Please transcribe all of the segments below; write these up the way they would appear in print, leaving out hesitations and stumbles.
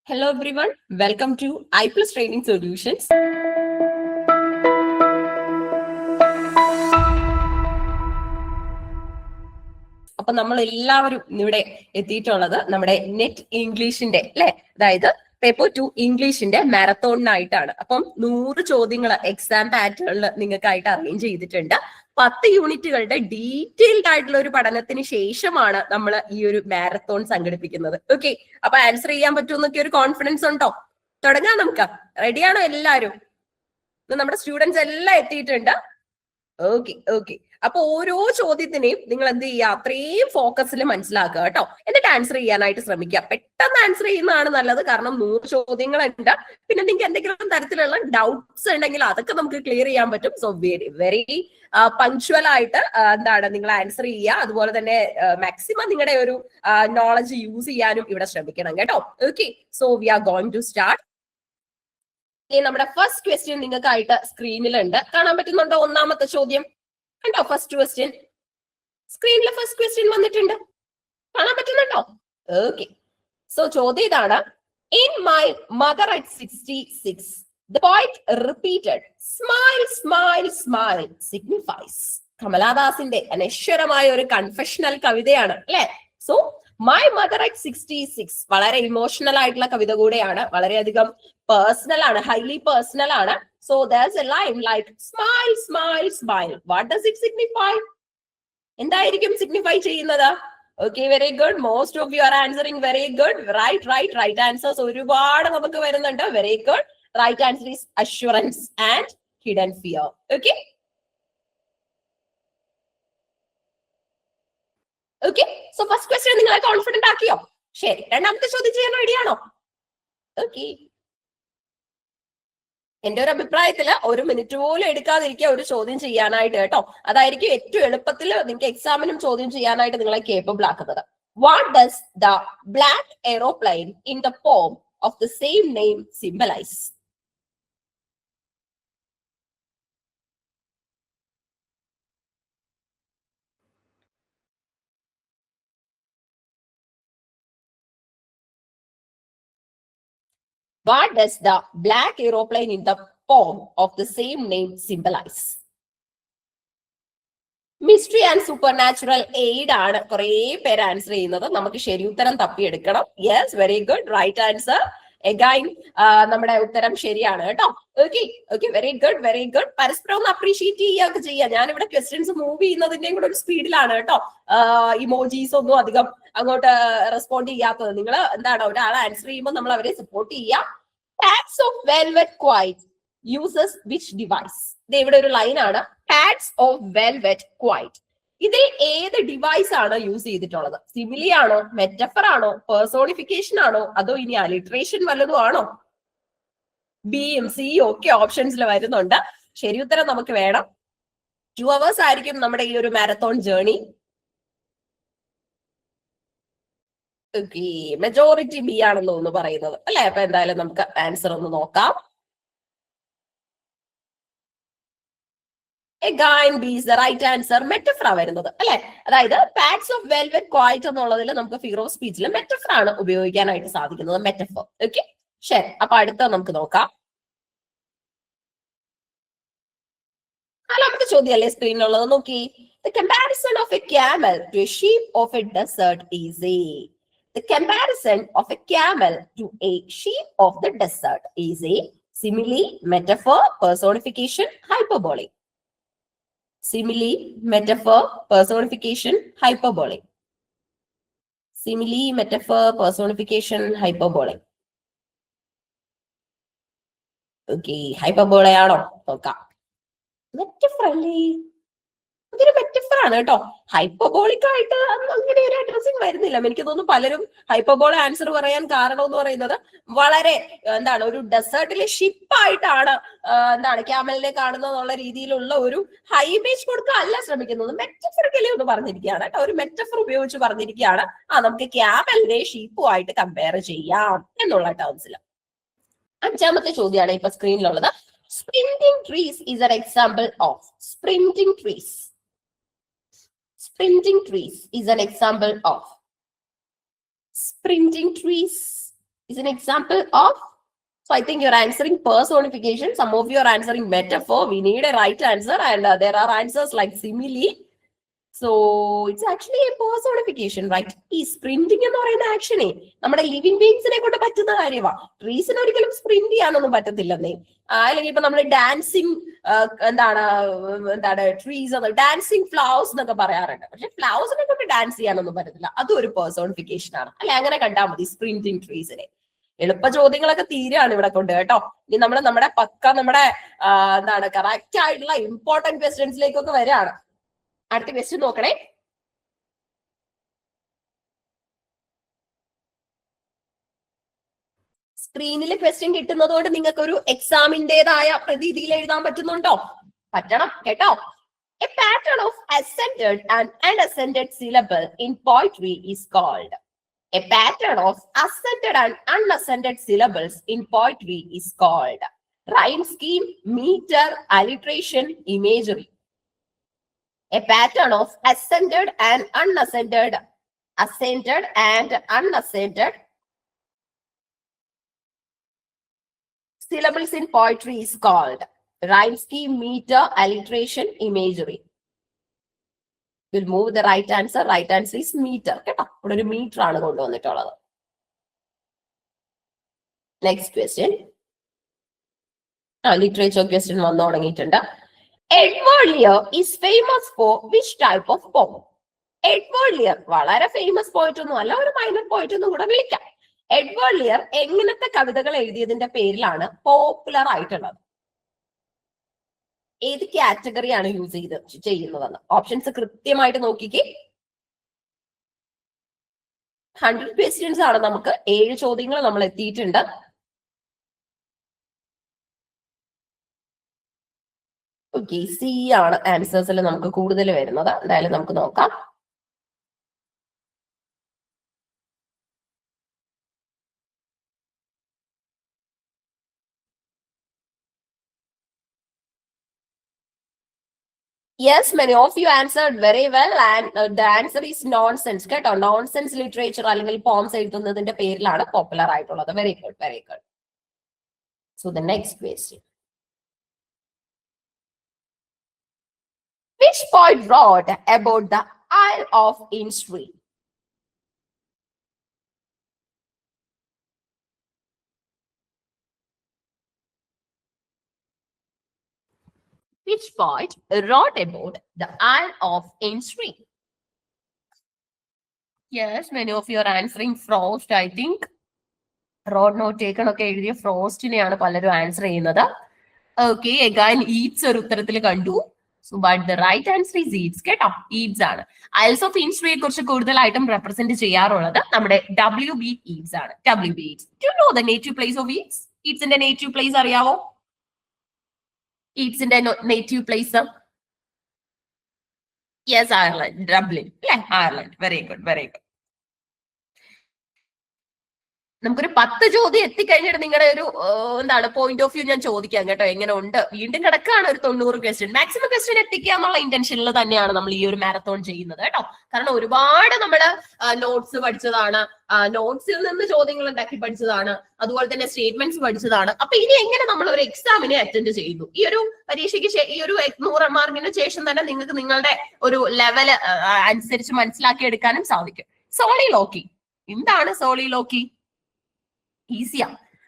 Hello everyone, welcome to iPlus Training Solutions. അപ്പൊ നമ്മൾ എല്ലാവരും ഇവിടെ എത്തിയിട്ടുള്ളത് നമ്മുടെ നെറ്റ് ഇംഗ്ലീഷിന്റെ അല്ലെ, അതായത് പേപ്പർ 2 ഇംഗ്ലീഷിന്റെ മാരത്തോണിനായിട്ടാണ്. അപ്പം 100 ചോദ്യങ്ങൾ എക്സാം പാറ്റേണിൽ നിങ്ങൾക്കായിട്ട് അറേഞ്ച് ചെയ്തിട്ടുണ്ട്. 10 യൂണിറ്റുകളുടെ ഡീറ്റെയിൽഡ് ആയിട്ടുള്ള ഒരു പഠനത്തിന് ശേഷമാണ് നമ്മൾ ഈ ഒരു മാരത്തോൺ സംഘടിപ്പിക്കുന്നത്. ഓക്കെ, അപ്പൊ ആൻസർ ചെയ്യാൻ പറ്റുമെന്നൊക്കെ ഒരു കോൺഫിഡൻസ് ഉണ്ടോ? തുടങ്ങാം നമുക്ക്. റെഡിയാണോ എല്ലാവരും? നമ്മുടെ സ്റ്റുഡൻസ് എല്ലാം എത്തിയിട്ടുണ്ട്. ഓക്കെ. അപ്പൊ ഓരോ ചോദ്യത്തിനെയും നിങ്ങൾ എന്ത് ചെയ്യുക, അത്രയും ഫോക്കസിൽ മനസ്സിലാക്കുക കേട്ടോ. എന്നിട്ട് ആൻസർ ചെയ്യാനായിട്ട് ശ്രമിക്കുക. പെട്ടെന്ന് ആൻസർ ചെയ്യുന്നതാണ് നല്ലത്, കാരണം 100 ചോദ്യങ്ങളുണ്ട്. പിന്നെ നിങ്ങൾക്ക് എന്തെങ്കിലും തരത്തിലുള്ള ഡൗട്ട്സ് ഉണ്ടെങ്കിൽ അതൊക്കെ നമുക്ക് ക്ലിയർ ചെയ്യാൻ പറ്റും. സോ വെരി പങ്ക്ച്വൽ ആയിട്ട് എന്താണ് നിങ്ങൾ ആൻസർ ചെയ്യുക. അതുപോലെ തന്നെ മാക്സിമം നിങ്ങളുടെ ഒരു നോളജ് യൂസ് ചെയ്യാനും ഇവിടെ ശ്രമിക്കണം കേട്ടോ. Okay, so we are going to start. നമ്മുടെ ഫസ്റ്റ് ക്വസ്റ്റ്യൻ നിങ്ങൾക്കായിട്ട് സ്ക്രീനിലുണ്ട്, കാണാൻ പറ്റുന്നുണ്ടോ? ഒന്നാമത്തെ ചോദ്യം കണ്ടോ? ഫസ്റ്റ് ക്വസ്റ്റ്യൻ സ്ക്രീനിൽ ഫസ്റ്റ് ക്വസ്റ്റ്യൻ വന്നിട്ടുണ്ട്, കാണാൻ പറ്റുന്നുണ്ടോ? ഓക്കെ, സോ ചോദ്യം ഇതാണ്. In my mother at 66 the poet repeated smile smile smile signifies. കമലാദാസിന്റെ അനശ്വരമായ ഒരു കൺഫെഷണൽ കവിതയാണ് അല്ലെ. സോ മൈ മദർ അറ്റ് 66 വളരെ ഇമോഷണൽ ആയിട്ടുള്ള കവിത കൂടെയാണ്, വളരെയധികം പേഴ്സണൽ ആണ്, ഹൈലി പേഴ്സണൽ ആണ്. So there's a line like smile smile smile. What does it signify? എന്തായിരിക്കും സിഗ്നിഫൈ ചെയ്യുന്നത്? Okay, very good. Most of you are answering very good. Right answers ഒരുപാട് നമുക്ക് വരുന്നുണ്ട്. Very good. Right answer is assurance and hidden fear. Okay. Okay, so first question നിങ്ങളെ confident ആക്കിയോ? ശരി, രണ്ടാമത്തെ ചോദ്യം ചെയ്യാൻ റെഡിയാണോ? ഓക്കെ, എന്റെ ഒരു അഭിപ്രായത്തില് 1 മിനിറ്റ് പോലും എടുക്കാതിരിക്കുക ഒരു ചോദ്യം ചെയ്യാനായിട്ട് കേട്ടോ. അതായിരിക്കും ഏറ്റവും എളുപ്പത്തിൽ നിങ്ങൾക്ക് എക്സാമിനും ചോദ്യം ചെയ്യാനായിട്ട് നിങ്ങളെ കേപ്പബിൾ ആക്കുന്നത്. What does the black aeroplane in the poem of the same name symbolise? What does the black aeroplane in the poem of the same name symbolize? Mystery and supernatural aid ആണ് കുറെ പേര് answer ചെയ്യുന്നത്. നമുക്ക് ശരി ഉത്തരം തപ്പിയെടുക്കണം. Yes, very good, right answer. Again നമ്മുടെ ഉത്തരം ശരിയാണ് കേട്ടോ. Okay, very good. പരസ്പരം ഒന്ന് അപ്രീഷിയേറ്റ് ചെയ്യുകയൊക്കെ ചെയ്യാം. ഞാനിവിടെ ക്വസ്റ്റ്യൻസ് മൂവ് ചെയ്യുന്നതിന്റെയും കൂടെ ഒരു സ്പീഡിലാണ് കേട്ടോ. ഇമോജീസ് ഒന്നും അധികം അങ്ങോട്ട് റെസ്പോണ്ട് ചെയ്യാത്തത്. നിങ്ങൾ എന്താണ് ഒരാൾ ആൻസർ ചെയ്യുമ്പോൾ നമ്മൾ അവരെ സപ്പോർട്ട് ചെയ്യാം. Pads of velvet quiet uses which device? ഇത് ഇവിടെ ഒരു ലൈനാണ്. പാഡ്സ് ഓഫ് വെൽവെറ്റ് ക്വൈറ്റ്, ഇതിൽ ഏത് ഡിവൈസ് ആണ് യൂസ് ചെയ്തിട്ടുള്ളത്? സിമിലി ആണോ, മെറ്റഫർ ആണോ, പേഴ്സോണിഫിക്കേഷൻ ആണോ, അതോ ഇനി അലിട്രേഷൻ വല്ലതും ആണോ? ബിയും സിയും ഒക്കെ ഓപ്ഷൻസിൽ വരുന്നുണ്ട്. ശരി ഉത്തരം നമുക്ക് വേണം. 2 hours ആയിരിക്കും നമ്മുടെ ഈ ഒരു marathon journey. Okay, majority B ആണെന്ന് ഒന്ന് പറയുന്നത് അല്ലെ. അപ്പൊ എന്തായാലും നമുക്ക് ആൻസർ ഒന്ന് നോക്കാം. Again, B is the right answer. Metaphor വരുന്നത് അല്ലെ. അതായത് പാഡ്സ് ഓഫ് വെൽവെറ്റ് ക്വൈറ്റ് എന്നുള്ളതിൽ നമുക്ക് ഫിഗർ ഓഫ് സ്പീച്ചിൽ മെറ്റഫർ ആണ് ഉപയോഗിക്കാനായിട്ട് സാധിക്കുന്നത്. മെറ്റഫർ. ഓക്കെ, ശരി. അപ്പൊ അടുത്ത നമുക്ക് നോക്കാം. 4ാമത്തെ ചോദ്യം അല്ലേ സ്ക്രീനിലുള്ളത്, നോക്കി. The comparison of a camel to a sheep of a desert is a. The comparison of a camel to a sheep of the desert is a simile, metaphor, personification, hyperbole. Simile, metaphor, personification, hyperbole. Simile, metaphor, personification, hyperbole. Okay, hyperbole ആണോ? നോക്കാം. Metaphor അല്ലേ? അതൊരു metaphor ആണ് കേട്ടോ. Hyperbolic ആയിട്ട് അങ്ങനെ ഒരു addressing വരുന്നില്ല. എനിക്ക് തോന്നുന്നു പലരും ഹൈപ്പർബോള ആൻസർ പറയാൻ കാരണം എന്ന് പറയുന്നത് വളരെ എന്താണ് ഒരു ഡെസേർട്ടിലെ ഷിപ്പായിട്ടാണ് എന്താണ് ക്യാമലിനെ കാണുന്നത് എന്നുള്ള രീതിയിലുള്ള ഒരു ഹൈ ഇമേജ് കൊടുക്കാൻ അല്ല ശ്രമിക്കുന്നത്. മെറ്റഫറിക്കലി ഒന്ന് പറഞ്ഞിരിക്കുകയാണ് കേട്ടോ, ഒരു മെറ്റഫർ ഉപയോഗിച്ച് പറഞ്ഞിരിക്കുകയാണ്. നമുക്ക് ക്യാമലിനെ ഷീപ്പുമായിട്ട് കമ്പയർ ചെയ്യാം എന്നുള്ള ടേംസിൽ. 5ാമത്തെ ചോദ്യമാണ് ഇപ്പൊ സ്ക്രീനിലുള്ളത്. Sprinting trees is an example of. Sprinting trees is an example of. Sprinting trees is an example of. So I think you're answering personification. Some of you are answering metaphor. We need a right answer, and there are answers like simile. So it's actually a personification, right? ഈ sprinting എന്ന് പറയുന്ന ആക്ഷനെ നമ്മുടെ living ബീങ്സിനെ കൊണ്ട് പറ്റുന്ന കാര്യമാണ്. ട്രീസിന് ഒരിക്കലും sprint ചെയ്യാനൊന്നും പറ്റത്തില്ലെന്നേ. അല്ലെങ്കിൽ ഇപ്പൊ നമ്മൾ ഡാൻസിങ് എന്താണ് ട്രീസ് ഡാൻസിങ് ഫ്ലവേഴ്സ് എന്നൊക്കെ പറയാറുണ്ട്. പക്ഷെ ഫ്ലവേഴ്സിനെ കൊണ്ട് ഡാൻസ് ചെയ്യാനൊന്നും പറ്റത്തില്ല. അതും ഒരു പേഴ്സോണിഫിക്കേഷൻ ആണ് അല്ലെ? അങ്ങനെ കണ്ടാൽ മതി സ്പ്രിന്റിംഗ് ട്രീസിനെ. എളുപ്പ ചോദ്യങ്ങളൊക്കെ തീരെയാണ് ഇവിടെ കൊണ്ട് കേട്ടോ. ഇനി നമ്മൾ നമ്മുടെ കറക്റ്റ് ആയിട്ടുള്ള ഇമ്പോർട്ടന്റ് ക്വസ്റ്റ്യൻസിലേക്കൊക്കെ വരികയാണ്. അടുത്ത ക്വസ്റ്റ്യൻ നോക്കണേ. സ്ക്രീനിൽ ക്വസ്റ്റ്യൻ കിട്ടുന്നത് കൊണ്ട് നിങ്ങൾക്ക് ഒരു എക്സാമിന്റേതായ പ്രതീതിയിൽ എഴുതാൻ പറ്റുന്നുണ്ടോ? പറ്റണം കേട്ടോ. A pattern of ascended and unascended syllable in poetry is called. A pattern of ascended and unascended syllables in poetry is called rhyme scheme, meter, alliteration, imagery. A pattern of ascended and unascended syllables in poetry is called rhyme scheme, meter, alliteration, imagery. We'll move the right answer. Right answer is meter. കേട്ടോ, ഇവിടെ ഒരു metre ആണ് കൊണ്ടുവന്നിട്ടുള്ളത്. Next question. Literature question വന്നു തുടങ്ങിയിട്ടുണ്ട്. Edward Lear is famous for which type of poem? Edward Lear വളരെ famous പോയിട്ട് ഒന്നും അല്ല, ഒരു മൈനർ പോയിട്ട് ഒന്നും കൂടെ വിളിക്കാം. എഡ്വേർഡ് ലിയർ എങ്ങനത്തെ കവിതകൾ എഴുതിയതിന്റെ പേരിലാണ് പോപ്പുലർ ആയിട്ടുള്ളത്? ഏത് കാറ്റഗറിയാണ് യൂസ് ചെയ്യുന്നതെന്ന് ഓപ്ഷൻസ് കൃത്യമായിട്ട് നോക്കിക്കേ. 100 ക്വസ്റ്റ്യൻസ് ആണ് നമുക്ക്. 7 ചോദ്യങ്ങൾ നമ്മൾ എത്തിയിട്ടുണ്ട്. ഓക്കെ, സി ആണ് ആൻസേഴ്സിൽ നമുക്ക് കൂടുതൽ വരുന്നത്. എന്തായാലും നമുക്ക് നോക്കാം. Yes, many of you answered very well, and the answer is nonsense. കേട്ടോ, നോൺസെൻസ് ലിറ്ററേച്ചർ അല്ലെങ്കിൽ പോംസ് എഴുതുന്നതിന്റെ പേരിലാണ് പോപ്പുലർ ആയിട്ടുള്ളത്. Very good, very good. So the next question. Which poet wrote about the Isle of Innisfree? Which poet wrote about the Isle of Innisfree? Yes, many of you are answering Frost, I think. Wrote note taken ഒക്കെ എഴുതിയ ഫ്രോസ്റ്റിനെയാണ് പലരും answer ചെയ്യുന്നത്. Okay, again Eats ഒരു ഉത്തരത്തിൽ കണ്ടു. So, but the right answer is Eads. കേട്ടോ, Eads ആണ്. Isles of Innisfree കുറിച്ച് കൂടുതലായിട്ടും റെപ്രസെന്റ് ചെയ്യാറുള്ളത് നമ്മുടെ WB Eads ആണ്. WB Eads. Do you know the native place of Eads? Eadsന്റെ native place അറിയാവോ? Eadsന്റെ native place? Yes, Ireland, Dublin. Yeah, Ireland. Very good, very good. നമുക്കൊരു 10 ചോദ്യം എത്തിക്കഴിഞ്ഞിട്ട് നിങ്ങളുടെ ഒരു പോയിന്റ് ഓഫ് വ്യൂ ഞാൻ ചോദിക്കാം കേട്ടോ. എങ്ങനെ ഉണ്ട്? വീണ്ടും കിടക്കാണ് ഒരു 90 ക്വസ്റ്റ്യൻ. മാക്സിമം ക്വസ്റ്റ്യൻ എത്തിക്കുക എന്നുള്ള ഇന്റൻഷനിൽ തന്നെയാണ് നമ്മൾ ഈ ഒരു മാരത്തോൺ ചെയ്യുന്നത് കേട്ടോ. കാരണം ഒരുപാട് നമ്മള് നോട്ട്സ് പഠിച്ചതാണ്, നോട്ട്സിൽ നിന്ന് ചോദ്യങ്ങൾ ഉണ്ടാക്കി പഠിച്ചതാണ്, അതുപോലെ തന്നെ സ്റ്റേറ്റ്മെന്റ്സ് പഠിച്ചതാണ്. അപ്പൊ ഇനി എങ്ങനെ നമ്മൾ ഒരു എക്സാമിനെ അറ്റൻഡ് ചെയ്യുന്നു? ഈ ഒരു പരീക്ഷയ്ക്ക് ഈ ഒരു 100 മാർക്കിന് ശേഷം തന്നെ നിങ്ങൾക്ക് നിങ്ങളുടെ ഒരു ലെവല് അനുസരിച്ച് മനസ്സിലാക്കി എടുക്കാനും സാധിക്കും. സോളിലോക്കി എന്താണ്? സോളിലോക്കി ഈസിയാ.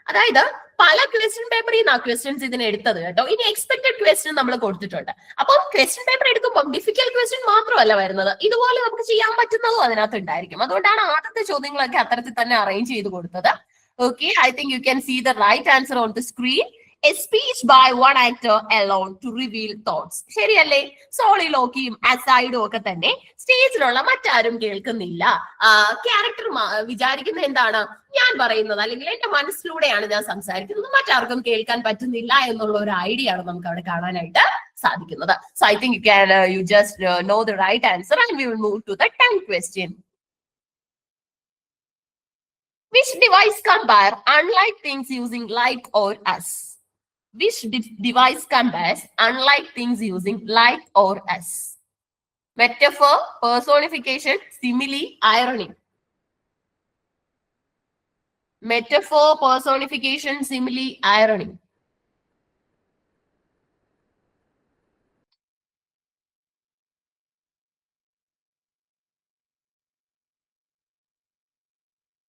അതായത് പല ക്വസ്റ്റ്യൻ പേപ്പറിൽ നിന്നാണ് ക്വസ്റ്റ്യൻസ് ഇതിന് എടുത്തത് കേട്ടോ. ഇനി എക്സ്പെക്ടഡ് ക്വസ്റ്റ്യൻ നമ്മൾ കൊടുത്തിട്ടുണ്ട്. അപ്പം ക്വസ്റ്റ്യൻ പേപ്പർ എടുക്കുമ്പോൾ ഡിഫിക്കൽട്ട് ക്വസ്റ്റ്യൻ മാത്രമല്ല വരുന്നത്, ഇതുപോലെ നമുക്ക് ചെയ്യാൻ പറ്റുന്നതും അതിനകത്ത് ഉണ്ടായിരിക്കും. അതുകൊണ്ടാണ് ആദ്യത്തെ ചോദ്യങ്ങളൊക്കെ അത്തരത്തിൽ തന്നെ അറേഞ്ച് ചെയ്ത് കൊടുത്തത്. Okay, I think you can see the right answer on the screen. A speech by one actor alone to reveal thoughts. ശരിയല്ലേ? സോളിലോക്കിയും അസൈഡും ഒക്കെ തന്നെ സ്റ്റേജിലുള്ള മറ്റാരും കേൾക്കുന്നില്ല. ക്യാരക്ടർ വിചാരിക്കുന്ന എന്താണ്? ഞാൻ പറയുന്നത് അല്ലെങ്കിൽ എന്റെ മനസ്സിലൂടെയാണ് ഞാൻ സംസാരിക്കുന്നത്, മറ്റാർക്കും കേൾക്കാൻ പറ്റുന്നില്ല എന്നുള്ള ഒരു ഐഡിയ ആണ് നമുക്ക് അവിടെ കാണാനായിട്ട് സാധിക്കുന്നത്. So I think you just know the right answer, and we will move to the 10th question. Which device compare unlike things using like or as? Which device compares unlike things using like or as? Metaphor, personification, simile, irony.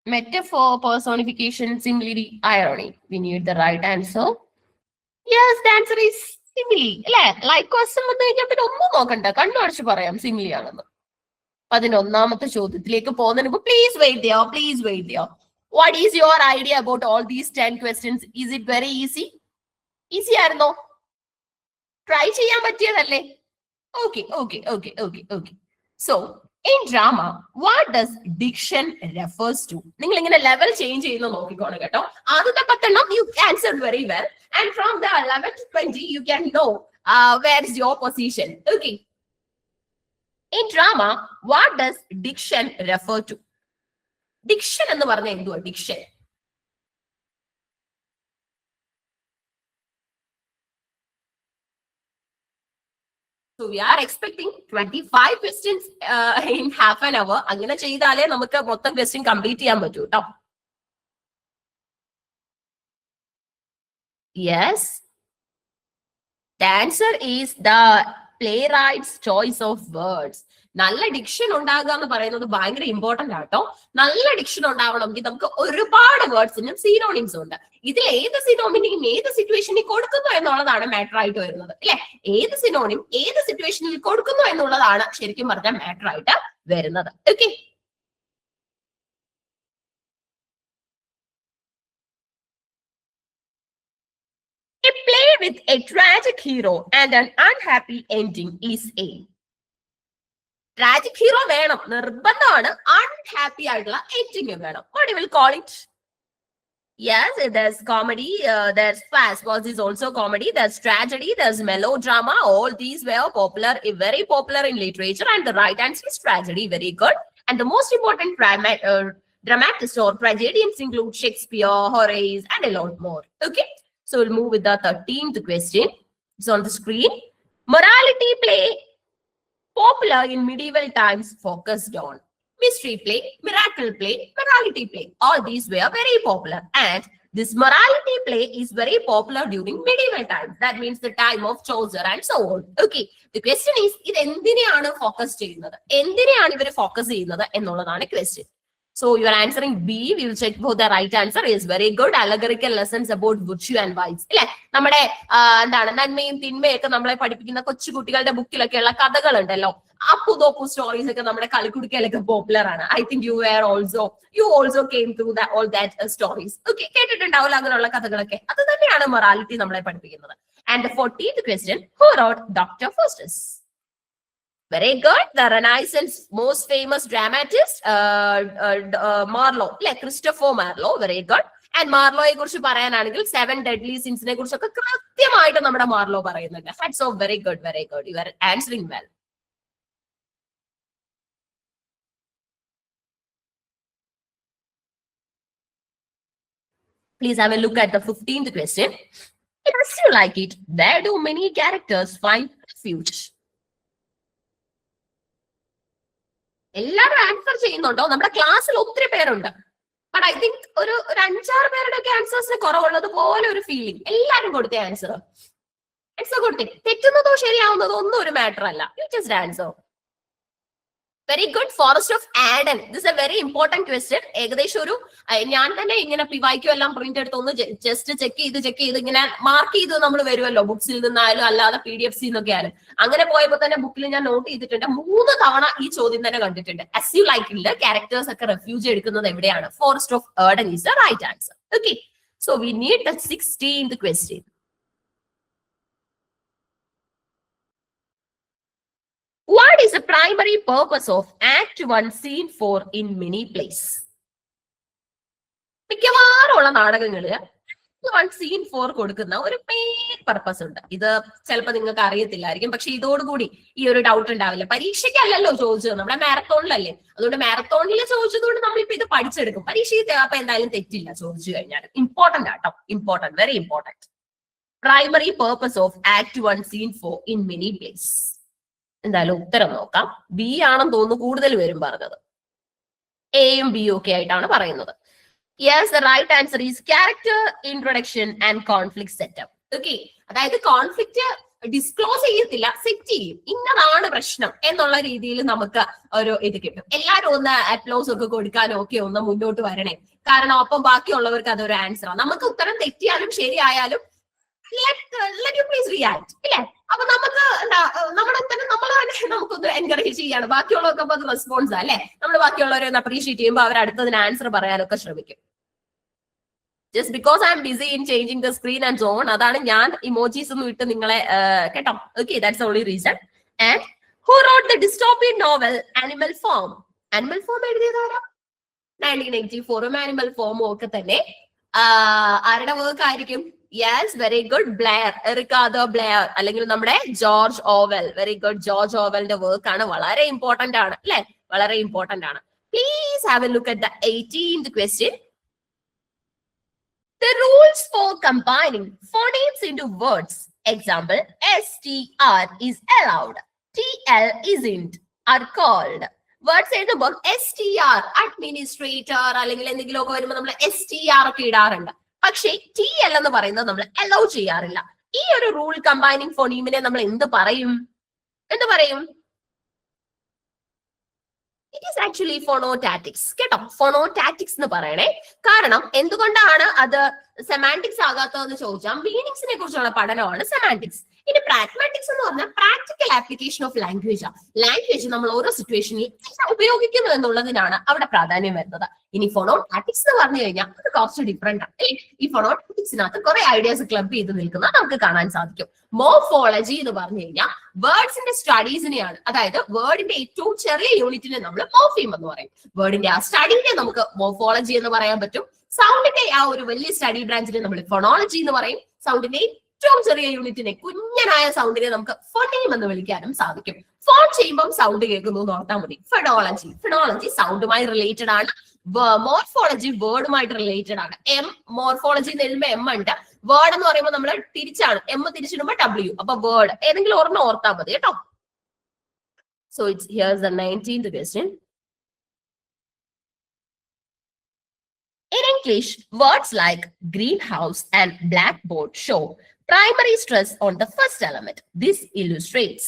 Metaphor, personification, simile, irony. We need the right answer. Yes, the answer is simile. അല്ലെ? Like question വന്നു കഴിഞ്ഞാൽ പിന്നെ ഒന്നും നോക്കണ്ട, കണ്ണടച്ച് പറയാം simile ആണെന്ന്. 11ാമത്തെ ചോദ്യത്തിലേക്ക് പോകുന്നതിന് മുമ്പ് പ്ലീസ് വെയിറ്റ് ചെയ്യാം. What is your idea about all these 10 questions? Is it very easy ആയിരുന്നോ? ട്രൈ ചെയ്യാൻ പറ്റിയതല്ലേ? Okay. So in drama, what does diction refers to? നിങ്ങൾ ഇങ്ങനെ ലെവൽ ചേഞ്ച് ചെയ്യുന്ന നോക്കിക്കോണം കേട്ടോ. ആദ്യത്തെ 10 you answered very well, and from the 11 to 20 you can know where is your position. Okay. In drama, what does diction refer to? Diction എന്ന് പറഞ്ഞാൽ എന്തുവാ? diction. So we are expecting 25 questions in half an hour. അങ്ങനെ ചെയ്താലേ നമുക്ക് മൊത്തം question complete ചെയ്യാൻ പറ്റൂ കേട്ടോ. Yes. The answer is the playwright's choice of words. നല്ല ഡിക്ഷൻ ഉണ്ടാകുക എന്ന് പറയുന്നത് ഭയങ്കര ഇമ്പോർട്ടന്റ് ആട്ടോ. നല്ല ഡിക്ഷൻ ഉണ്ടാവണമെങ്കിൽ നമുക്ക് ഒരുപാട് വേർഡ്സിനും സിനോണിംസ് ഉണ്ട്. ഇതിൽ ഏത് സിനോണിം ഏത് സിറ്റുവേഷനിൽ കൊടുക്കുന്നു എന്നുള്ളതാണ് മാറ്റർ ആയിട്ട് വരുന്നത്, അല്ലെ? ഏത് സിനോണിം ഏത് സിറ്റുവേഷനിൽ കൊടുക്കുന്നു എന്നുള്ളതാണ് ശരിക്കും പറഞ്ഞാൽ മാറ്റർ ആയിട്ട് വരുന്നത്. Okay. A play with a tragic hero and an unhappy ending is a tragic hero വേണം, നിർബന്ധമാണ്. അൺഹാപ്പി ആയിട്ടുള്ള എൻഡിങ് വേണം. What you will call it? Yes, there's comedy, there's fast was is also comedy, there's tragedy, there's melodrama. All these were popular, very popular in literature, and the right answer is tragedy. Very good. And the most important dramatists or tragedians include Shakespeare, Horace, and a lot more. Okay. So we'll move with the 13th question. It's on the screen. Morality play popular in medieval times focused on mystery play, miracle play, morality play. All these were very popular, and this morality play is very popular during medieval times. That means the time of Chaucer and so on. Okay. The question is, ഇത് എന്തിനെയാണ് focus ചെയ്യുന്നത്? എന്തിനെയാണ് ഇവർ focus ചെയ്യുന്നത് എന്നുള്ളതാണ് question. So you are answering B. We will check for the right answer. Is very good. Allegorical lessons about virtue and vice. അല്ലെ? നമ്മുടെ എന്താണ് നന്മയും തിന്മയും ഒക്കെ നമ്മളെ പഠിപ്പിക്കുന്ന കൊച്ചു കുട്ടികളുടെ ബുക്കിലൊക്കെയുള്ള കഥകൾ ഉണ്ടല്ലോ. അപ്പുതോപ്പു സ്റ്റോറീസ് ഒക്കെ നമ്മുടെ കളിക്കുടുക്കയിലൊക്കെ പോപ്പുലർ ആണ്. I think you also came through that all that stories. Okay, കേട്ടിട്ടുണ്ടാവില്ല അങ്ങനെയുള്ള കഥകളൊക്കെ. അത് തന്നെയാണ് മൊറാലിറ്റി നമ്മളെ പഠിപ്പിക്കുന്നത്. And the 14th question, who wrote Dr. Faustus? Very good. The Renaissance most famous dramatist, Marlowe, like Christopher Marlowe. Very good. And Marlowe കുറിച്ച് പറയാനാണെങ്കിൽ 7 deadly sins നെ കുറിച്ചൊക്കെ കൃത്യമായിട്ട് നമ്മുടെ മാർലോ പറയുന്നുണ്ട്. Hats off. Very good. You are answering well. Please have a look at the 15th question. As you like it, where do many characters find refuge? എല്ലാവരും answer ചെയ്യുന്നുണ്ടോ? നമ്മുടെ ക്ലാസ്സിൽ ഒത്തിരി പേരുണ്ട്. ബട്ട് ഐ തിങ്ക് ഒരു 5-6 പേരുടെ ഒക്കെ ആൻസേഴ്സിന് കുറവുള്ളത് പോലെ ഒരു ഫീലിംഗ്. എല്ലാരും കൊടുത്തേ ആൻസർ കൊടുത്തേ. തെറ്റുന്നതോ ശരിയാവുന്നതോ ഒന്നും ഒരു മാറ്റർ അല്ല. You just answer. Very good. Forest of Ardern. This A very important question. ഏകദേശം ഒരു ഞാൻ തന്നെ ഇങ്ങനെ പിവായിക്കും എല്ലാം പ്രിന്റ് എടുത്ത് ഒന്ന് ജസ്റ്റ് ചെക്ക് ചെയ്ത് ഇങ്ങനെ മാർക്ക് ചെയ്ത് നമ്മൾ വരുമല്ലോ, ബുക്സിൽ നിന്നായാലും അല്ലാതെ PDF എന്നൊക്കെ ആയാലും. അങ്ങനെ പോയപ്പോ തന്നെ ബുക്കിൽ ഞാൻ നോട്ട് ചെയ്തിട്ടുണ്ട്. 3 തവണ ഈ ചോദ്യം തന്നെ കണ്ടിട്ടുണ്ട്. As you like it, characters ഒക്കെ റെഫ്യൂജ് എടുക്കുന്നത് എവിടെയാണ്? Forest of Arden is the right answer. Okay. So we need the 16th question. What is the primary purpose of Act 1, Scene 4 in many plays? മിക്കവാറുള്ള നാടകങ്ങളില് Act 1, Scene 4 കൊടുക്കുന്ന ഒരു main purpose ഉണ്ട്. ഇത് ചിലപ്പോൾ നിങ്ങൾക്ക് അറിയത്തില്ലായിരിക്കും, പക്ഷെ ഇതോടുകൂടി ഈ ഒരു ഡൗട്ട് ഉണ്ടാവില്ല. പരീക്ഷയ്ക്കല്ലല്ലോ ചോദിച്ചത്, നമ്മുടെ മാരത്തോണിലല്ലേ. അതുകൊണ്ട് മാരത്തോണിൽ ചോദിച്ചതുകൊണ്ട് നമ്മളിപ്പോ ഇത് പഠിച്ചെടുക്കും. പരീക്ഷയ്ക്ക് അപ്പൊ എന്തായാലും തെറ്റില്ല ചോദിച്ചു കഴിഞ്ഞാൽ. ഇമ്പോർട്ടന്റ് ആട്ടോ, important, very important. Primary purpose of Act 1, Scene 4 in many plays. എന്തായാലും ഉത്തരം നോക്കാം. ബി ആണെന്ന് തോന്നുന്നു കൂടുതൽ പേരും പറഞ്ഞത്. എയും ബിയും ഒക്കെ ആയിട്ടാണ് പറയുന്നത്. Yes, the right answer is character introduction and conflict setup. Okay, അതായത് കോൺഫ്ലിക്റ്റ് ഡിസ്ക്ലോസ് ചെയ്യത്തില്ല, സെറ്റ് ചെയ്യും. ഇന്നതാണ് പ്രശ്നം എന്നുള്ള രീതിയിൽ നമുക്ക് ഒരു ഇത് കിട്ടും. എല്ലാവരും ഒന്ന് അപ്ലോസ് ഒക്കെ കൊടുക്കാനും ഒക്കെ ഒന്ന് മുന്നോട്ട് വരണേ. കാരണം അപ്പം ബാക്കിയുള്ളവർക്ക് അതൊരു ആൻസറാണ്. നമുക്ക് ഉത്തരം തെറ്റിയാലും ശരിയായാലും let you please react, ഇല്ലേ? അപ്പൊ നമുക്ക് എന്താ നമ്മുടെ ഉത്തരം നമ്മൾ തന്നെ നമുക്കൊന്ന് എൻകറേജ് ചെയ്യാണ്. ബാക്കിയുള്ളവർക്ക് അപ്പൊ അത് റെസ്പോൺസ് അല്ലെ. നമ്മൾ ബാക്കിയുള്ളവരെ ഒന്ന് അപ്രീഷിയേറ്റ് ചെയ്യുമ്പോൾ അവർ അടുത്തതിന് ആൻസർ പറയാനൊക്കെ ശ്രമിക്കും. Just because I am busy in changing the screen and so on, അതാണ് ഞാൻ ഇമോജീസ് ഒന്നും ഇട്ട് നിങ്ങളെ കേട്ടോ. Okay, that's the only reason. And who wrote the dystopian novel Animal Farm? Animal Farm എഴുതിയതാരാ? 1984 Animal Farm ഒക്കെ തന്നെ ആരുടെ വർക്ക് ആയിരിക്കും? Yes, very good, Blair, Ricardo Blair, അല്ലെങ്കിൽ നമ്മുടെ George Orwell. Very good, George ഓവലിന്റെ വർക്ക് ആണ്. വളരെ ഇമ്പോർട്ടന്റ് ആണ് അല്ലെ, വളരെ ഇമ്പോർട്ടന്റ് ആണ്. Please have a look at the 18th question. The rules for combining phonemes into words. Example, STR is allowed, TL isn't, are called. Words എഴുതുമ്പോൾ STR, administrator അല്ലെങ്കിൽ എന്തെങ്കിലുമൊക്കെ വരുമ്പോൾ നമ്മൾ STR ഒക്കെ ഇടാറുണ്ട്. പക്ഷേ TL എന്ന് പറയുന്നത് നമ്മൾ അലൗ ചെയ്യാറില്ല. ഈ ഒരു റൂൾ കമ്പൈനിങ് ഫോണീമിനെ നമ്മൾ എന്ത് പറയും? It is actually phonotactics. കേട്ടോ, ഫോണോടാറ്റിക്സ് എന്ന് പറയണേ. കാരണം എന്തുകൊണ്ടാണ് അത് സെമാന്റിക്സ് ആകാത്തതെന്ന് ചോദിച്ചാൽ മീനിങ്സിനെ കുറിച്ചുള്ള പഠനമാണ് സെമാന്റിക്സ്. ഇനി പ്രാഗ്മാറ്റിക്സ് എന്ന് പറഞ്ഞാൽ practical application of language. Language നമ്മൾ ഓരോ സിറ്റുവേഷനിൽ ഉപയോഗിക്കുന്നു എന്നുള്ളതിനാണ് അവിടെ പ്രാധാന്യം വരുന്നത്. ഇനി ഫോണോടാറ്റിക്സ് എന്ന് പറഞ്ഞു കഴിഞ്ഞാൽ അത് കുറച്ച് ഡിഫറെന്റ് ആണ്. ഈ ഫോണോടാറ്റിക്സിനകത്ത് കുറെ ഐഡിയാസ് ക്ലബ് ചെയ്ത് നിൽക്കുന്നത് നമുക്ക് കാണാൻ സാധിക്കും. മോർഫോളജി എന്ന് പറഞ്ഞു കഴിഞ്ഞാൽ വേർഡ്സിന്റെ സ്റ്റഡീസിനെയാണ്. അതായത് വേർഡിന്റെ ഏറ്റവും ചെറിയ യൂണിറ്റിനെ നമ്മൾ മോർഫീം എന്ന് പറയും. വേർഡിന്റെ ആ സ്റ്റഡീനെ നമുക്ക് മോർഫോളജി എന്ന് പറയാൻ പറ്റും. സൗണ്ടിന്റെ ആ ഒരു വലിയ സ്റ്റഡി ബ്രാഞ്ചിനെ നമ്മൾ ഫോണോളജി എന്ന് പറയും. സൗണ്ടിന്റെ ഏറ്റവും ചെറിയ യൂണിറ്റിനെ, കുഞ്ഞനായ സൗണ്ടിനെ നമുക്ക് ഫോണീം എന്ന് വിളിക്കാനും സാധിക്കും. ഫോൺ ചെയ്യുമ്പോൾ സൗണ്ട് കേൾക്കുന്നു എന്ന് ഓർത്താൽ മതി. ഫിഡോളജി സൗണ്ടുമായി റിലേറ്റഡ് ആണ്. മോർഫോളജി വേർഡുമായിട്ട് റിലേറ്റഡ് ആണ്. മോർഫോളജി എന്ന് എഴുതുമ്പോൾ എം ഉണ്ട്. വേർഡ് എന്ന് പറയുമ്പോൾ നമ്മൾ തിരിച്ചാണ്, എം തിരിച്ചിടുമ്പോൾ W. അപ്പൊ വേർഡ് ഏതെങ്കിലും ഒരെണ്ണം ഓർത്താൽ മതി കേട്ടോ. So it's here's the 19th question. In English, words like greenhouse and blackboard show primary stress on the first element. This illustrates.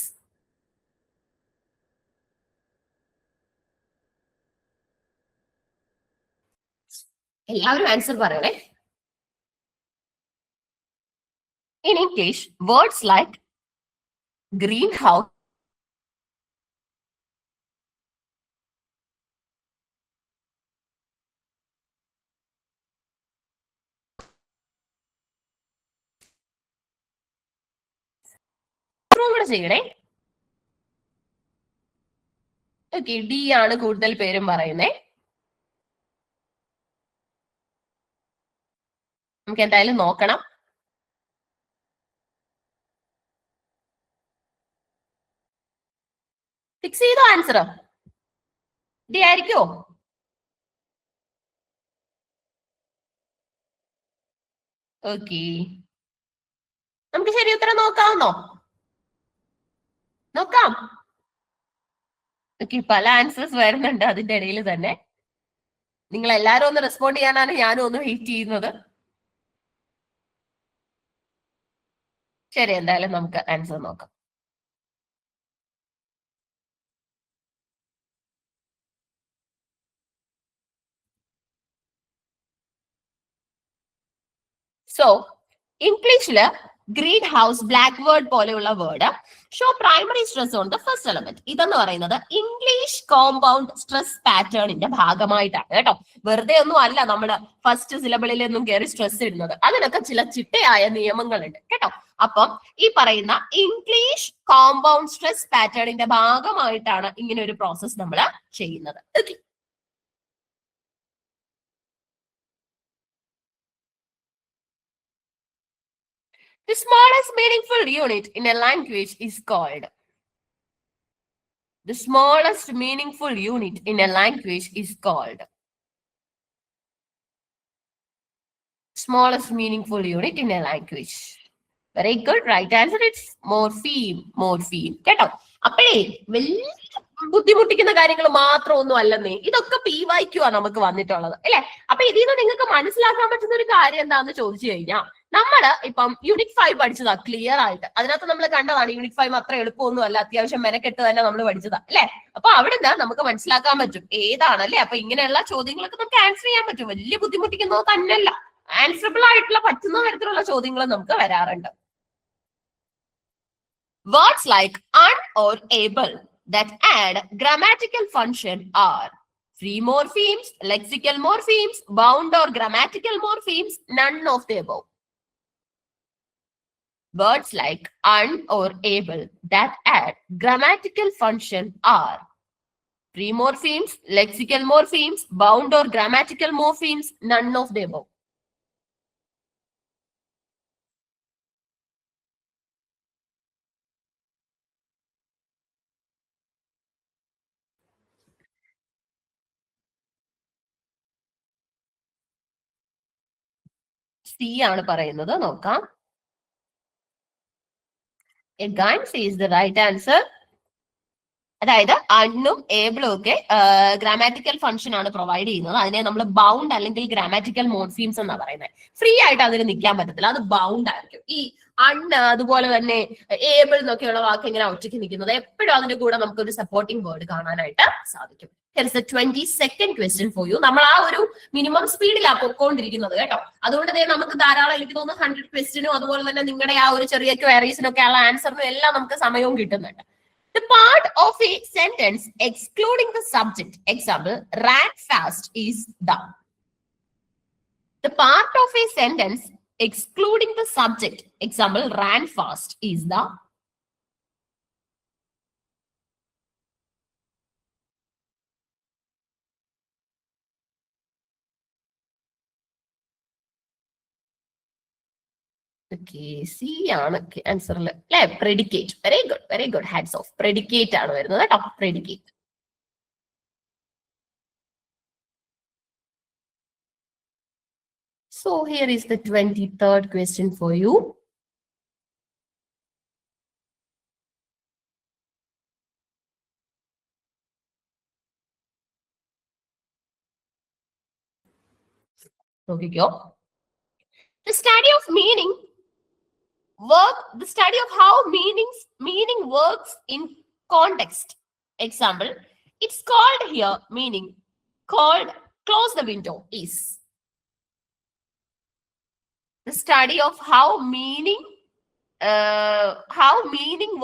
എല്ലാവരും ആൻസർ പറയണേ. In English, words like greenhouse കൂടെ ചെയ്യണേ. ഓക്കെ, ഡി ആണ് കൂടുതൽ പേരും പറയുന്നേ. നമുക്ക് എന്തായാലും നോക്കണം. ഫിക്സ് ചെയ്തോ ആൻസർ? ഡി ആയിരിക്കോ? ഓക്കെ, നമുക്ക് ശരി ഉത്തരം നോക്കാവുന്നോ? നോക്കാം. ഓക്കെ, പല ആൻസേഴ്സ് വരുന്നുണ്ട് അതിന്റെ ഇടയിൽ തന്നെ. നിങ്ങൾ എല്ലാരും ഒന്ന് റെസ്പോണ്ട് ചെയ്യാനാണ് ഞാനും ഒന്ന് വെയിറ്റ് ചെയ്യുന്നത്. ശരി, എന്തായാലും നമുക്ക് ആൻസർ നോക്കാം. സോ ഇംഗ്ലീഷില് ഗ്രീൻ ഹൗസ്, ബ്ലാക്ക് വേർഡ് പോലെയുള്ള word show primary stress on the first element. ഇതെന്ന് പറയുന്നത് ഇംഗ്ലീഷ് കോമ്പൗണ്ട് സ്ട്രെസ് പാറ്റേണിന്റെ ഭാഗമായിട്ടാണ് കേട്ടോ. വെറുതെ ഒന്നും അല്ല നമ്മൾ ഫസ്റ്റ് സിലബിളിലൊന്നും കയറി സ്ട്രെസ് ഇടുന്നത്. അതിനൊക്കെ ചില ചിട്ടയായ നിയമങ്ങളുണ്ട് കേട്ടോ. അപ്പം ഈ പറയുന്ന ഇംഗ്ലീഷ് കോമ്പൗണ്ട് സ്ട്രെസ് പാറ്റേണിന്റെ ഭാഗമായിട്ടാണ് ഇങ്ങനെ ഒരു പ്രോസസ് നമ്മൾ ചെയ്യുന്നത്. Okay, the smallest meaningful unit in a language is called. The smallest meaningful unit in a language is called. Smallest meaningful unit in a language. Very good. Right answer is morpheme. Morpheme. കേട്ടോ. അപ്പോഴേ വലിയ ബുദ്ധിമുട്ടിക്കുന്ന കാര്യങ്ങൾ മാത്രമൊന്നും അല്ലെന്നേ. ഇതൊക്കെ PYQ ആ നമുക്ക് വന്നിട്ടുള്ളത് അല്ലെ. അപ്പൊ ഇതിൽ നിന്ന് നിങ്ങൾക്ക് മനസ്സിലാക്കാൻ പറ്റുന്ന ഒരു കാര്യം എന്താണെന്ന് ചോദിച്ചു കഴിഞ്ഞാൽ, നമ്മള് ഇപ്പം യൂണിറ്റ് 5 പഠിച്ചതാ ക്ലിയർ ആയിട്ട്. അതിനകത്ത് നമ്മൾ കണ്ടതാണ് യൂണിറ്റ് 5 അത്ര എളുപ്പമൊന്നും അല്ല, അത്യാവശ്യം മെനക്കെട്ട് തന്നെ നമ്മൾ പഠിച്ചതാ അല്ലെ. അപ്പൊ അവിടുന്ന് നമുക്ക് മനസ്സിലാക്കാൻ പറ്റും ഏതാണ് അല്ലെ. അപ്പൊ ഇങ്ങനെയുള്ള ചോദ്യങ്ങളൊക്കെ നമുക്ക് ആൻസർ ചെയ്യാൻ പറ്റും. വലിയ ബുദ്ധിമുട്ടിക്കുന്നത് തന്നെയല്ല, ആൻസറബിൾ ആയിട്ടുള്ള പറ്റുന്ന തരത്തിലുള്ള ചോദ്യങ്ങൾ നമുക്ക് വരാറുണ്ട്. Words like un or able that add grammatical function are free morphemes, lexical morphemes, bound or grammatical morphemes, none of the above. Words like un or able that add grammatical function are free morphemes, lexical morphemes, bound or grammatical morphemes, none of the above. C ആണ് പറയുന്നത്. നോക്കാം. Again, C is the right answer. അതായത് അണ്ണും ഏബിളും ഒക്കെ grammatical function ആണ് provide ചെയ്യുന്നത്. അതിനെ നമ്മൾ bound അല്ലെങ്കിൽ ഗ്രാമാറ്റിക്കൽ മോർഫീംസ് എന്നാ പറയുന്നത്. ഫ്രീ ആയിട്ട് അതിന് നിൽക്കാൻ പറ്റത്തില്ല, അത് ബൗണ്ട് ആയിരിക്കും. ഈ അണ്ണ് അതുപോലെ തന്നെ ഏബിൾ എന്നൊക്കെയുള്ള വാക്ക് ഇങ്ങനെ ഒറ്റയ്ക്ക് നിൽക്കുന്നത്, എപ്പോഴും അതിന്റെ കൂടെ നമുക്ക് ഒരു സപ്പോർട്ടിംഗ് വേർഡ് കാണാനായിട്ട് സാധിക്കും. Here is the 22nd question for you. നമ്മൾ ആ ഒരു മിനിമം സ്പീഡിലാണ് പൊക്കോണ്ടിരിക്കുന്നത് കേട്ടോ. അതുകൊണ്ട് തന്നെ നമുക്ക് ധാരാളം, എനിക്ക് തോന്നുന്നു 100 ക്വസ്റ്റിനും അതുപോലെ തന്നെ നിങ്ങളുടെ ആ ഒരു ചെറിയ ക്വയറീസിനൊക്കെ ഉള്ള ആൻസറിനും എല്ലാം നമുക്ക് സമയവും കിട്ടുന്നുണ്ട്. The part of a sentence excluding the subject, example, ran fast, is the. The part of a sentence excluding the subject, example, ran fast, is the. Okay, C ആണ് ആൻസറിൽ അല്ലെ. Predicate. Very good, very good. Hats off. Predicate ആണ് വരുന്നത് കേട്ടോ. Predicate. So here is the 23rd question for you. നോക്കിക്കോ. The study of meaning the study of how meaning works in context. Example, it's called here meaning, called close the window, is. The study of how meaning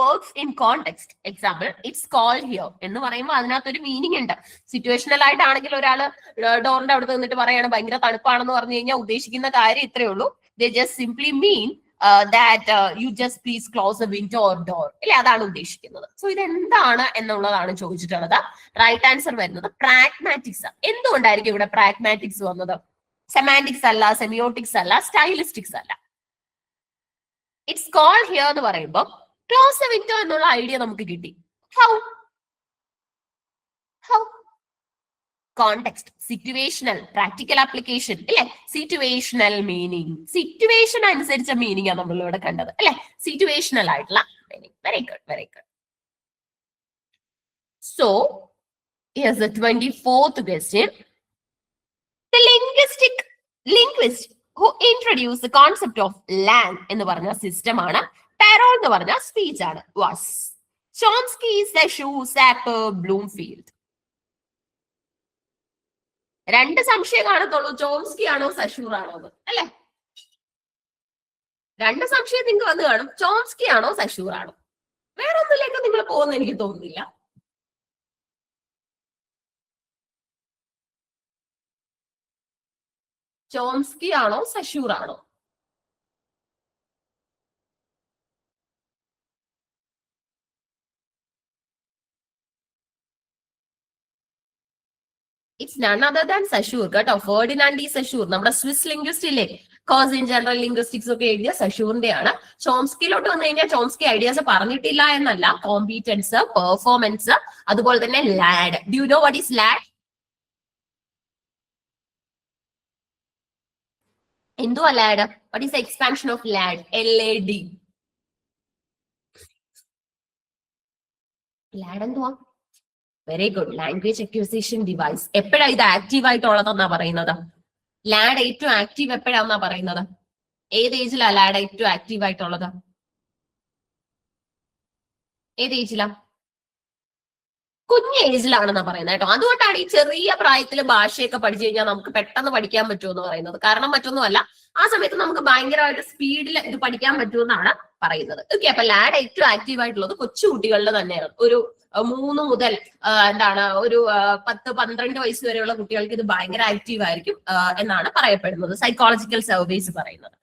works in context. Example, it's called here എന്ന് പറയുമ്പോൾ അതിനകത്തൊരു meaning ഉണ്ട്. Situational ആയിട്ടാണെങ്കിൽ ഒരാൾ ഡോറിന്റെ അവിടെ നിന്നിട്ട് പറയാണ് ഭയങ്കര തണുപ്പാണെന്ന് പറഞ്ഞു കഴിഞ്ഞാൽ ഉദ്ദേശിക്കുന്ന കാര്യം ഇത്രയേ ഉള്ളൂ. They just simply mean that you just please close the window or door. അല്ലെ, അതാണ് ഉദ്ദേശിക്കുന്നത്. സോ ഇതെന്താണ് എന്നുള്ളതാണ് ചോദിച്ചിട്ടുള്ളത്. റൈറ്റ് ആൻസർ വരുന്നത് പ്രാഗ്മാറ്റിക്സ്. എന്തുകൊണ്ടായിരിക്കും ഇവിടെ പ്രാഗ്മാറ്റിക്സ് വന്നത്? സെമാന്റിക്സ് അല്ല, സെമിയോട്ടിക്സ് അല്ല, സ്റ്റൈലിസ്റ്റിക്സ് അല്ല. ഇറ്റ്സ് കോൾ ഹിയർ എന്ന് പറയുമ്പോൾ ക്ലോസ് ദ വിൻഡോ എന്നുള്ള ഐഡിയ നമുക്ക് കിട്ടി. How? Context, situational, practical application അല്ലെ. സിറ്റുവേഷണൽ മീനിങ്, സിറ്റുവേഷൻ അനുസരിച്ച മീനിങ് ആണ് നമ്മളിവിടെ കണ്ടത് അല്ലെ. സിറ്റുവേഷണൽ ആയിട്ടുള്ള meaning. Very good, very good. So here's the 24th question. The linguist who introduced the concept of lang എന്ന് പറഞ്ഞ സിസ്റ്റം ആണ്. പാരോൾ എന്ന് പറഞ്ഞ സ്പീച്ച് ആണ്. Was Chomsky, Saussure, Sapir, Bloomfield. രണ്ട് സംശയം കാണത്തുള്ളൂ, ചോംസ്കി ആണോ സഷൂർ ആണോ അല്ലെ. രണ്ട് സംശയം നിങ്ങൾക്ക് വന്ന് കാണും, ചോംസ്കി ആണോ സഷൂർ ആണോ. വേറെ ഒന്നിലേക്ക് നിങ്ങൾ പോകുന്ന എനിക്ക് തോന്നുന്നില്ല. ചോംസ്കി ആണോ സഷൂർ ആണോ? It's none other than Saussure കേട്ടോ. ഫെർഡിനാൻഡ് ഡി സഷൂർ, നമ്മുടെ സ്വിസ് ലിംഗ്വിസ്റ്റ് ഇല്ലേ, കോസ് ഇൻ ജനറൽ ലിംഗ്വിസ്റ്റിക്സ് ഒക്കെ എഴുതിയ സഷൂറിന്റെ ആണ്. ചോംസ്കിയിലോട്ട് വന്നു കഴിഞ്ഞാൽ ചോംസ്കി ഐഡിയാസ് പറഞ്ഞിട്ടില്ല എന്നല്ല, കോമ്പീറ്റൻസ്, പെർഫോമൻസ്, അതുപോലെ തന്നെ LAD. Do you know what is LAD? എന്തുവാ LAD? What is expansion of LAD? LAD. LAD എന്തുവാ? Very good. Language acquisition device എപ്പോഴാണ് ഇത് ആക്റ്റീവ് ആയിട്ടുള്ളതെന്നാ പറയുന്നത്? ലാഡ് ഏറ്റവും ആക്റ്റീവ് എപ്പോഴാന്നാ പറയുന്നത്? ഏത് ഏജിലാ ലാഡ് ഏറ്റവും ആക്റ്റീവ് ആയിട്ടുള്ളത്? ഏത് ഏജിലാ? കുഞ്ഞ് ഏജിലാണെന്നാ പറയുന്നത് കേട്ടോ. അതുകൊണ്ടാണ് ഈ ചെറിയ പ്രായത്തിൽ ഭാഷയൊക്കെ പഠിച്ചു കഴിഞ്ഞാൽ നമുക്ക് പെട്ടെന്ന് പഠിക്കാൻ പറ്റുമെന്ന് പറയുന്നത്. കാരണം മറ്റൊന്നുമല്ല, ആ സമയത്ത് നമുക്ക് ഭയങ്കരമായിട്ട് സ്പീഡിൽ ഇത് പഠിക്കാൻ പറ്റുമെന്നാണ് പറയുന്നത്. ഓക്കെ, അപ്പൊ ലാഡ് ഏറ്റവും ആക്റ്റീവ് ആയിട്ടുള്ളത് കൊച്ചു കുട്ടികളിൽ തന്നെയാണ്. ഒരു 3 മുതൽ ഒരു 10-12 വയസ്സ് വരെയുള്ള കുട്ടികൾക്ക് ഇത് ഭയങ്കര ആക്റ്റീവ് ആയിരിക്കും എന്നാണ് പറയപ്പെടുന്നത്, സൈക്കോളജിക്കൽ സർവേസ് പറയുന്നത്.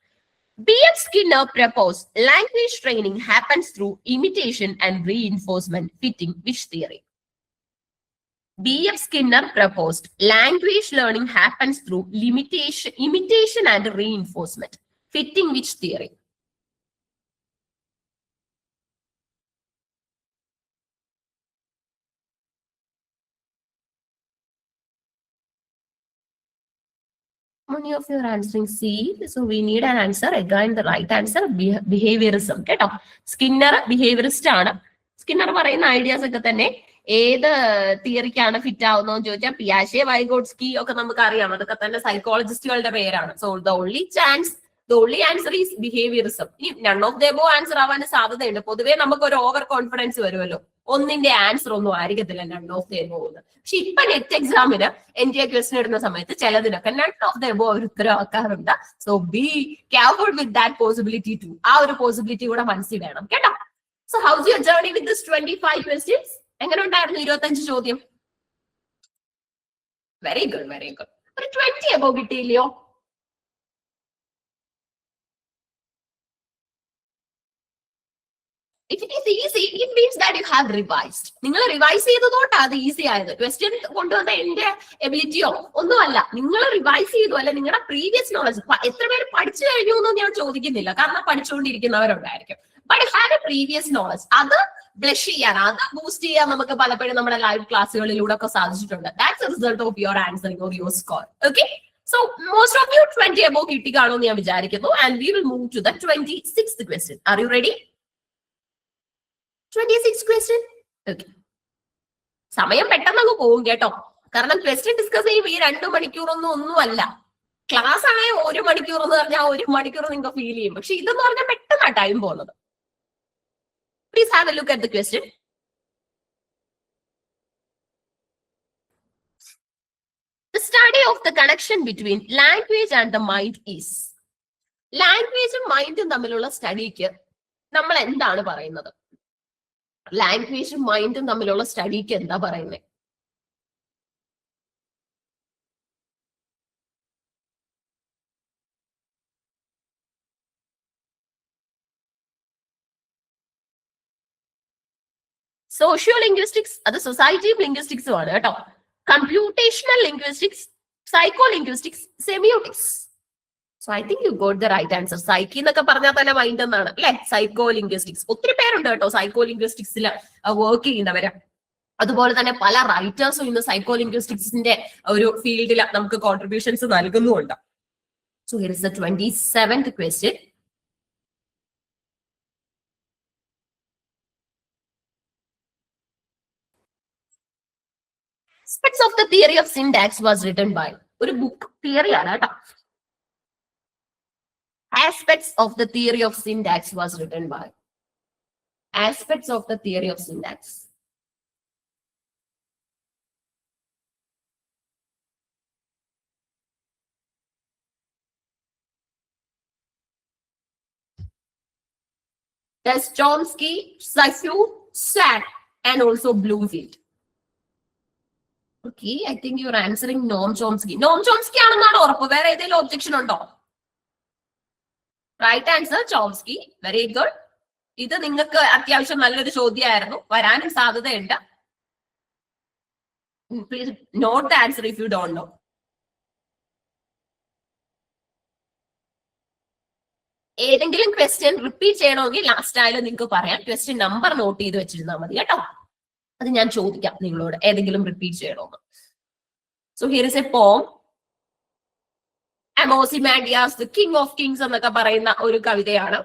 B.F. Skinner proposed language training happens through imitation and reinforcement, fitting which theory? B.F. Skinner proposed language learning happens through imitation and reinforcement, fitting which theory? Many of you are answering C, so we need an answer. Again, the right answer, behaviorism. കേട്ടോ, Skinner behaviourist ആണ്. Skinner പറയുന്ന ideas ഒക്കെ തന്നെ ഏത് തിയറിക്കാണ് fit ആവുന്നതെന്ന് ചോദിച്ചാൽ പിയാഷെ, Vygotsky ഒക്കെ നമുക്ക് അറിയാം. അതൊക്കെ തന്നെ സൈക്കോളജിസ്റ്റുകളുടെ പേരാണ്. So the only answer is behaviourism. ഇനി none of the above answer ആവാൻ സാധ്യതയുണ്ട്. പൊതുവേ നമുക്ക് ഒരു ഓവർ കോൺഫിഡൻസ് വരുമല്ലോ, ഒന്നിന്റെ ആൻസർ ഒന്നും ആയിരിക്കത്തില്ല നൺ ഓഫ് ദ എബോവ് എന്ന്. പക്ഷെ ഇപ്പൊ നെറ്റ് എക്സാമിന് NTA ക്വസ്റ്റൻ ഇടുന്ന സമയത്ത് ചിലതിനൊക്കെ നൺ ഓഫ് ദ എബോവ് ഒരു ഉത്തരം ആക്കാറുണ്ട്. So be careful with that possibility too. ആ ഒരു പോസിബിലിറ്റി കൂടെ മനസ്സിൽ വേണം കേട്ടോ. So how's your journey with this 25 questions? എങ്ങനെ ഉണ്ടായിരുന്നു 25 ചോദ്യം? Very good, very good. ഒരു 20 എബോവ് കിട്ടിയില്ലയോ? If it is easy, it means that you have revised. നിങ്ങൾ റിവൈസ് ചെയ്തതുകൊണ്ടാണ് അത് ഈസി ആയത്. ക്വസ്റ്റ്യൻ കൊണ്ടുവന്ന എന്റെ എബിലിറ്റിയോ ഒന്നുമല്ല, നിങ്ങൾ റിവൈസ് ചെയ്തു. അല്ല, നിങ്ങളുടെ പ്രീവിയസ് നോളജ് എത്ര പേര് പഠിച്ചു കഴിഞ്ഞു എന്ന് ഞാൻ ചോദിക്കുന്നില്ല, കാരണം പഠിച്ചുകൊണ്ടിരിക്കുന്നവരുണ്ടായിരിക്കും. But have a previous knowledge, അത് ബ്ലഷ് ചെയ്യാൻ, അത് ബൂസ്റ്റ് ചെയ്യാൻ നമുക്ക് പലപ്പോഴും നമ്മുടെ ലൈവ് ക്ലാസ്സുകളിലൂടെ ഒക്കെ സാധിച്ചിട്ടുണ്ട്. That's a result of your answering or your score. Okay, so most of you 20 above കിട്ടി കാണുമെന്ന് ഞാൻ വിചാരിക്കുന്നു. And we will move to the 26th question. Are you ready? 26th question. Okay, സമയം പെട്ടെന്ന് പോകും കേട്ടോ, കാരണം ക്വസ്റ്റ്യൻ ഡിസ്കസ് ചെയ്യുമ്പോൾ ഈ 2 മണിക്കൂറൊന്നുമല്ല. ക്ലാസ് ആയ 1 മണിക്കൂർ എന്ന് പറഞ്ഞാൽ 1 മണിക്കൂർ നിങ്ങൾക്ക് ഫീൽ ചെയ്യും. പക്ഷെ ഇതെന്ന് പറഞ്ഞാൽ പെട്ടെന്നാണ് ടൈം പോകുന്നത്. Please have a look at the question. The study of the connection between language and the mind is. ലാംഗ്വേജും മൈൻഡും തമ്മിലുള്ള സ്റ്റഡിക്ക് നമ്മൾ എന്താണ് പറയുന്നത്? ലാംഗ്വേജും മൈൻഡും തമ്മിലുള്ള സ്റ്റഡിക്ക് എന്താ പറയുന്നത്? സോഷ്യോ ലിംഗ്വിസ്റ്റിക്സ്, അത് സൊസൈറ്റി ലിംഗ്വിസ്റ്റിക്സും ആണ് കേട്ടോ. Computational linguistics, psycho linguistics, semiotics. So I think you got the right answer. Psyche എന്നൊക്കെ പറഞ്ഞാൽ തന്നെ മൈൻഡ് എന്നാണ് അല്ലെ? Psycho linguistics. ഒത്തിരി പേരുണ്ട് കേട്ടോ സൈക്കോ ലിംഗ്വിസ്റ്റിക്സിൽ വർക്ക് ചെയ്യുന്നവര്. അതുപോലെ തന്നെ പല റൈറ്റേഴ്സും ഇന്ന് സൈക്കോ ലിംഗ്വിസ്റ്റിക്സിന്റെ ഒരു ഫീൽഡിൽ നമുക്ക് കോൺട്രിബ്യൂഷൻസ് നൽകുന്നുമുണ്ട്. So here is the 27th question. Aspects of the theory of syntax was written by. ഒരു ബുക്ക് തിയറി ആണ് കേട്ടോ. Aspects of the theory of syntax was written by. Aspects of the theory of syntax. There's Chomsky, Saussure, Sand, and also Bloomfield. Okay, I think you're answering Noam Chomsky. Noam Chomsky ആണെന്നാണ് ഉറപ്പ്. വേറെ ഏതെങ്കിലും objection ഉണ്ടോ? Right answer Chomsky. Very good. ഇത് നിങ്ങൾക്ക് അത്യാവശ്യം നല്ലൊരു ചോദ്യമായിരുന്നു, വരാനും സാധ്യതയുണ്ട്. Please note the answer if you don't know. ഏതെങ്കിലും ക്വസ്റ്റ്യൻ റിപ്പീറ്റ് ചെയ്യണമെങ്കിൽ ലാസ്റ്റ് ആയാലും നിങ്ങൾക്ക് പറയാം. ക്വസ്റ്റ്യൻ നമ്പർ നോട്ട് ചെയ്ത് വെച്ചിരുന്നാൽ മതി കേട്ടോ. അത് ഞാൻ ചോദിക്കാം നിങ്ങളോട്, ഏതെങ്കിലും റിപ്പീറ്റ് ചെയ്യണമെന്ന്. So here is a poem. Am Ozymandias the king of kings എന്നൊക്കെ പറയുന്ന ഒരു കവിതയാണ്.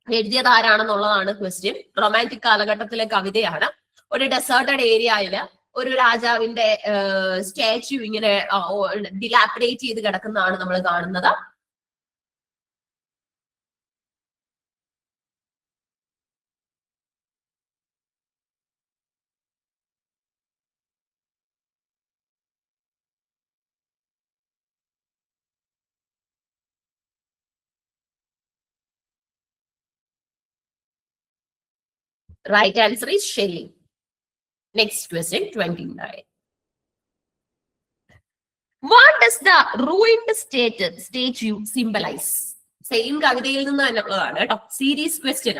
എഴുതിയത് ആരാണെന്നുള്ളതാണ് ക്വസ്റ്റ്യൻ. റൊമാൻറ്റിക് കാലഘട്ടത്തിലെ കവിതയാണ്. ഒരു ഡെസേർട്ടഡ് ഏരിയയില് ഒരു രാജാവിന്റെ സ്റ്റാച്യു ഇങ്ങനെ ഡിലാപ്പിഡേറ്റ് ചെയ്ത് കിടക്കുന്നതാണ് നമ്മൾ കാണുന്നത്. Right answer is Shelley. Next question, 29. What does the ruined statue symbolize? Same കവിതയിൽ നിന്ന് തന്നെ ഉള്ളതാണ് കേട്ടോ. Series question.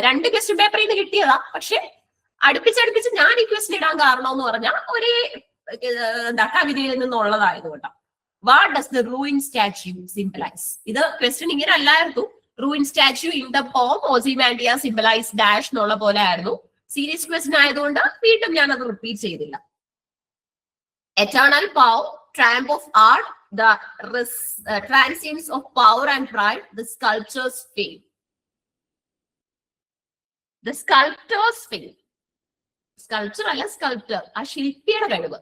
2 ക്വസ്റ്റ്യൻ പേപ്പറിൽ നിന്ന് കിട്ടിയതാ. പക്ഷെ അടുപ്പിച്ചടുപ്പിച്ച് ഞാൻ ഈ ക്വസ്റ്റ്യൻ ഇടാൻ കാരണം എന്ന് പറഞ്ഞാൽ ഒരേ കവിതയിൽ നിന്നുള്ളതായതുകൊണ്ടാ. What does the ruined statue symbolize? ഇത് ക്വസ്റ്റ്യൻ ഇങ്ങനെ അല്ലായിരുന്നു. Ruined statue in the poem Ozymandias symbolize dash എന്നുള്ള പോലെ ആയിരുന്നു. സീരീസ് ക്വസ്റ്റ്യൻ ആയതുകൊണ്ട് വീണ്ടും ഞാൻ അത് റിപ്പീറ്റ് ചെയ്തില്ല. Eternal power, triumph of art, the transience of power and pride, the sculptor's fame. The sculptor's fame. Sculpture അല്ല sculptor. ആ ശില്പിയുടെ കഴിവ്.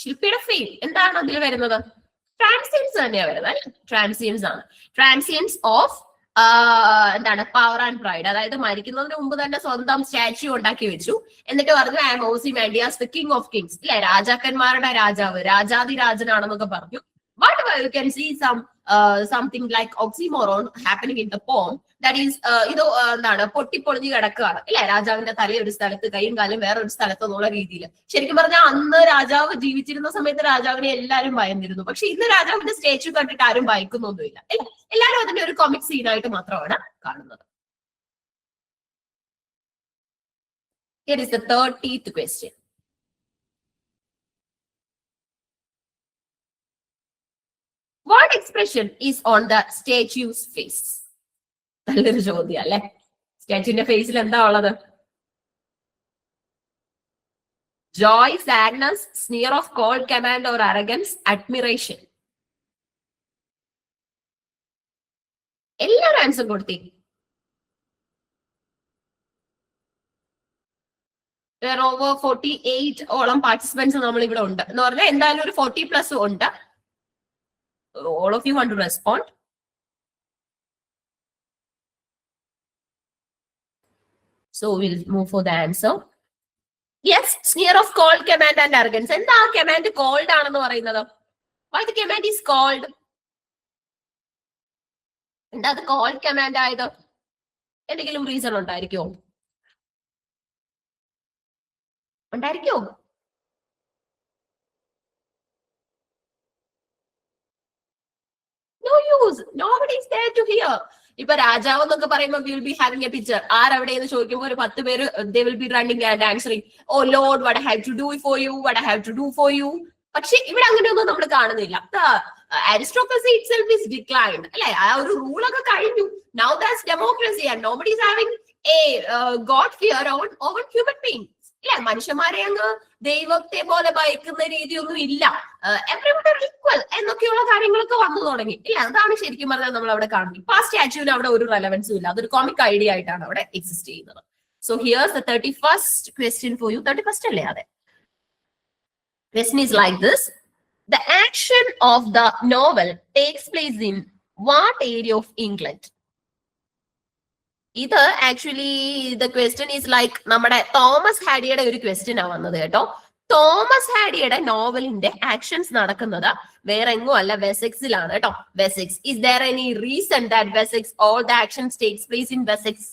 ശില്പിയുടെ ഫെയിം എന്താണ് അതിൽ വരുന്നത്? ട്രാൻസിയൻസ് തന്നെയാണ് വരുന്നത്. ട്രാൻസിയൻസ് ആണ്. ട്രാൻസിയൻസ് ഓഫ് എന്താണ് പവർ ആൻഡ് പ്രൈഡ്. അതായത് മരിക്കുന്നതിന് മുമ്പ് തന്നെ സ്വന്തം സ്റ്റാച്യു ഉണ്ടാക്കി വെച്ചു. എന്നിട്ട് പറഞ്ഞു I am Ozymandias the king of kings. ഇല്ലേ, രാജാക്കന്മാരുടെ രാജാവ്, രാജാതിരാജനാണെന്നൊക്കെ പറഞ്ഞു. But you can see something like oxymoron happening in the poem. That is, ഇത് എന്താണ് പൊട്ടിപ്പൊളിഞ്ഞ് കിടക്കുകയാണ്. ഇല്ലേ, രാജാവിന്റെ തല ഒരു സ്ഥലത്ത് കൈയും കാലും വേറെ ഒരു സ്ഥലത്ത് എന്നുള്ള രീതിയിൽ. ശരിക്കും പറഞ്ഞാൽ അന്ന് രാജാവ് ജീവിച്ചിരുന്ന സമയത്ത് രാജാവിനെ എല്ലാവരും ഭയന്നിരുന്നു. പക്ഷെ ഇന്ന് രാജാവിന്റെ സ്റ്റാച്യു കണ്ടിട്ട് ആരും ഭയക്കുന്നൊന്നുമില്ല. എല്ലാവരും അതിന്റെ ഒരു കോമിക് സീനായിട്ട് മാത്രമാണ് കാണുന്നത്. Here is the 30th question. What expression is on the statue's face? നല്ലൊരു ചോദ്യം അല്ലെ. സ്റ്റാച്യുവിന്റെ ഫേസിൽ എന്താ ഉള്ളത്? Joy, sadness, sneer of cold command or arrogance, admiration. എല്ലാവരും ആൻസർ കൊടുത്തേ. There are over 48 ഓളം പാർട്ടിസിപ്പൻസ് നമ്മൾ ഇവിടെ ഉണ്ട് എന്ന് പറഞ്ഞാൽ എന്തായാലും ഒരു 40+ ഉണ്ട്. All of you want to respond. So we'll move for the answer. Yes, sneer of cold command and arrogance. എന്താ കമാൻഡ് കോൾഡ് ആണെന്ന് പറയുന്നത്? Why the command is called? എന്താ അത് കോൾഡ് കമാൻഡ് ആയത്? എന്തെങ്കിലും reason ഉണ്ടായിരിക്കോ? No use. Nobody is there to hear. ഇപ്പൊ രാജാവ് എന്നൊക്കെ പറയുമ്പോൾ will be having a picture. ആരവിടെയെന്ന് ചോദിക്കുമ്പോൾ ഒരു 10 പേര് they will be running and answering, oh Lord, what I have to do for you, what I have to do for you. പക്ഷെ ഇവിടെ അങ്ങനെയൊന്നും നമ്മൾ കാണുന്നില്ല. Aristocracy itself is declined. അല്ലെ, ആ ഒരു റൂളൊക്കെ കഴിഞ്ഞു. Now that's democracy and nobody is having a God fear over human beings. ഇല്ല, മനുഷ്യന്മാരെ അങ്ങ് ദൈവത്തെ പോലെ ഭയക്കുന്ന രീതിയൊന്നും ഇല്ല. എവരിബഡി ഈക്വൽ എന്നൊക്കെയുള്ള കാര്യങ്ങളൊക്കെ വന്നു തുടങ്ങി. ഇല്ല, അതാണ് ശരിക്കും പറഞ്ഞാൽ നമ്മൾ അവിടെ കാണുന്നത്. ഇപ്പൊ ആ സ്റ്റാച്യുവിന് അവിടെ ഒരു റെലവൻസും ഇല്ല. അതൊരു കോമിക് ഐഡിയ ആയിട്ടാണ് അവിടെ എക്സിസ്റ്റ് ചെയ്യുന്നത്. So here's the 31st question for you. 31st അല്ലേ? അതെ. Question is like this. The action of the novel takes place in what area of England? ഇത് actually the question is like നമ്മുടെ Thomas ഹാഡിയുടെ ഒരു question ആ വന്നത് കേട്ടോ. Thomas ഹാഡിയുടെ നോവലിന്റെ actions നടക്കുന്നത് വേറെ എങ്ങും അല്ല, വെസെക്സിലാണ് കേട്ടോ. Wessex. Is there any reason that Wessex all the actions takes place in Wessex?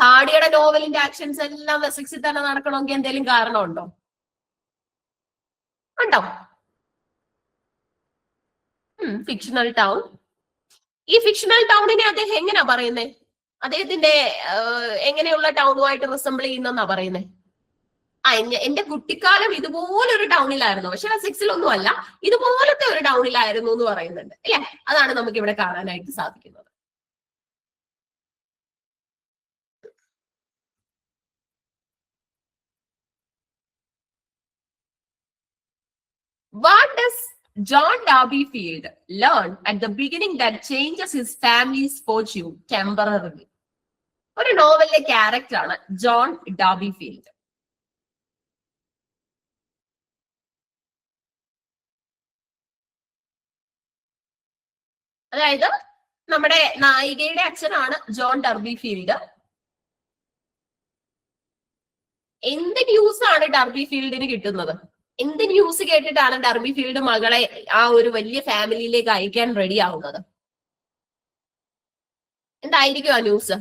ഹാഡിയുടെ നോവലിന്റെ ആക്ഷൻസ് എല്ലാം വെസെക്സിൽ തന്നെ നടക്കണമെങ്കിൽ എന്തെങ്കിലും കാരണമുണ്ടോ? ഉണ്ടോ? Fictional town. ഈ ഫിക്ഷണൽ ടൗണിനെ അദ്ദേഹം എങ്ങനെയാ പറയുന്നേ? അദ്ദേഹത്തിന്റെ എങ്ങനെയുള്ള ടൗണുമായിട്ട് റിസംബിൾ ചെയ്യുന്നെന്നാ പറയുന്നത്? എന്റെ കുട്ടിക്കാലം ഇതുപോലൊരു ടൗണിലായിരുന്നു, പക്ഷെ വെസെക്സിലൊന്നും അല്ല, ഇതുപോലത്തെ ഒരു ടൗണിലായിരുന്നു എന്ന് പറയുന്നുണ്ട്. അല്ലെ, അതാണ് നമുക്ക് ഇവിടെ കാണാനായിട്ട് സാധിക്കുന്നത്. What does John Darbyfield learn at the beginning that changes his family's fortune temporarily? ഒരു നോവലിലെ ക്യാരക്ടറാണ് ജോൺ ഡാബിഫീൽഡ്. അതായത് നമ്മുടെ നായികയുടെ അച്ഛനാണ് ജോൺ ഡർബിഫീൽഡ്. എന്ത് ന്യൂസ് ആണ് ഡർബിഫീൽഡിന് കിട്ടുന്നത്? എന്ത് ന്യൂസ് കേട്ടിട്ടാണ് ഡർബിഫീൽഡ് മകളെ ആ ഒരു വലിയ ഫാമിലിയിലേക്ക് അയക്കാൻ റെഡി ആവുന്നത്? എന്തായിരിക്കും ആ news?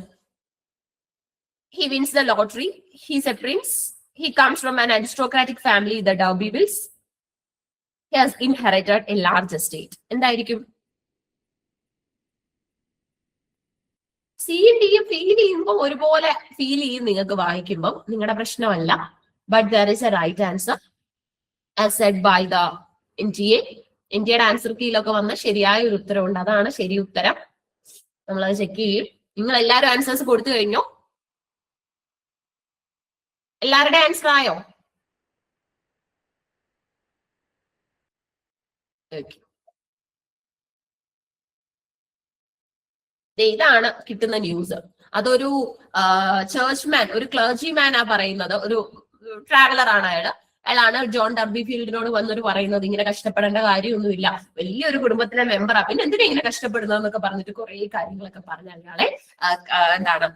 He wins the lottery. He's a prince. He comes from an aristocratic family, the D'Urbervilles. He has inherited a large estate. എന്തായിരിക്കും? സിയും ഡിയും ഫീൽ ചെയ്യുമ്പോൾ ഒരുപോലെ ഫീൽ ചെയ്യും നിങ്ങൾക്ക് വായിക്കുമ്പോൾ, നിങ്ങളുടെ പ്രശ്നമല്ല. But there is a right answer as said by the NTA. ഇന്ത്യയുടെ ആൻസർ കീയിലൊക്കെ വന്ന ശരിയായ ഒരു ഉത്തരവുണ്ട്. അതാണ് ശരി ഉത്തരം. നമ്മളത് ചെക്ക് ചെയ്യും. നിങ്ങൾ എല്ലാവരും ആൻസേഴ്സ് കൊടുത്തു കഴിഞ്ഞോ? എല്ലാവരുടെ ആൻസർ ആയോ? ഇതാണ് കിട്ടുന്ന ന്യൂസ്. അതൊരു ചേർച്ച്മാൻ, ഒരു ക്ലർജിമാൻ ആ പറയുന്നത്, ഒരു ട്രാവലർ ആണ് അയാള്. അയാളാണ് ജോൺ ഡർബിഫീൽഡിനോട് വന്നൊരു പറയുന്നത് ഇങ്ങനെ കഷ്ടപ്പെടേണ്ട കാര്യമൊന്നുമില്ല, വലിയൊരു കുടുംബത്തിലെ മെമ്പറാ, പിന്നെ എന്തിനാ ഇങ്ങനെ കഷ്ടപ്പെടുന്നതെന്നൊക്കെ പറഞ്ഞിട്ട് കുറെ കാര്യങ്ങളൊക്കെ പറഞ്ഞ അയാളെ എന്താണ്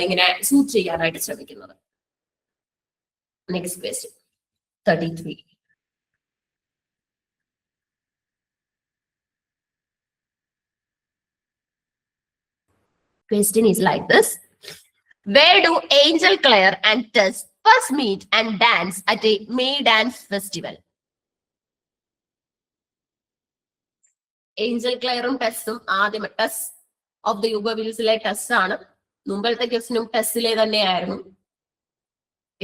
ഇങ്ങനെ സൂട്ട് ചെയ്യാനായിട്ട് ശ്രമിക്കുന്നത്. Next question 33. Question is like this. Where do Angel Claire and Tess first meet and dance at a May dance festival? Angel ക്ലെയറും ടെസ്സും ആദ്യം ടെസ് ഓഫ് ദ യുഗവിൽസിലെ ടെസ് ആണ്. മുമ്പത്തെ ക്വസ്റ്റിനും ടെസ്സിലെ തന്നെയായിരുന്നു.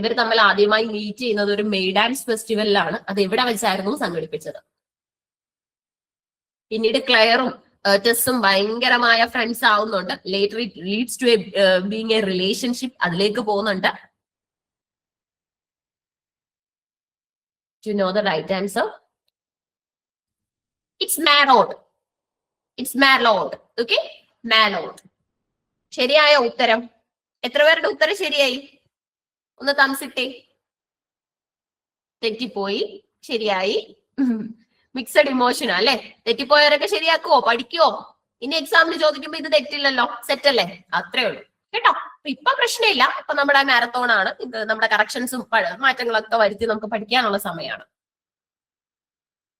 ഇവർ തമ്മിൽ ആദ്യമായി മീറ്റ് ചെയ്യുന്നത് ഒരു മെയ് ഡാൻസ് ഫെസ്റ്റിവലിലാണ്. അത് എവിടെ വെച്ചായിരുന്നു സംഘടിപ്പിച്ചത്? പിന്നീട് ക്ലെയറും ടെസ്സും ഭയങ്കരമായ ഫ്രണ്ട്സ് ആവുന്നുണ്ട്. Later it leads to being a relationship, അതിലേക്ക് പോകുന്നുണ്ട്. You know the right answer? It's Marriott. It's Marriott. Okay? Marriott. ശരിയായ ഉത്തരം. എത്ര പേരുടെ ഉത്തരം ശരിയായി? ഒന്ന് തംസിട്ടേ. തെറ്റിപ്പോയി. ശരിയായി. മിക്സഡ് ഇമോഷൻ അല്ലെ? തെറ്റിപ്പോയവരൊക്കെ ശരിയാക്കുവോ? പഠിക്കുവോ? ഇനി എക്സാമിന് ചോദിക്കുമ്പോ ഇത് തെറ്റില്ലല്ലോ, സെറ്റ് അല്ലേ? അത്രേ ഉള്ളൂ കേട്ടോ. ഇപ്പൊ പ്രശ്നമില്ല. ഇപ്പൊ നമ്മുടെ മാരത്തോൺ ആണ്. ഇത് നമ്മുടെ കറക്ഷൻസും മാറ്റങ്ങളൊക്കെ വരുത്തി നമുക്ക് പഠിക്കാനുള്ള സമയമാണ്.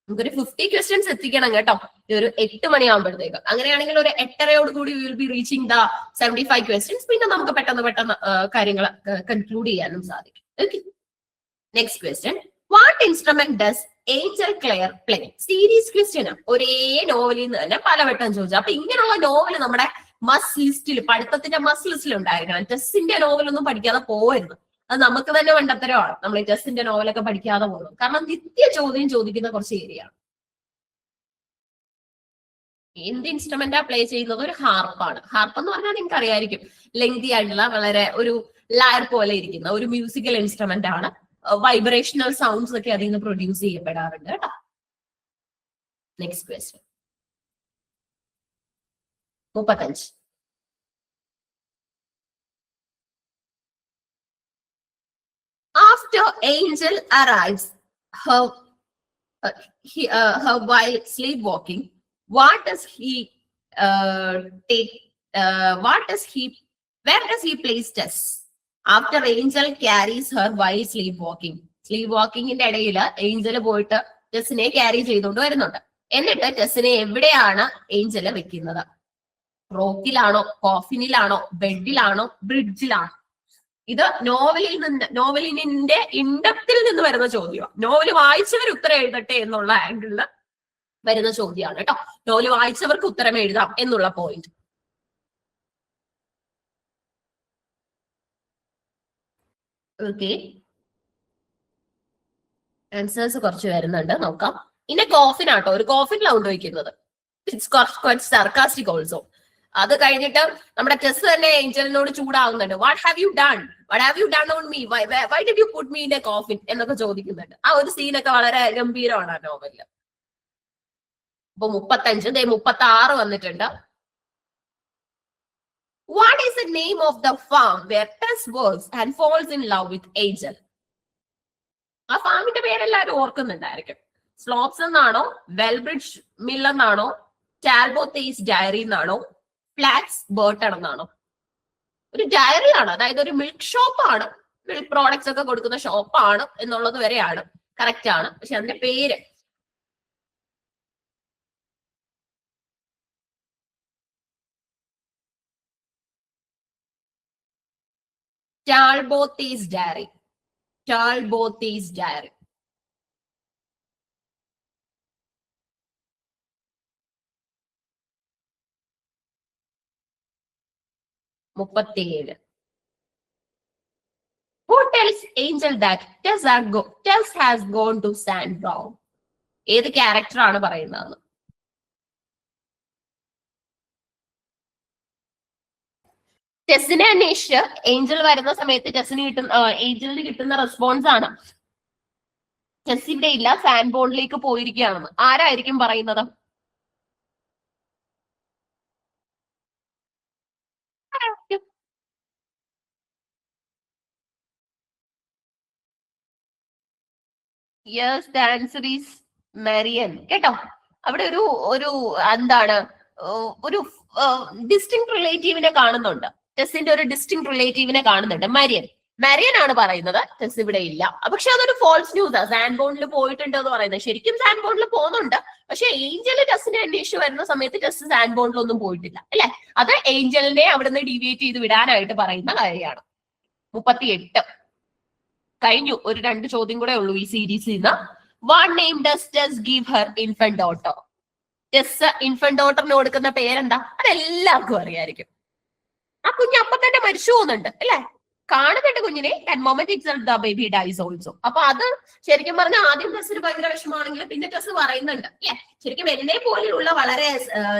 നമുക്കൊരു 50 ക്വസ്റ്റ്യൻസ് എത്തിക്കണം കേട്ടോ, ഒരു 8 മണിയാകുമ്പോഴത്തേക്ക്. അങ്ങനെയാണെങ്കിൽ ഒരു 8:30യോട് കൂടി will be reaching the 75 questions. പിന്നെ നമുക്ക് പെട്ടെന്ന് കാര്യങ്ങൾ കൺക്ലൂഡ് ചെയ്യാനും സാധിക്കും. Okay, next question. What instrument does Angel Clare play? Series question ആണ്. ഒരേ നോവലിൽ നിന്ന് തന്നെ പലവട്ടം ചോദിച്ചു. അപ്പൊ ഇങ്ങനെയുള്ള നോവൽ നമ്മുടെ മസ്റ്റ് ലിസ്റ്റിൽ, പഠിത്തത്തിന്റെ മസ്റ്റ് ലിസ്റ്റിൽ ഉണ്ടായിരിക്കണം. ടെസ്സിന്റെ നോവലൊന്നും പഠിക്കാതെ പോകരുത്. അത് നമുക്ക് തന്നെ മണ്ടത്തരമാണ് നമ്മൾ ഈ ടെസ്സിന്റെ നോവലൊക്കെ പഠിക്കാതെ പോകുന്നത്. കാരണം നിത്യ ചോദ്യം ചോദിക്കുന്ന കുറച്ച് ഏരിയ ആണ്. എന്ത് ഇൻസ്ട്രുമെന്റാ പ്ലേ ചെയ്യുന്നത്? ഒരു ഹാർപ്പാണ്. ഹാർപ്പ് എന്ന് പറഞ്ഞാൽ നിങ്ങൾക്ക് അറിയായിരിക്കും, ലെങ്തി ആയിട്ടുള്ള വളരെ ഒരു ലയർ പോലെ ഇരിക്കുന്ന ഒരു മ്യൂസിക്കൽ ഇൻസ്ട്രുമെന്റ് ആണ്. വൈബ്രേഷണൽ സൗണ്ട്സ് ഒക്കെ അതിൽ നിന്ന് പ്രൊഡ്യൂസ് ചെയ്യപ്പെടാറുണ്ട് കേട്ടോ. Next question 35. After Angel arrives her while sleepwalking, where does he place Tess? After Angel carries her while sleepwalking. സ്ലീപ്വാക്കിങ്ങിന്റെ ഇടയിൽ ഏഞ്ചല് പോയിട്ട് ടെസ്സിനെ ക്യാരി ചെയ്തുകൊണ്ട് വരുന്നുണ്ട്. എന്നിട്ട് ടെസ്സിനെ എവിടെയാണ് ഏഞ്ചല് വെക്കുന്നത്? റോക്കിലാണോ, കോഫിനിലാണോ, ബെഡിലാണോ, ബ്രിഡ്ജിലാണോ? ഇത് നോവലിന്റെ ഇൻഡപ്തിൽ നിന്ന് വരുന്ന ചോദ്യമാണ്. നോവല് വായിച്ചവർ ഉത്തരം എഴുതട്ടെ എന്നുള്ള ആംഗിളില് വരുന്ന ചോദ്യമാണ് കേട്ടോ. നോവല് വായിച്ചവർക്ക് ഉത്തരം എഴുതാം എന്നുള്ള പോയിന്റ്. ഓക്കെ, ആൻസേഴ്സ് കുറച്ച് വരുന്നുണ്ട്, നോക്കാം. ഇനി കോഫിനാട്ടോ, ഒരു കോഫിനിലാണ് കൊണ്ടുവയ്ക്കുന്നത്. It's quite sarcastic also. അത് കഴിഞ്ഞിട്ട് നമ്മുടെ ടെസ് തന്നെ ഏഞ്ചലിനോട് ചൂടാവുന്നുണ്ട്. What have you done on me, why did you put me in a coffin എന്നൊക്കെ ചോദിക്കുന്നുണ്ട്. ആ ഒരു സീനൊക്കെ വളരെ ഗംഭീരമാണ് ആ നോവലില്. അപ്പൊ 35, 36 വന്നിട്ടുണ്ട്. What is the name of the farm where Tess works and falls in love with Angel? ആ ഫാമിന്റെ പേരെല്ലാവരും ഓർക്കുന്നുണ്ടായിരിക്കും. സ്ലോപ്സ് എന്നാണോ, വെൽബ്രിഡ്ജ് മിൽ എന്നാണോ, ടാൽബോത്തേസ് ഡയറി എന്നാണോ ഫ്ലാക്സ് ബർട്ടൺ എന്നാണോ? ഒരു ഡയറി ആണ്, അതായത് ഒരു മിൽക്ക് ഷോപ്പാണ്, മിൽക്ക് പ്രോഡക്ട്സ് ഒക്കെ കൊടുക്കുന്ന ഷോപ്പാണ് എന്നുള്ളത് വരെയാണ് കറക്റ്റ് ആണ്. പക്ഷെ അതിന്റെ പേര് ടാൽബോത്തേസ് ഡയറി. ടാൽബോത്തേസ് ഡയറി. മുപ്പത്തിയേഴ്. Who tells Angel that Tess has gone to San Brown? ഏത് ക്യാരക്ടർ ആണ് പറയുന്നത്? ടെസ്സിനെ അന്വേഷിച്ച് ഏഞ്ചൽ വരുന്ന സമയത്ത് ഏഞ്ചലിന് കിട്ടുന്ന റെസ്പോൺസ് ആണ് ടെസ് ഇവിടെ ഇല്ല, സാൻ ബോണ്ടിലേക്ക് പോയിരിക്കുകയാണെന്ന്. ആരായിരിക്കും പറയുന്നത്? Yes, the answer is Marian. കേട്ടോ, അവിടെ ഒരു എന്താണ് ഒരു ഡിസ്റ്റിങ് റിലേറ്റീവിനെ കാണുന്നുണ്ട്. ടെസ്സിന്റെ ഒരു ഡിസ്റ്റിങ് റിലേറ്റീവിനെ കാണുന്നുണ്ട്, മരിയൻ ആണ് പറയുന്നത് ടെസ് ഇവിടെ ഇല്ല. പക്ഷെ അതൊരു ഫോൾസ് ന്യൂസ് ആണ്. സാൻബോണിൽ പോയിട്ടുണ്ട് എന്ന് പറയുന്നത്. ശരിക്കും സാൻബോണിൽ പോകുന്നുണ്ട്, പക്ഷെ ഏഞ്ചല് ടെസ്സിനെ അന്വേഷിച്ച് വരുന്ന സമയത്ത് ടെസ് സാൻബോണിലൊന്നും പോയിട്ടില്ല, അല്ലെ? അത് ഏഞ്ചലിനെ അവിടുന്ന് ഡീവിയേറ്റ് ചെയ്ത് വിടാനായിട്ട് പറയുന്ന കാര്യമാണ്. 38 കഴിഞ്ഞു. ഒരു 2 ചോദ്യം കൂടെ ഉള്ളൂ ഈ സീരീസിൽ നിന്ന്. What name does Tess give her infant daughter? Tess infant ഡോട്ടറിന് കൊടുക്കുന്ന പേരെന്താ? അതെല്ലാവർക്കും അറിയായിരിക്കും. ആ കുഞ്ഞ് അപ്പൊ തന്നെ മരിച്ചു പോകുന്നുണ്ട്, അല്ലെ? കാണുന്നുണ്ട് കുഞ്ഞിനെ. Moment itself the baby dies also. അപ്പൊ അത് ശരിക്കും പറഞ്ഞാൽ ആദ്യം ടെസ്സിന് ഭയങ്കര വിഷമമാണെങ്കിൽ പിന്നെ ടെസ് പറയുന്നുണ്ട്, അല്ലെ? ശരിക്കും എന്നെ പോലെയുള്ള വളരെ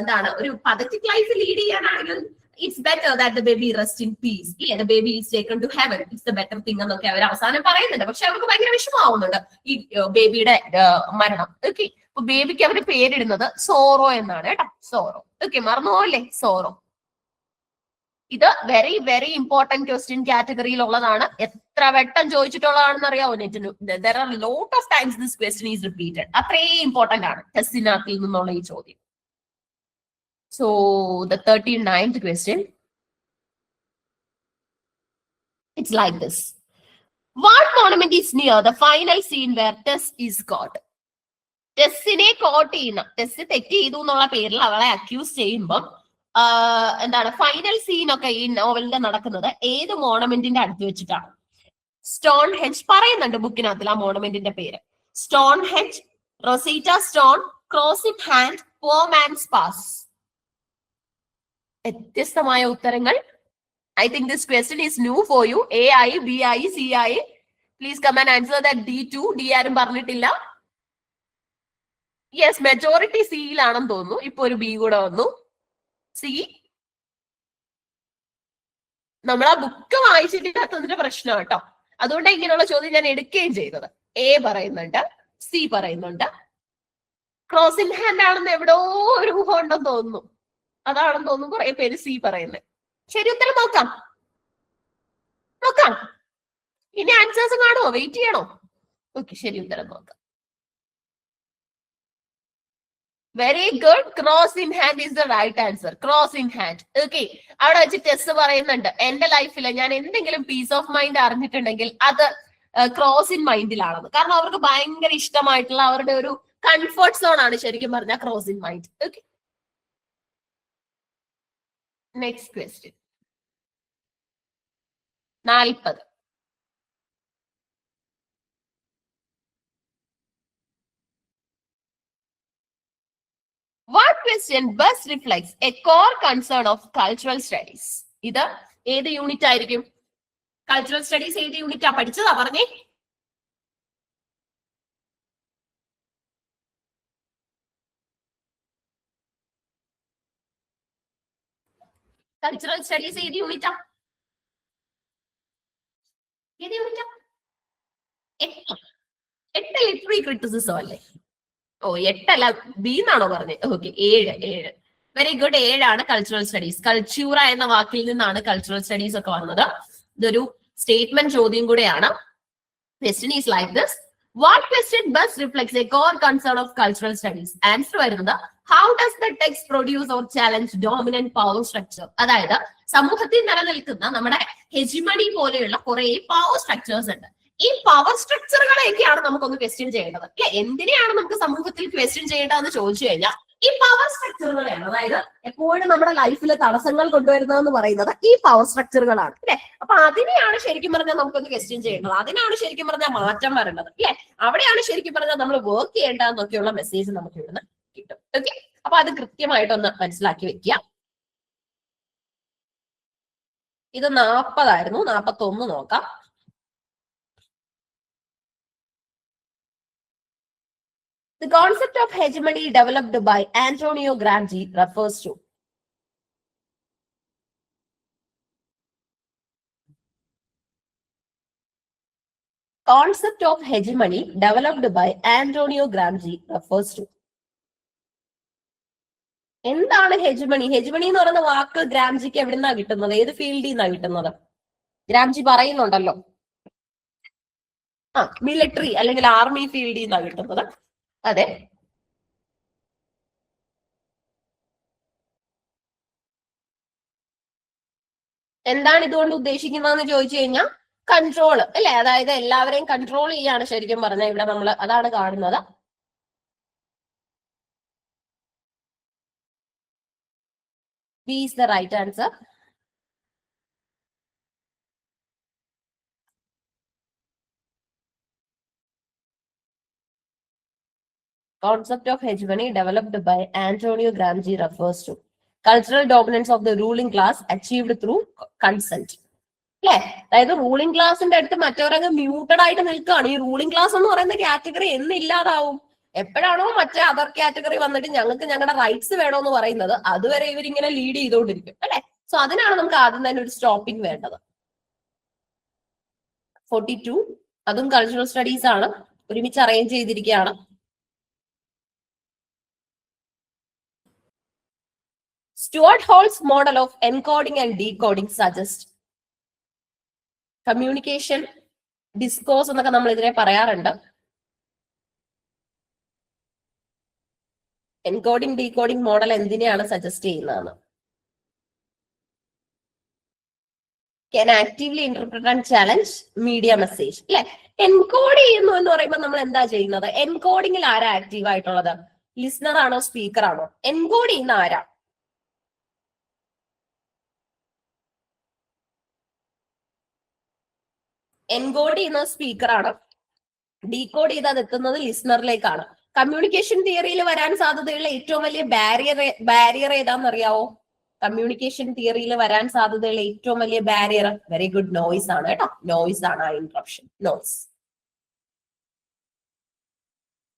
എന്താണ് ഒരു പതറ്റിക് ലൈഫ് ലീഡ് ചെയ്യാനാണെങ്കിൽ it's better that the baby rest in peace. Yeah, the baby is taken to heaven. It's the better thing എന്നൊക്കെ അവർ അവസാനം പറയുന്നുണ്ട്. പക്ഷെ അവർക്ക് ഭയങ്കര വിഷമമാവുന്നുണ്ട് ഈ ബേബിയുടെ മരണം. ഓക്കെ, അപ്പൊ ബേബിക്ക് അവര് പേരിടുന്നത് സോറോ എന്നാണ് കേട്ടോ. സോറോ. ഓക്കെ, മറന്നുപോകല്ലേ? സോറോ. ഇത് വെരി വെരി ഇമ്പോർട്ടന്റ് ക്വസ്റ്റ്യൻ കാറ്റഗറിയിലുള്ളതാണ്. എത്ര വട്ടം ചോദിച്ചിട്ടുള്ളതാണെന്ന് അറിയാവോ നെറ്റിന്? there are a lot of times this question is repeated. അത്രയും ഇമ്പോർട്ടന്റ് ആണ് ടെസ്റ്റിനകത്തിൽ നിന്നുള്ള ഈ ചോദ്യം. So the 39th question, it's like this. What monument is near the final scene where Tess is caught? ടെസ്സിനെ caught ചെയ്യുന്ന, ടെസ് തെറ്റ് ചെയ്തു എന്നുള്ള പേരിൽ അവളെ അക്യൂസ് ചെയ്യുമ്പം എന്താണ് ഫൈനൽ സീൻ ഒക്കെ ഈ നോവലിന്റെ നടക്കുന്നത് ഏത് മോണമെന്റിന്റെ അടുത്ത് വെച്ചിട്ടാണ്? സ്റ്റോൺ ഹെഞ്ച് പറയുന്നുണ്ട് ബുക്കിനകത്തിൽ ആ മോണമെന്റിന്റെ പേര്. Stonehenge, Rosetta stone, cross in hand, poor man's pass. വ്യത്യസ്തമായ ഉത്തരങ്ങൾ. I think this question is new for you. AI, BI, CI, please come and answer that. D2, D ആരും പറഞ്ഞിട്ടില്ല. യെസ്, മെജോറിറ്റി സിയിലാണെന്ന് തോന്നുന്നു. ഇപ്പൊ ഒരു ബി കൂടെ വന്നു. C. നമ്മൾ ആ ബുക്ക് വായിച്ചിട്ടില്ലാത്തതിന്റെ പ്രശ്നം കേട്ടോ. അതുകൊണ്ട് ഇങ്ങനെയുള്ള ചോദ്യം ഞാൻ എടുക്കുകയും ചെയ്തത്. A പറയുന്നുണ്ട്, സി പറയുന്നുണ്ട്. ക്രോസ് ഇൻ ഹാൻഡ് ആണെന്ന് എവിടോ ഒരു ഊഹം ഉണ്ടെന്ന് തോന്നുന്നു. അതാണെന്ന് തോന്നുന്നു കുറെ പേര് സി പറയുന്നത്. ശരി ഉത്തരം നോക്കാം. ഇനി ആൻസേഴ്സ് കാണുമോ? വെയിറ്റ് ചെയ്യണോ? ഓക്കെ, ശരി ഉത്തരം നോക്കാം. Very good. Cross in hand is the right answer. Cross in hand. Okay, അവിടെ വെച്ച് ടെസ് പറയുന്നുണ്ട് എന്റെ ലൈഫിൽ ഞാൻ എന്തെങ്കിലും പീസ് ഓഫ് മൈൻഡ് അറിഞ്ഞിട്ടുണ്ടെങ്കിൽ അത് ക്രോസ് ഇൻ മൈൻഡിലാണെന്ന്. കാരണം അവർക്ക് ഭയങ്കര ഇഷ്ടമായിട്ടുള്ള അവരുടെ ഒരു കംഫർട്ട് സോൺ ആണ് ശരിക്കും പറഞ്ഞാൽ cross in mind. Okay, next question 40. What question best reflects a core concern of cultural studies? ഇത് ഏത് യൂണിറ്റ് ആയിരിക്കും? കൾച്ചറൽ സ്റ്റഡീസ് ഏത് യൂണിറ്റാ പഠിച്ചതാ പറഞ്ഞേ? കൾച്ചറൽ സ്റ്റഡീസ് ഏത് യൂണിറ്റാ? ഏത് യൂണിറ്റാ? 8 ലിറ്റററി ക്രിറ്റിസിസം അല്ലേ? ഓ 8 അല്ല, ബി എന്നാണോ പറഞ്ഞത്? Okay, 7. Very good. 7 cultural studies. കൾച്ചൂറ എന്ന വാക്കിൽ നിന്നാണ് കൾച്ചറൽ സ്റ്റഡീസ് ഒക്കെ വന്നത്. ഇതൊരു സ്റ്റേറ്റ്മെന്റ് ചോദ്യം കൂടെയാണ്. Question is like this. What question best reflects a core concern of cultural studies? Answer വരുന്നത് how does the text produce or challenge dominant power structure? അതായത് സമൂഹത്തിൽ നിലനിൽക്കുന്ന നമ്മുടെ ഹെജിമണി പോലെയുള്ള കുറെ പവർ സ്ട്രക്ചേഴ്സ് ഉണ്ട്. ഈ പവർ സ്ട്രക്ചറുകളെയൊക്കെയാണ് നമുക്കൊന്ന് ക്വസ്റ്റ്യൻ ചെയ്യേണ്ടത്. അല്ലെ, എന്തിനെയാണ് നമുക്ക് സമൂഹത്തിൽ ക്വസ്റ്റ്യൻ ചെയ്യേണ്ടതെന്ന് ചോദിച്ചു കഴിഞ്ഞാൽ ഈ പവർ സ്ട്രക്ചറുകളെയാണ്. അതായത് എപ്പോഴും നമ്മുടെ ലൈഫിൽ തടസ്സങ്ങൾ കൊണ്ടുവരുന്നതെന്ന് പറയുന്നത് ഈ പവർ സ്ട്രക്ചറുകളാണ്. അല്ലെ, അപ്പൊ അതിനെയാണ് ശരിക്കും പറഞ്ഞാൽ നമുക്കൊന്ന് ക്വസ്റ്റ്യൻ ചെയ്യേണ്ടത്. അതിനാണ് ശരിക്കും പറഞ്ഞാൽ മാറ്റം വരേണ്ടത്. അല്ലെ, അവിടെയാണ് ശരിക്കും പറഞ്ഞാൽ നമ്മൾ വർക്ക് ചെയ്യേണ്ടതെന്നൊക്കെയുള്ള മെസ്സേജ് നമുക്ക് ഇവിടുന്ന് കിട്ടും. ഓക്കെ, അപ്പൊ അത് കൃത്യമായിട്ടൊന്ന് മനസ്സിലാക്കി വെക്കുക. ഇത് 40 41 നോക്കാം. The concept of hegemony developed by Antonio Gramsci refers to. Concept of hegemony developed by Antonio Gramsci refers to. എന്താണ് ഹെജിമണി? ഹെജിമണി എന്ന് പറയുന്ന വാക്ക് ഗ്രാംജിക്ക് എവിടെ നിന്നാണ് കിട്ടുന്നത്? ഏത് ഫീൽഡിൽ നിന്നാണ് കിട്ടുന്നത്? ഗ്രാംജി പറയുന്നുണ്ടല്ലോ, മിലിറ്ററി അല്ലെങ്കിൽ ആർമി ഫീൽഡിൽ നിന്നാണ് കിട്ടുന്നത്. അതെ, എന്താണ് ഇതുകൊണ്ട് ഉദ്ദേശിക്കുന്നതെന്ന് ചോദിച്ചു കഴിഞ്ഞാൽ കൺട്രോൾ അല്ലെ, അതായത് എല്ലാവരെയും കൺട്രോൾ ചെയ്യാണ് ശരിക്കും പറഞ്ഞാൽ ഇവിടെ നമ്മൾ അതാണ് കാണുന്നത്. B is the right answer. Concept of hegemony developed by Antonio Gramsci refers to cultural dominance of the ruling class achieved through consent. അല്ലെ, അതായത് റൂളിംഗ് ക്ലാസിന്റെ അടുത്ത് മറ്റവരൊക്കെ മ്യൂട്ടഡ് ആയിട്ട് നിൽക്കുകയാണ്. ഈ റൂളിംഗ് ക്ലാസ് എന്ന് പറയുന്ന കാറ്റഗറി എന്നില്ലാതാവും? എപ്പോഴാണോ മറ്റേ അതർ കാറ്റഗറി വന്നിട്ട് ഞങ്ങൾക്ക് ഞങ്ങളുടെ റൈറ്റ്സ് വേണമെന്ന് പറയുന്നത്, അതുവരെ ഇവരിങ്ങനെ ലീഡ് ചെയ്തുകൊണ്ടിരിക്കും. അല്ലെ, സോ അതിനാണ് നമുക്ക് ആദ്യം തന്നെ ഒരു സ്റ്റോപ്പിംഗ് വേണ്ടത്. 42 അതും കൾച്ചറൽ സ്റ്റഡീസ് ആണ്, ഒരുമിച്ച് അറേഞ്ച് ചെയ്തിരിക്കുകയാണ്. Stuart Hall's model of encoding and decoding suggests communication discourse എന്നൊക്കെ നമ്മൾ ഇതിനെ പറയാറുണ്ട്. എൻകോഡിംഗ് ഡീകോഡിംഗ് മോഡൽ എന്തിനെയാണ് സജസ്റ്റ് ചെയ്യുന്നതാണ്? Can actively interpret and challenge media message. അല്ലെ, എൻകോഡ് ചെയ്യുന്നു എന്ന് പറയുമ്പോൾ നമ്മൾ എന്താ ചെയ്യുന്നത്? എൻകോഡിംഗിൽ ആരാ ആക്റ്റീവ് ആയിട്ടുള്ളത്? ലിസ്ണർ ആണോ സ്പീക്കർ ആണോ? എൻകോഡ് ചെയ്യുന്ന ആരാ? എൻകോഡ് ചെയ്യുന്ന സ്പീക്കർ ആണ്, ഡീകോഡ് ചെയ്ത് അത് എത്തുന്നത് ലിസ്ണറിലേക്കാണ്. കമ്മ്യൂണിക്കേഷൻ തിയറിയിൽ വരാൻ സാധ്യതയുള്ള ഏറ്റവും വലിയ ബാരിയർ ഏതാണെന്നറിയാവോ? കമ്മ്യൂണിക്കേഷൻ തിയറിയിൽ വരാൻ സാധ്യതയുള്ള ഏറ്റവും വലിയ ബാരിയർ, വെരി ഗുഡ്, നോയ്സ് ആണ് കേട്ടോ. നോയ്സ് ആണ് ആ ഇന്ററപ്ഷൻ, നോയ്സ്.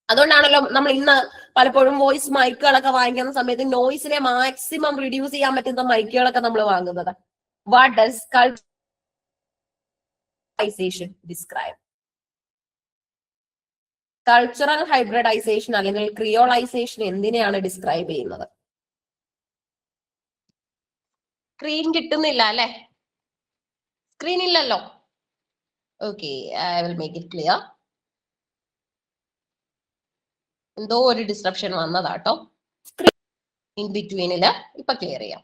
അതുകൊണ്ടാണല്ലോ നമ്മൾ ഇന്ന് പലപ്പോഴും വോയിസ് മൈക്കുകളൊക്കെ വാങ്ങിക്കുന്ന സമയത്ത് നോയ്സിനെ മാക്സിമം റിഡ്യൂസ് ചെയ്യാൻ പറ്റുന്ന മൈക്കുകളൊക്കെ നമ്മൾ വാങ്ങുന്നത്. What does culturization describe? Cultural hybridization അല്ലെങ്കിൽ ക്രിയോളൈസേഷൻ എന്തിനെയാണ് ഡിസ്ക്രൈബ് ചെയ്യുന്നത്? സ്ക്രീൻ കിട്ടുന്നില്ല അല്ലെ? സ്ക്രീൻ ഇല്ലല്ലോ. Okay, I will make it clear. എന്തോ ഒരു ഡിസ്ട്രപ്ഷൻ വന്നതാട്ടോ സ്ക്രീൻ ഇൻ ബിറ്റ്വീനില്. ഇപ്പൊ ക്ലിയർ ചെയ്യാം.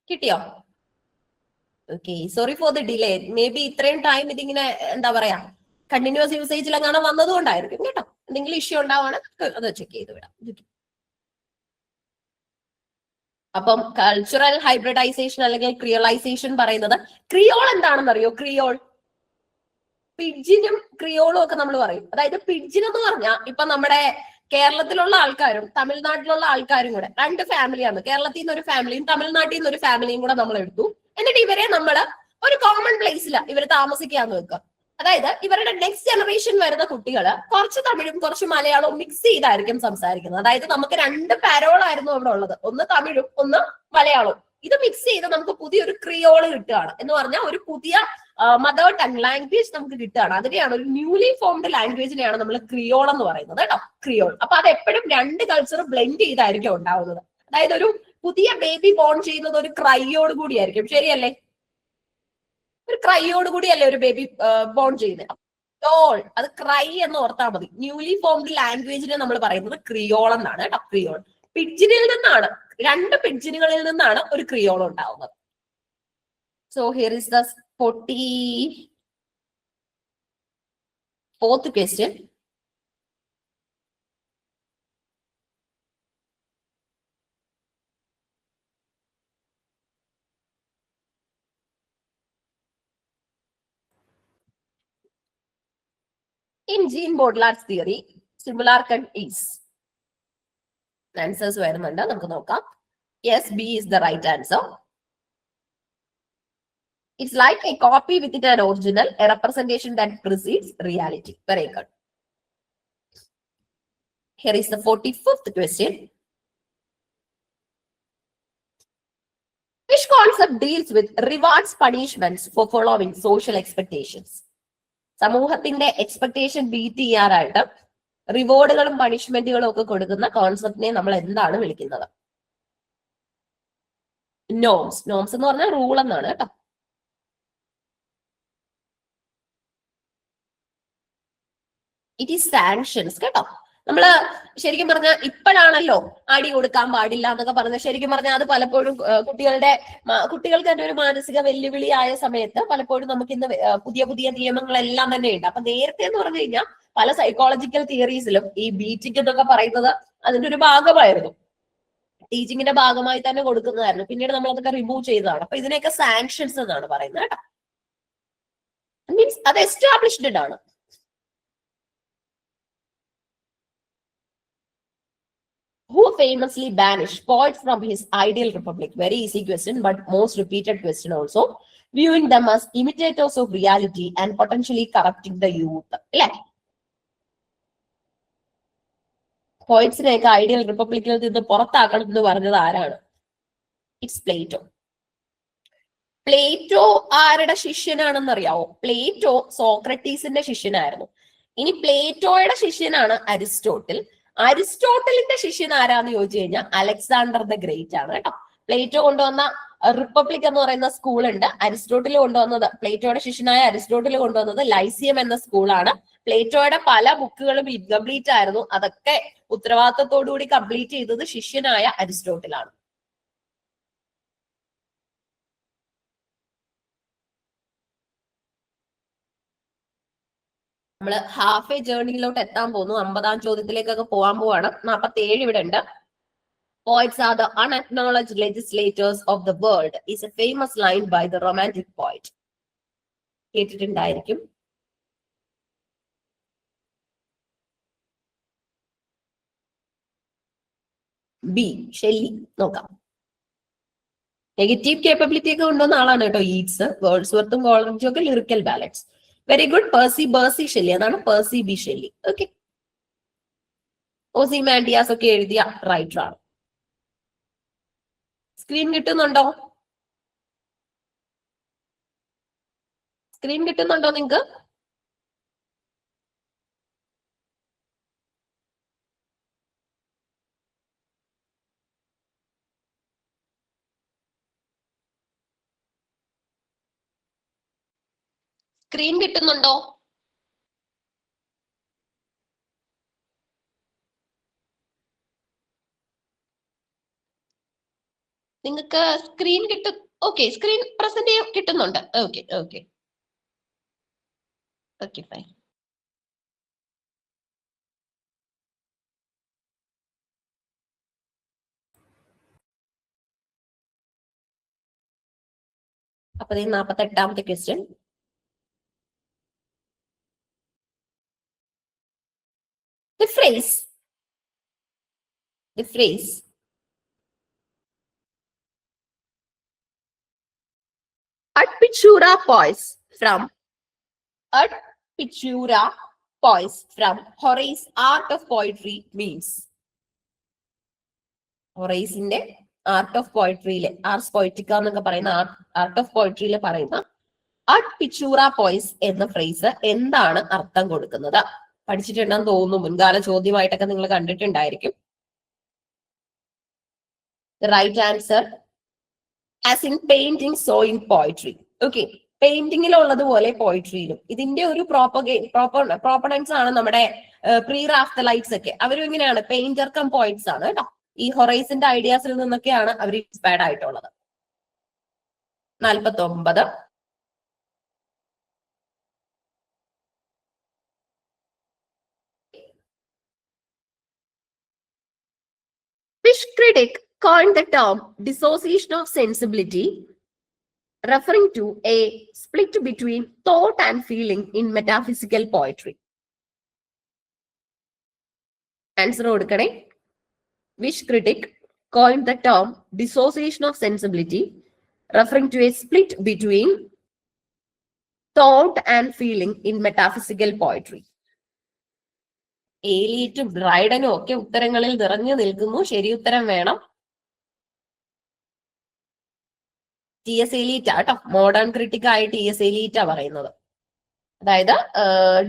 കിട്ടിയോ? Okay, sorry for the delay. May be ഇത്രയും ടൈം ഇതിങ്ങനെ എന്താ പറയാ കണ്ടിന്യൂസ് യൂസേജിൽ അങ്ങനെ വന്നതുകൊണ്ടായിരിക്കും കേട്ടോ. എന്തെങ്കിലും ഇഷ്യൂ ഉണ്ടാവാണ്, അത് ചെക്ക് ചെയ്ത് വിടാം. അപ്പം കൾച്ചറൽ ഹൈബ്രിഡൈസേഷൻ അല്ലെങ്കിൽ ക്രിയോളൈസേഷൻ പറയുന്നത്, ക്രിയോൾ എന്താണെന്ന് അറിയോ? ക്രിയോൾ, പിഡ്ജിനും ക്രിയോളും ഒക്കെ നമ്മൾ പറയും. അതായത് പിഡ്ജിൻ എന്ന് പറഞ്ഞാൽ ഇപ്പൊ നമ്മുടെ കേരളത്തിലുള്ള ആൾക്കാരും തമിഴ്നാട്ടിലുള്ള ആൾക്കാരും കൂടെ രണ്ട് ഫാമിലിയാണ്. കേരളത്തിൽ നിന്ന് ഒരു ഫാമിലിയും തമിഴ്നാട്ടിൽ നിന്ന് ഒരു ഫാമിലിയും കൂടെ നമ്മൾ എടുത്തു. എന്നിട്ട് ഇവരെ നമ്മൾ ഒരു കോമൺ പ്ലേസിലാണ് ഇവർ താമസിക്കാന്ന് വെക്കുക. അതായത് ഇവരുടെ നെക്സ്റ്റ് ജനറേഷൻ വരുന്ന കുട്ടികൾ കുറച്ച് തമിഴും കുറച്ച് മലയാളവും മിക്സ് ചെയ്തായിരിക്കും സംസാരിക്കുന്നത്. അതായത് നമുക്ക് രണ്ട് പാരോളായിരുന്നു അവിടെ ഉള്ളത്, ഒന്ന് തമിഴും ഒന്ന് മലയാളവും. ഇത് മിക്സ് ചെയ്ത് നമുക്ക് പുതിയൊരു ക്രിയോള് കിട്ടുകയാണ്. എന്ന് പറഞ്ഞാൽ ഒരു പുതിയ മദർ ടങ് ലാംഗ്വേജ് നമുക്ക് കിട്ടുകയാണ്. അതിനെയാണ് ഒരു ന്യൂലി ഫോംഡ് ലാംഗ്വേജിനെയാണ് നമ്മൾ ക്രിയോൾ എന്ന് പറയുന്നത് കേട്ടോ, ക്രിയോൾ. അപ്പൊ അത് എപ്പോഴും രണ്ട് കൾച്ചർ ബ്ലെൻഡ് ചെയ്തായിരിക്കും ഉണ്ടാവുന്നത്. അതായത് ഒരു പുതിയ ബേബി ബോൺ ചെയ്യുന്നത് ഒരു ക്രൈയോട് കൂടിയായിരിക്കും, ശരിയല്ലേ? ഒരു ക്രൈയോട് കൂടിയല്ലേ ഒരു ബേബി ബോൺ ചെയ്യുന്നത്. ക്രിയോൾ, അത് ക്രൈ എന്ന് ഓർത്താൽ മതി. ന്യൂലി ഫോംഡ് ലാംഗ്വേജിനെ നമ്മൾ പറയുന്നത് ക്രിയോൾ എന്നാണ് കേട്ടോ. ക്രിയോൾ പിഡ്ജിനിൽ നിന്നാണ്, 2 പിഡ്ജിനുകളിൽ നിന്നാണ് ഒരു ക്രിയോൾ ഉണ്ടാവുന്നത്. So here is the 44th question. In Jean Baudrillard's theory, simulacrum is. Answers വരുന്നുണ്ട്, നമുക്ക് നോക്കാം. Yes, B is the right answer. It's like a copy within an original, a representation that precedes reality. Very good. Here is the 45th question. Which concept deals with rewards punishments for following social expectations? സമൂഹത്തിന്റെ expectation beat ചെയ്യാനായിട്ട് റിവാർഡുകളും പണിഷ്മെന്റുകളും ഒക്കെ കൊടുക്കുന്ന കോൺസെപ്റ്റിനെ നമ്മൾ എന്താണ് വിളിക്കുന്നത്? Norms. Norms എന്ന് പറഞ്ഞാൽ rule എന്നാണ് കേട്ടോ. ഇറ്റ് ഈസ് സാങ്ഷൻസ് കേട്ടോ. നമ്മള് ശരിക്കും പറഞ്ഞാൽ ഇപ്പോഴാണല്ലോ അടി കൊടുക്കാൻ പാടില്ല എന്നൊക്കെ പറഞ്ഞത്. ശരിക്കും പറഞ്ഞാൽ അത് പലപ്പോഴും കുട്ടികൾക്ക് തന്നെ ഒരു മാനസിക വെല്ലുവിളിയായ സമയത്ത് പലപ്പോഴും നമുക്ക് ഇന്ന് പുതിയ പുതിയ നിയമങ്ങളെല്ലാം തന്നെ ഉണ്ട്. അപ്പൊ നേരത്തെ എന്ന് പറഞ്ഞു കഴിഞ്ഞാൽ പല സൈക്കോളജിക്കൽ തിയറീസിലും ഈ ബീറ്റിംഗ് എന്നൊക്കെ പറയുന്നത് അതിന്റെ ഒരു ഭാഗമായിരുന്നു, ടീച്ചിങ്ങിന്റെ ഭാഗമായി തന്നെ കൊടുക്കുന്നതായിരുന്നു. പിന്നീട് നമ്മൾ അതൊക്കെ റിമൂവ് ചെയ്തതാണ്. അപ്പൊ ഇതിനെയൊക്കെ സാങ്ഷൻസ് എന്നാണ് പറയുന്നത് കേട്ടോ. മീൻസ് അത് എസ്റ്റാബ്ലിഷ്ഡ് ആണ്. Who famously banished poets from his ideal republic? Very easy question, but most repeated question also. Viewing them as imitators of reality and potentially corrupting the youth. പോയിറ്റ്സിനെയൊക്കെ ideal റിപ്പബ്ലിക്കിൽ നിന്ന് പുറത്താക്കണം എന്ന് പറഞ്ഞത് ആരാണ്? It's Plato. പ്ലേറ്റോ ആരുടെ ശിഷ്യനാണെന്ന് അറിയാവോ? Plato സോക്രട്ടീസിന്റെ ശിഷ്യനായിരുന്നു. ഇനി പ്ലേറ്റോയുടെ ശിഷ്യനാണ് അരിസ്റ്റോട്ടിൽ. അരിസ്റ്റോട്ടലിന്റെ ശിഷ്യൻ ആരാന്ന് ചോദിച്ചു കഴിഞ്ഞാൽ അലക്സാണ്ടർ ദ ഗ്രേറ്റ് ആണ് കേട്ടോ. പ്ലേറ്റോ കൊണ്ടുവന്ന റിപ്പബ്ലിക് എന്ന് പറയുന്ന സ്കൂൾ ഉണ്ട്. അരിസ്റ്റോട്ടിൽ കൊണ്ടുവന്നത്, പ്ലേറ്റോയുടെ ശിഷ്യനായ അരിസ്റ്റോട്ടിൽ കൊണ്ടുവന്നത് ലൈസിയം എന്ന സ്കൂളാണ്. പ്ലേറ്റോയുടെ പല ബുക്കുകളും ഇൻകംപ്ലീറ്റ് ആയിരുന്നു. അതൊക്കെ ഉത്തരവാദിത്തത്തോടുകൂടി കംപ്ലീറ്റ് ചെയ്തത് ശിഷ്യനായ അരിസ്റ്റോട്ടിലാണ്. നമ്മള് ഹാഫ് എ ജേർണിയിലോട്ട് എത്താൻ പോകുന്നു. 50ാം ചോദ്യത്തിലേക്കൊക്കെ പോകാൻ പോവാണ്. 47 ഇവിടെ ഉണ്ട്. Poets are the unacknowledged legislators of the world is a famous line by the romantic poet. കേട്ടിട്ടുണ്ടായിരിക്കും. B Shelley. നോക്കാം. നെഗറ്റീവ് കേപ്പബിലിറ്റി ഒക്കെ കൊണ്ടുവന്ന ആളാണ് കേട്ടോ ഈറ്റ്സ്. വേർഡ്സ്വർത്തും കോളറിഞ്ചും ഒക്കെ lyrical ballads. Very good. Percy Shelley. അതാണ് Percy B Shelley. Okay. Ozymandias ഒക്കെ എഴുതിയ റൈറ്റർ ആണ്. സ്ക്രീൻ കിട്ടുന്നുണ്ടോ? സ്ക്രീൻ കിട്ടുന്നുണ്ടോ നിങ്ങക്ക്? സ്ക്രീൻ കിട്ടുന്നുണ്ടോ? നിങ്ങൾക്ക് സ്ക്രീൻ കിട്ടും? ഓക്കെ, സ്ക്രീൻ പ്രസന്റ് കിട്ടുന്നുണ്ട്. Okay okay okay fine. അപ്പൊ 48ാമത്തെ question. The phrase Ad Pictura pois from Horace Art of Poetry means. ഹൊറൈസിന്റെ ആർട്ട് ഓഫ് പോയിട്രിയിലെ ആർസ് പോയിറ്റിക്ക എന്നൊക്കെ പറയുന്ന ആർട്ട് ഓഫ് പോയിട്രിയിൽ പറയുന്ന അഡ് പിച്ചൂറ പോയ്സ് എന്ന ഫ്രേസ് എന്താണ് അർത്ഥം കൊടുക്കുന്നത്? പഠിച്ചിട്ടുണ്ടെന്ന് തോന്നുന്നു. മുൻകാല ചോദ്യമായിട്ടൊക്കെ നിങ്ങൾ കണ്ടിട്ടുണ്ടായിരിക്കും. The right answer, as in painting, so in poetry. Okay. പെയിന്റിങ്ങിലുള്ളതുപോലെ പോയിട്രിയിലും. ഇതിന്റെ ഒരു പ്രോപ്പണൻസ് ആണ് നമ്മുടെ പ്രീ റാഫ്തലൈറ്റ്സ് ഒക്കെ. അവരും ഇങ്ങനെയാണ്, പെയിന്റർ കം പോയിറ്റ്സ് ആണ് കേട്ടോ. ഈ ഹൊറൈസിന്റെ ഐഡിയാസിൽ നിന്നൊക്കെയാണ് അവർ ഇൻസ്പയർഡ് ആയിട്ടുള്ളത്. 49. Which critic coined the term dissociation of sensibility, referring to a split between thought and feeling in metaphysical poetry? Answer കൊടുക്കണേ. Which critic coined the term dissociation of sensibility, referring to a split between thought and feeling in metaphysical poetry? ഏലിയറ്റും ഡ്രൈഡനും ഒക്കെ ഉത്തരങ്ങളിൽ നിറഞ്ഞു നിൽക്കുന്നു. ശരി ഉത്തരം വേണം. TS എലീറ്റ കേട്ടോ, modern critic ആയിട്ട് TS എലീറ്റ പറയുന്നത്. അതായത്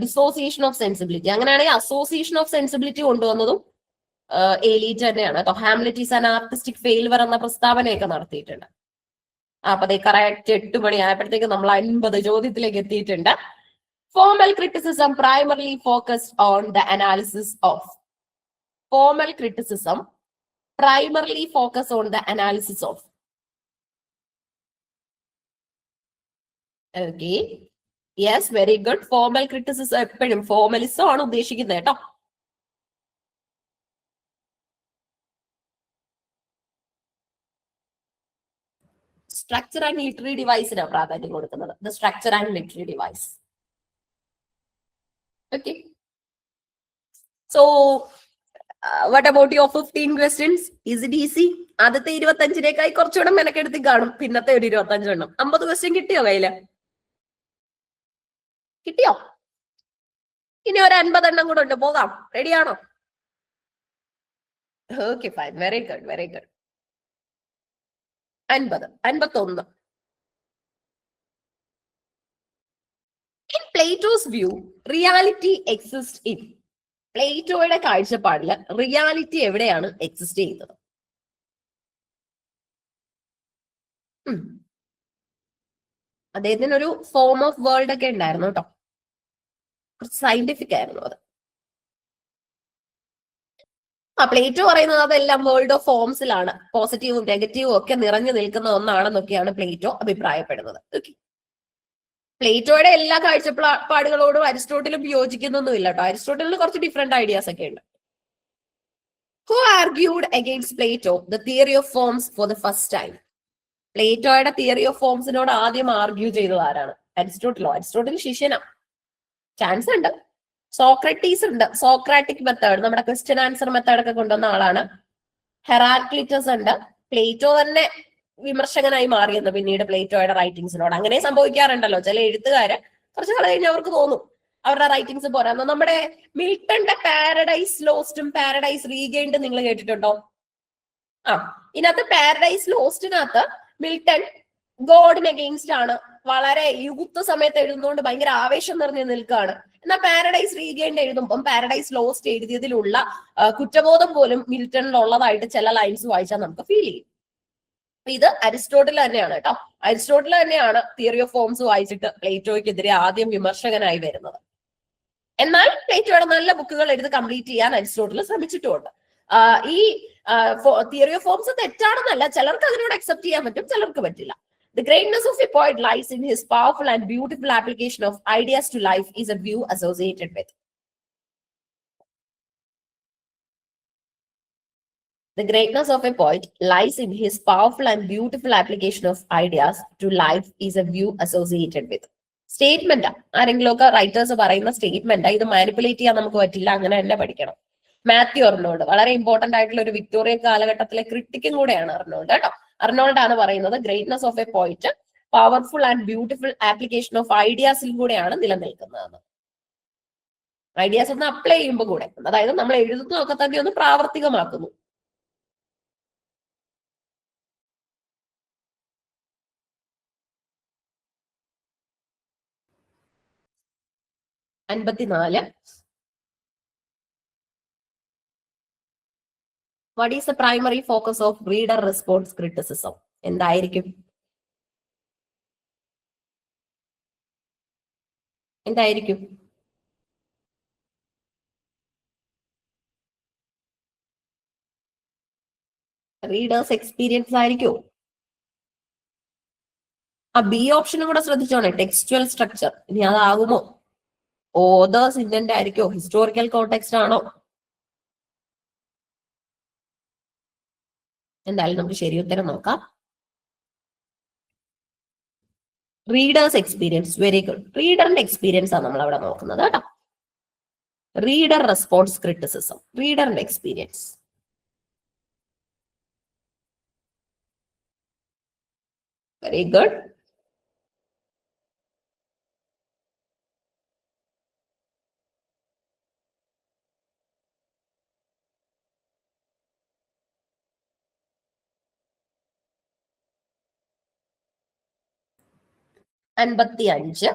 ഡിസോസിയേഷൻ ഓഫ് സെൻസിബിലിറ്റി, അങ്ങനെയാണെങ്കിൽ അസോസിയേഷൻ ഓഫ് സെൻസിബിലിറ്റി കൊണ്ടുവന്നതും എലീറ്റ് തന്നെയാണ് കേട്ടോ. ഹാംലെറ്റ് ഈസ് ആൻ ആർട്ടിസ്റ്റിക് ഫെയിൽവർ എന്ന പ്രസ്താവനയൊക്കെ നടത്തിയിട്ടുണ്ട്. അപ്പൊ അതേ കറക്റ്റ് 8 മണി ആയപ്പോഴത്തേക്ക് നമ്മൾ 50 ചോദ്യത്തിലേക്ക് എത്തിയിട്ടുണ്ട്. Formal criticism primarily focused on the analysis of. Formal criticism primarily focused on the analysis of. Okay. Yes, very good. Formal criticism എപ്പോഴും ഫോർമലിസം ആണ് ഉദ്ദേശിക്കുന്നത് കേട്ടോ. സ്ട്രക്ചർ ആൻഡ് ലിറ്റററി ഡിവൈസിനാണ് പ്രാധാന്യം കൊടുക്കുന്നത്. The structure and literary device. Okay. So, what about your 15 questions? Is it easy? ആദ്യത്തെ 25-നേക്കായി കുറച്ചുകൂടെ മെനക്കെടുത്തി കാണും. പിന്നത്തെ ഒരു 25 എണ്ണം. 50 ക്വസ്റ്റ്യൻ കിട്ടിയോ കയ്യില്? കിട്ടിയോ? ഇനി ഒരു 50 എണ്ണം കൂടെ ഉണ്ട്. പോകാം. റെഡിയാണോ? Okay, fine. Very good, very good. 50, 51. In Plato's view, reality exists in. പ്ലേറ്റോയുടെ കാഴ്ചപ്പാടില് റിയാലിറ്റി എവിടെയാണ് എക്സിസ്റ്റ് ചെയ്യുന്നത്? അദ്ദേഹത്തിന് ഒരു ഫോം ഓഫ് വേൾഡ് ഒക്കെ ഉണ്ടായിരുന്നു കേട്ടോ. കുറച്ച് സയന്റിഫിക് ആയിരുന്നു അത്. പ്ലേറ്റോ പറയുന്നത് അതെല്ലാം വേൾഡ് ഓഫ് ഫോംസിലാണ്, പോസിറ്റീവും നെഗറ്റീവും ഒക്കെ നിറഞ്ഞു നിൽക്കുന്ന ഒന്നാണെന്നൊക്കെയാണ് പ്ലേറ്റോ അഭിപ്രായപ്പെടുന്നത്. പ്ലേറ്റോയുടെ എല്ലാ കാഴ്ചപ്പാടുകളോടും അരിസ്റ്റോട്ടിലും യോജിക്കുന്നൊന്നുമില്ല കേട്ടോ. അരിസ്റ്റോട്ടലിന് കുറച്ച് ഡിഫറെന്റ് ഐഡിയാസ് ഒക്കെ ഉണ്ട്. Who argued against Plato the theory of forms for the first time? പ്ലേറ്റോയുടെ തിയറി ഓഫ് ഫോംസിനോട് ആദ്യം ആർഗ്യൂ ചെയ്തത് ആരാണ്? അരിസ്റ്റോട്ടിലോ? അരിസ്റ്റോട്ടിൽ ശിഷ്യനാ. ചാൻസ് ഉണ്ട്. സോക്രട്ടീസ് ഉണ്ട്. സോക്രാറ്റിക് മെത്തേഡ്, നമ്മുടെ ക്വസ്റ്റ്യൻ ആൻസർ മെത്തേഡ് ഒക്കെ കൊണ്ടുവന്ന ആളാണ്. ഹെറാക്ലിറ്റസ് ഉണ്ട്. പ്ലേറ്റോ തന്നെ വിമർശകനായി മാറിയെന്ന് പിന്നീട് പ്ലേറ്റോയുടെ റൈറ്റിംഗ്സിനോട്. അങ്ങനെ സംഭവിക്കാറുണ്ടല്ലോ, ചില എഴുത്തുകാര് കുറച്ച് നാൾ കഴിഞ്ഞ് അവർക്ക് തോന്നും അവരുടെ റൈറ്റിംഗ്സ് പോരാന്ന്. നമ്മുടെ മിൽട്ടന്റെ പാരഡൈസ് ലോസ്റ്റും പാരഡൈസ് റീഗെയിൻഡ് നിങ്ങൾ കേട്ടിട്ടുണ്ടോ? ഇതിനകത്ത് പാരഡൈസ് ലോസ്റ്റിനകത്ത് മിൽട്ടൺ ഗോഡിന് അഗെയിൻസ്റ്റ് ആണ്. വളരെ യുഗത്വ സമയത്ത് എഴുതുന്നതുകൊണ്ട് ഭയങ്കര ആവേശം നിറഞ്ഞു നിൽക്കുകയാണ്. എന്നാൽ പാരഡൈസ് റീഗെയിൻഡ് എഴുതുമ്പോൾ പാരഡൈസ് ലോസ്റ്റ് എഴുതിയതിലുള്ള കുറ്റബോധം പോലും മിൽട്ടണിൽ ഉള്ളതായിട്ട് ചില ലൈൻസ് വായിച്ചാൽ നമുക്ക് ഫീൽ ചെയ്യും. ഇത് അരിസ്റ്റോട്ടിൽ തന്നെയാണ് കേട്ടോ. അരിസ്റ്റോട്ടിൽ തന്നെയാണ് തിയറി ഓഫ് ഫോംസ് വായിച്ചിട്ട് പ്ലേറ്റോയ്ക്കെതിരെ ആദ്യം വിമർശകനായി വരുന്നത്. എന്നാൽ പ്ലേറ്റോയുടെ നല്ല ബുക്കുകൾ എഴുതി കംപ്ലീറ്റ് ചെയ്യാൻ അരിസ്റ്റോട്ടിൽ ശ്രമിച്ചിട്ടുമുണ്ട്. ഈ തിയറി ഓഫ് ഫോംസ് തെറ്റാണെന്നല്ല, ചിലർക്ക് അതിനോട് അക്സെപ്റ്റ് ചെയ്യാൻ പറ്റും, ചിലർക്ക് പറ്റില്ല. The greatness of a poet lies in his powerful and beautiful application of ideas to life is a view associated with. The greatness of a poet lies in his powerful and beautiful application of ideas to life is a view associated with. Statement ആരെങ്കിലും ഒക്കെ writers പറയുന്ന statement. ഇത് manipulate ചെയ്യാൻ നമുക്ക് പറ്റില്ല, അങ്ങനെ തന്നെ പഠിക്കണം. മാത്യു അർണോൾഡ് വളരെ ഇമ്പോർട്ടന്റ് ആയിട്ടുള്ള ഒരു വിക്ടോറിയൻ കാലഘട്ടത്തിലെ ക്രിട്ടിക്കും കൂടെയാണ് അർണോൾഡ് കേട്ടോ. അർണോൾഡ് ആണ് പറയുന്നത് greatness of a poet powerful and beautiful application of ഐഡിയാസിൽ കൂടെയാണ് നിലനിൽക്കുന്നതെന്ന്. ഐഡിയാസ് ഒന്ന് അപ്ലൈ ചെയ്യുമ്പോൾ കൂടെ, അതായത് നമ്മൾ എഴുതുന്നതൊക്കെ തന്നെ ഒന്ന് പ്രാവർത്തികമാക്കുന്നു. What is the primary focus of reader response criticism? എന്തായിരിക്കും? എന്തായിരിക്കും? റീഡേഴ്സ് എക്സ്പീരിയൻസ് ആയിരിക്കും. ആ ബി ഓപ്ഷനും കൂടെ ശ്രദ്ധിച്ചോണേ, ടെക്സ്റ്റുവൽ സ്ട്രക്ചർ. ഇനി അതാകുമോ? ഓതേഴ്സ് ഇന്റന്റ് ആയിരിക്കോ? ഹിസ്റ്റോറിക്കൽ കോണ്ടെക്സ്റ്റ് ആണോ? എന്തായാലും നമുക്ക് ശരി ഉത്തരം നോക്കാം. Reader's experience. Very good. റീഡറിന്റെ എക്സ്പീരിയൻസ് ആണ് നമ്മൾ അവിടെ നോക്കുന്നത് കേട്ടോ. റീഡർ റെസ്പോൺസ് ക്രിറ്റിസിസം, റീഡറിന്റെ എക്സ്പീരിയൻസ്. Very good. അൻപത്തിയഞ്ച്.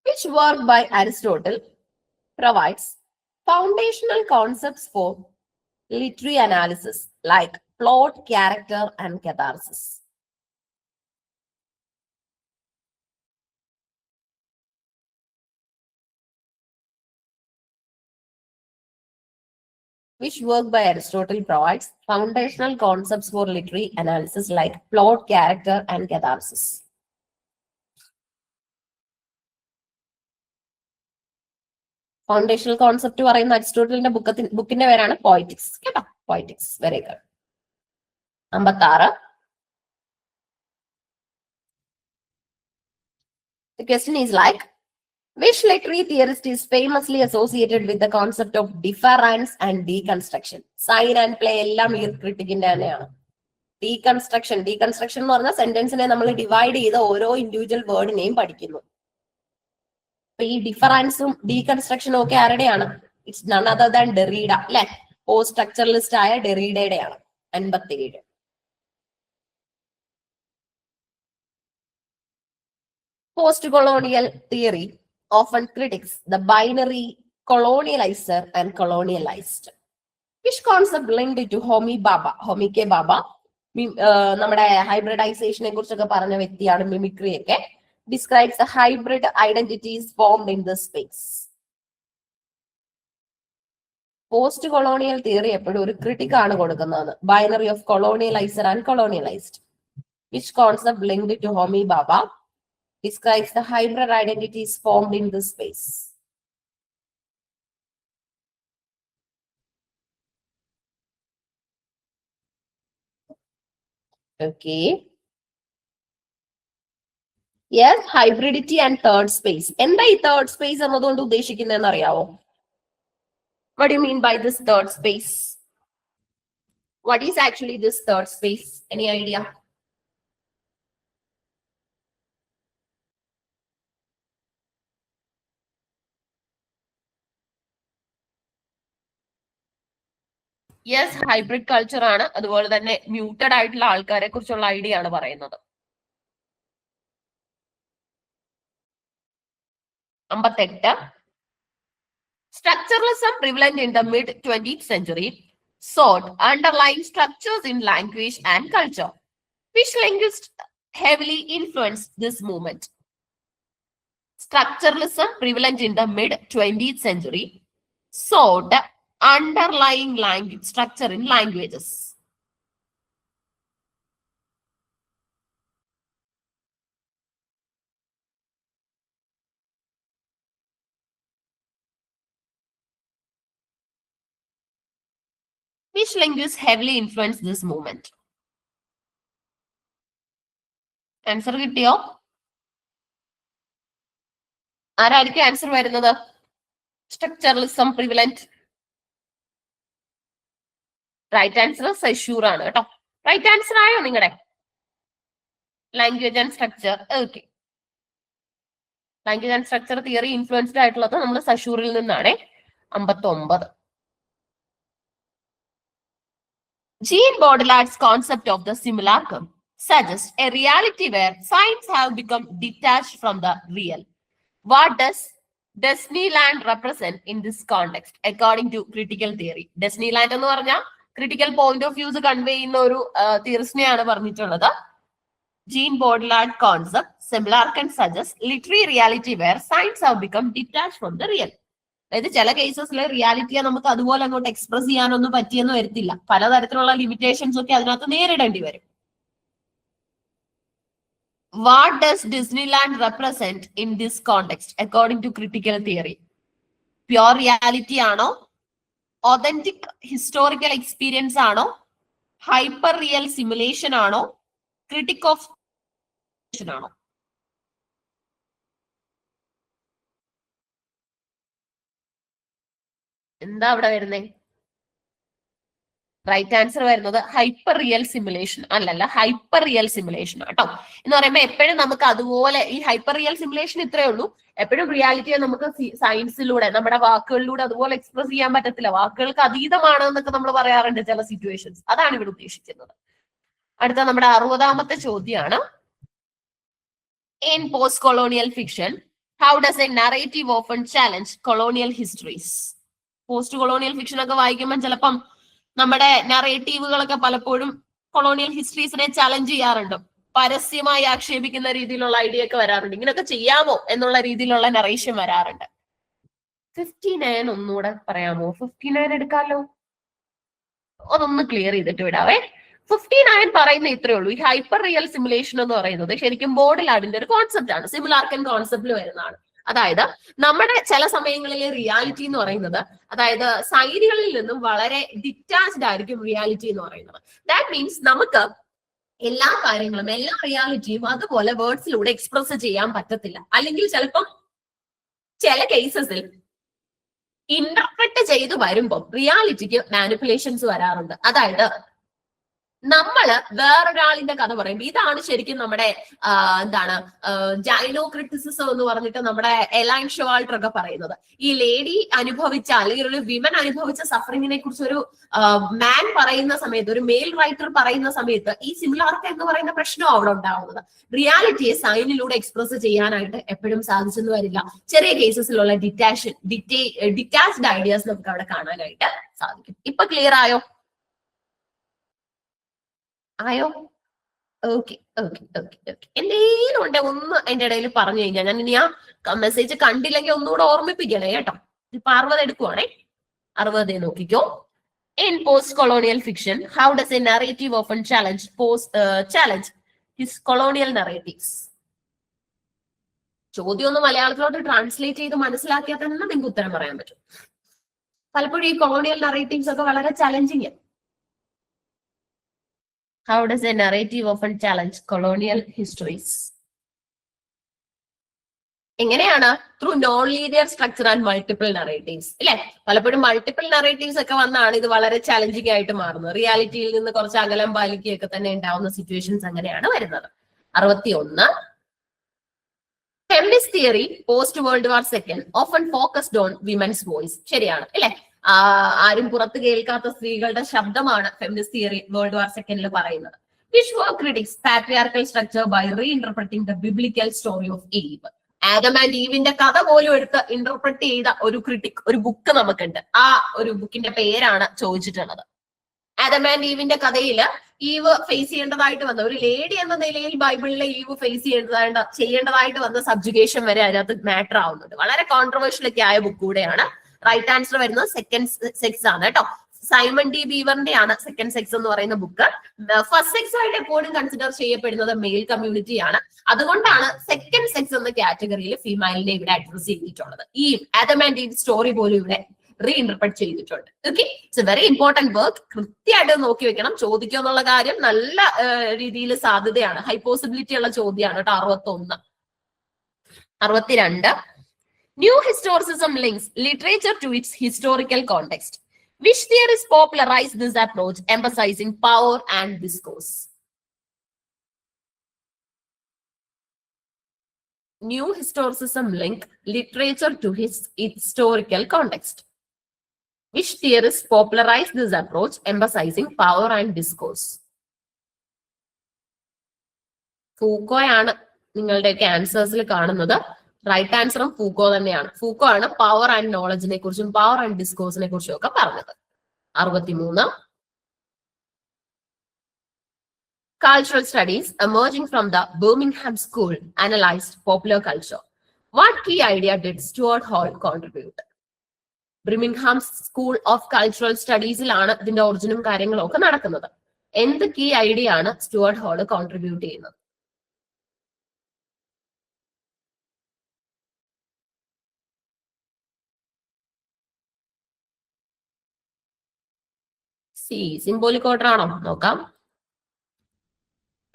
Which work by Aristotle provides foundational concepts for literary analysis like plot, character, and catharsis? Which work by Aristotle provides foundational concepts for literary analysis like plot, character, and catharsis? Foundational concept പറയുന്ന അരിസ്റ്റോട്ടലിന്റെ ബുക്കിന്റെ പേരാണ് poetics കേട്ടോ. Poetics. Very good. 56. The question is like, which literary theorist is famously associated with the concept of difference and deconstruction? Sign and play എല്ലാം ഈ ക്രിട്ടിക്കിന്റെ തന്നെയാണ്. Deconstruction എന്ന് പറഞ്ഞാൽ സെന്റൻസിനെ നമ്മൾ ഡിവൈഡ് ചെയ്ത് ഓരോ ഇൻഡിവിജ്വൽ വേർഡിനെയും പഠിക്കുന്നു. അപ്പൊ ഈ ഡിഫറൻസും ഡീകൺസ്ട്രക്ഷനും ഒക്കെ ആരുടെയാണ്? ഇറ്റ്സ് നൺ അതർ ദാൻ ഡെറീഡ അല്ലെ. പോസ്റ്റ് സ്ട്രക്ചറലിസ്റ്റ് ആയ ഡെറീഡയുടെയാണ്. 57. Post-colonial theory often critiques the binary colonializer and colonialized. Which concept linked to Homi Bhabha? Homi K. Bhabha നമ്മുടെ ഹൈബ്രിഡൈസേഷനെ കുറിച്ചൊക്കെ പറഞ്ഞ വ്യക്തിയാണ്. മിമിക്രി ഒക്കെ describes the hybrid identities formed in this space. Post colonial theory എപ്പോഴും ഒരു critic ആണ് കൊടുക്കുന്നത്. Binary of colonizer and colonized. Which concept linked to Homi Bhabha describes the hybrid identities formed in this space? Okay. Yes, hybridity and third space. എന്താ ഈ third space എന്നതുകൊണ്ട് ഉദ്ദേശിക്കുന്നതെന്ന് അറിയാവോ? What do you mean by this third space? What is actually this third space? Any idea? Yes, hybrid culture ആണ്. അതുപോലെ തന്നെ muted ആയിട്ടുള്ള ആൾക്കാരെ കുറിച്ചുള്ള ഐഡിയ ആണ് പറയുന്നത്. 58. Structuralism prevalent in the mid-20th century sought underlying structures in language and culture. Which linguist heavily influenced this movement? Structuralism prevalent in the mid-20th century sought underlying language structure in languages. Which linguist heavily influenced this movement? Answer കിട്ടിയോ? ആരായിരിക്കും answer വരുന്നത്? Structuralism prevalent. Right answer സഷൂർ ആണ് കേട്ടോ. Right answer ആയോ നിങ്ങളുടെ? Language and structure. Okay. Language and structure theory influenced ആയിട്ടുള്ളത് നമ്മുടെ സഷൂറിൽ നിന്നാണ്. 59. Jean Baudelaire's concept of the simulacrum suggests a reality where signs have become detached from the real. What does Disneyland represent in this context according to critical theory? Disneyland എന്ന് പറഞ്ഞാൽ critical point of views convey ചെയ്യുന്ന ഒരു തിയറിസ്റ്റിനെയാണ് പറഞ്ഞിട്ടുള്ളത്. Jean Baudrillard concept similar can suggest literary reality where science have become detached from the real. അതായത് ചില കേസസിൽ റിയാലിറ്റിയെ നമുക്ക് അതുപോലെ അങ്ങോട്ട് എക്സ്പ്രസ് ചെയ്യാനൊന്നും പറ്റിയെന്ന് വരത്തില്ല. പലതരത്തിലുള്ള ലിമിറ്റേഷൻസ് ഒക്കെ അതിനകത്ത് നേരിടേണ്ടി വരും. What does Disneyland represent in this context according to critical theory? Pure reality ആണോ, authentic historical experience ആണോ, hyper real simulation ആണോ, critic of ആണോ? എന്താ അവിടെ വരുന്നേ? റൈറ്റ് ആൻസർ വരുന്നത് ഹൈപ്പർ റിയൽ സിമുലേഷൻ അല്ലല്ല, ഹൈപ്പർ റിയൽ സിമുലേഷൻ കേട്ടോ. എന്ന് പറയുമ്പോൾ എപ്പോഴും നമുക്ക് അതുപോലെ ഈ ഹൈപ്പർ റിയൽ സിമുലേഷൻ ഇത്രയേ ഉള്ളൂ. എപ്പോഴും റിയാലിറ്റിയെ നമുക്ക് സയൻസിലൂടെ നമ്മുടെ വാക്കുകളിലൂടെ അതുപോലെ എക്സ്പ്രസ് ചെയ്യാൻ പറ്റത്തില്ല. വാക്കുകൾക്ക് അതീതമാണ് എന്നൊക്കെ നമ്മൾ പറയാറുണ്ട് ചില സിറ്റുവേഷൻസ്. അതാണ് ഇവിടെ ഉദ്ദേശിക്കുന്നത്. അടുത്ത നമ്മുടെ 60ാമത്തെ ചോദ്യമാണ്. In post-colonial fiction, how does a narrative often challenge colonial histories? Post colonial fiction ഒക്കെ വായിക്കുമ്പോൾ ചിലപ്പം നമ്മുടെ നറേറ്റീവുകളൊക്കെ പലപ്പോഴും കൊളോണിയൽ ഹിസ്റ്ററീസിനെ ചലഞ്ച് ചെയ്യാറുണ്ട്. പരസ്യമായി ആക്ഷേപിക്കുന്ന രീതിയിലുള്ള ഐഡിയ ഒക്കെ വരാറുണ്ട്. ഇങ്ങനെയൊക്കെ ചെയ്യാമോ എന്നുള്ള രീതിയിലുള്ള നറേഷൻ വരാറുണ്ട്. 59 ഒന്നുകൂടെ പറയാമോ? 59 എടുക്കാമല്ലോ. അതൊന്ന് ക്ലിയർ ചെയ്തിട്ട് വിടാവേ. 59 പറയുന്ന ഇത്രയേ ഉള്ളൂ. ഈ ഹൈപ്പർ റിയൽ സിമുലേഷൻ എന്ന് പറയുന്നത് ശരിക്കും ബോർഡിലാഡിന്റെ ഒരു കോൺസെപ്റ്റ് ആണ്. സിമുലാർക്കൻ കോൺസെപ്റ്റിൽ വരുന്നതാണ്. അതായത് നമ്മുടെ ചില സമയങ്ങളിലെ റിയാലിറ്റി എന്ന് പറയുന്നത്, അതായത് സൈനുകളിൽ നിന്നും വളരെ ഡിറ്റാച്ച്ഡ് ആയിരിക്കും റിയാലിറ്റി എന്ന് പറയുന്നത്. ദാറ്റ് മീൻസ് നമുക്ക് എല്ലാ കാര്യങ്ങളും എല്ലാ റിയാലിറ്റിയും അതുപോലെ വേർഡ്സിലൂടെ എക്സ്പ്രസ് ചെയ്യാൻ പറ്റത്തില്ല. അല്ലെങ്കിൽ ചിലപ്പം ചില കേസസിൽ ഇന്റർപ്രറ്റ് ചെയ്ത് വരുമ്പോൾ റിയാലിറ്റിക്ക് മാനിപ്പുലേഷൻസ് വരാറുണ്ട്. അതായത് നമ്മള് വേറൊരാളിന്റെ കഥ പറയുമ്പോൾ, ഇതാണ് ശരിക്കും നമ്മുടെ എന്താണ് ജൈനോ ക്രിറ്റിസിസം എന്ന് പറഞ്ഞിട്ട് നമ്മുടെ എലൈൻ ഷോവാൾട്ടർ ഒക്കെ പറയുന്നത്. ഈ ലേഡി അനുഭവിച്ച അല്ലെങ്കിൽ ഒരു വിമൻ അനുഭവിച്ച സഫറിങ്ങിനെ കുറിച്ച് ഒരു മാൻ പറയുന്ന സമയത്ത്, ഒരു മെയിൽ റൈറ്റർ പറയുന്ന സമയത്ത് ഈ സിമിലാരിറ്റി എന്ന് പറയുന്ന പ്രശ്നം അവിടെ ഉണ്ടാവുന്നത്. റിയാലിറ്റിയെ സൈനിലൂടെ എക്സ്പ്രസ് ചെയ്യാനായിട്ട് എപ്പോഴും സാധിച്ചെന്ന് വരില്ല. ചെറിയ കേസസിലുള്ള ഡിറ്റാച്ച്ഡ് ഐഡിയാസ് നമുക്ക് അവിടെ കാണാനായിട്ട് സാധിക്കും. ഇപ്പൊ ക്ലിയർ ആയോ? ഓക്കെ. എന്തെങ്കിലും ഉണ്ടെ ഒന്ന് അതിന്റെ ഇടയിൽ പറഞ്ഞു കഴിഞ്ഞാൽ ഞാൻ ഇനി ആ മെസ്സേജ് കണ്ടില്ലെങ്കിൽ ഒന്നുകൂടെ ഓർമ്മിപ്പിക്കണേ കേട്ടോ. ഇപ്പൊ 60 എടുക്കുവാണേ. 60 നോക്കിക്കോ. In post-colonial fiction, how does a narrative often challenge his colonial narratives? ചോദ്യം ഒന്ന് മലയാളത്തിലോട്ട് ട്രാൻസ്ലേറ്റ് ചെയ്ത് മനസ്സിലാക്കിയാൽ തന്നെ നിങ്ങൾക്ക് ഉത്തരം പറയാൻ പറ്റും. പലപ്പോഴും ഈ കൊളോണിയൽ നറേറ്റീവ്സ് ഒക്കെ വളരെ challenging. How does a narrative often challenge colonial histories? എങ്ങനെയാണ്? Through non linear structure and multiple narratives. അല്ലെ, പലപ്പോഴും മൾട്ടിപ്പിൾ നറേറ്റീവ്സ് ഒക്കെ വന്നാണ് ഇത് വളരെ ചലഞ്ചിങ് ആയിട്ട് മാറുന്നത്. റിയാലിറ്റിയിൽ നിന്ന് കുറച്ച് അകലം പാലിക്കുകയൊക്കെ തന്നെ ഉണ്ടാവുന്ന സിറ്റുവേഷൻസ് അങ്ങനെയാണ് വരുന്നത്. 61. Feminist theory post world war second often focused on women's voice. ശരിയാണ് അല്ലെ? ആരും പുറത്ത് കേൾക്കാത്ത സ്ത്രീകളുടെ ശബ്ദമാണ് ഫെമിനിസ്റ്റ് തിയറി വേൾഡ് വാർ സെക്കൻഡിൽ പറയുന്നത്. Which work critics patriarchal structure by reinterpreting the biblical story of Eve. Adam and ഈവിന്റെ കഥ പോലും എടുത്ത് ഇന്റർപ്രറ്റ് ചെയ്ത ഒരു ക്രിട്ടിക്, ഒരു ബുക്ക് നമുക്കുണ്ട്. ആ ഒരു ബുക്കിന്റെ പേരാണ് ചോദിച്ചിട്ടുള്ളത്. ആദം ആൻഡ് ഈവിന്റെ കഥയിൽ ഈവ് ഫേസ് ചെയ്യേണ്ടതായിട്ട് വന്ന, ഒരു ലേഡി എന്ന നിലയിൽ ബൈബിളിലെ ഈവ് ഫേസ് ചെയ്യേണ്ടതായിട്ട് വന്ന സബ്ജുഗേഷൻ വരെ അതിനകത്ത് മാറ്റർ ആവുന്നുണ്ട്. വളരെ കോൺട്രവേഴ്ഷ്യൽ ഒക്കെ ആയ ബുക്ക് കൂടെയാണ്. റൈറ്റ് ആൻസർ വരുന്നത് സെക്കൻഡ് സെക്സ് ആണ് കേട്ടോ. സൈമൺ ഡി ബീവറിന്റെ ആണ് സെക്കൻഡ് സെക്സ് എന്ന് പറയുന്ന ബുക്ക്. ഫസ്റ്റ് സെക്സ് ആയിട്ട് എപ്പോഴും കൺസിഡർ ചെയ്യപ്പെടുന്നത് മെയിൽ കമ്മ്യൂണിറ്റി ആണ്. അതുകൊണ്ടാണ് സെക്കൻഡ് സെക്സ് എന്ന കാറ്റഗറിയിൽ ഫീമെയിലിനെ ഇവിടെ അഡ്രസ് ചെയ്തിട്ടുള്ളത്. ഈ ആദം ആൻഡ് ഈവ് സ്റ്റോറി പോലും ഇവിടെ റീഇന്റർപ്രറ്റ് ചെയ്തിട്ടുണ്ട്. Okay, it's A very important work. കൃത്യമായിട്ട് നോക്കി വെക്കണം. ചോദിക്കുക എന്നുള്ള കാര്യം നല്ല രീതിയിൽ സാധ്യതയാണ്. ഹൈ പോസിബിലിറ്റി ഉള്ള ചോദ്യമാണ് കേട്ടോ. 61. 62. New historicism links literature to its historical context. Which theorists popularized this approach, emphasizing power and discourse? New historicism link literature to its historical context. Which theorists popularized this approach, emphasizing power and discourse? ഫൂക്കോയാണ് നിങ്ങളുടെയൊക്കെ ആൻസേഴ്സിൽ കാണുന്നത്. Right ആൻസറും Foucault തന്നെയാണ്. Foucault ആണ് power and നോളജിനെ കുറിച്ചും power and ഡിസ്കോഴ്സിനെ കുറിച്ചും ഒക്കെ പറഞ്ഞത്. 63. Cultural studies emerging from the Birmingham School analyzed popular culture. What key idea did Stuart Hall contribute? Birmingham school of cultural സ്റ്റഡീസിലാണ് ഇതിന്റെ ഒറിജിനും കാര്യങ്ങളും ഒക്കെ നടക്കുന്നത്. എന്ത് കീ ഐഡിയ ആണ് സ്റ്റുവർട്ട് ഹോൾ കോൺട്രിബ്യൂട്ട് ചെയ്യുന്നത്? സിംബോളിക് ഓർഡർ ആണോ? നോക്കാം.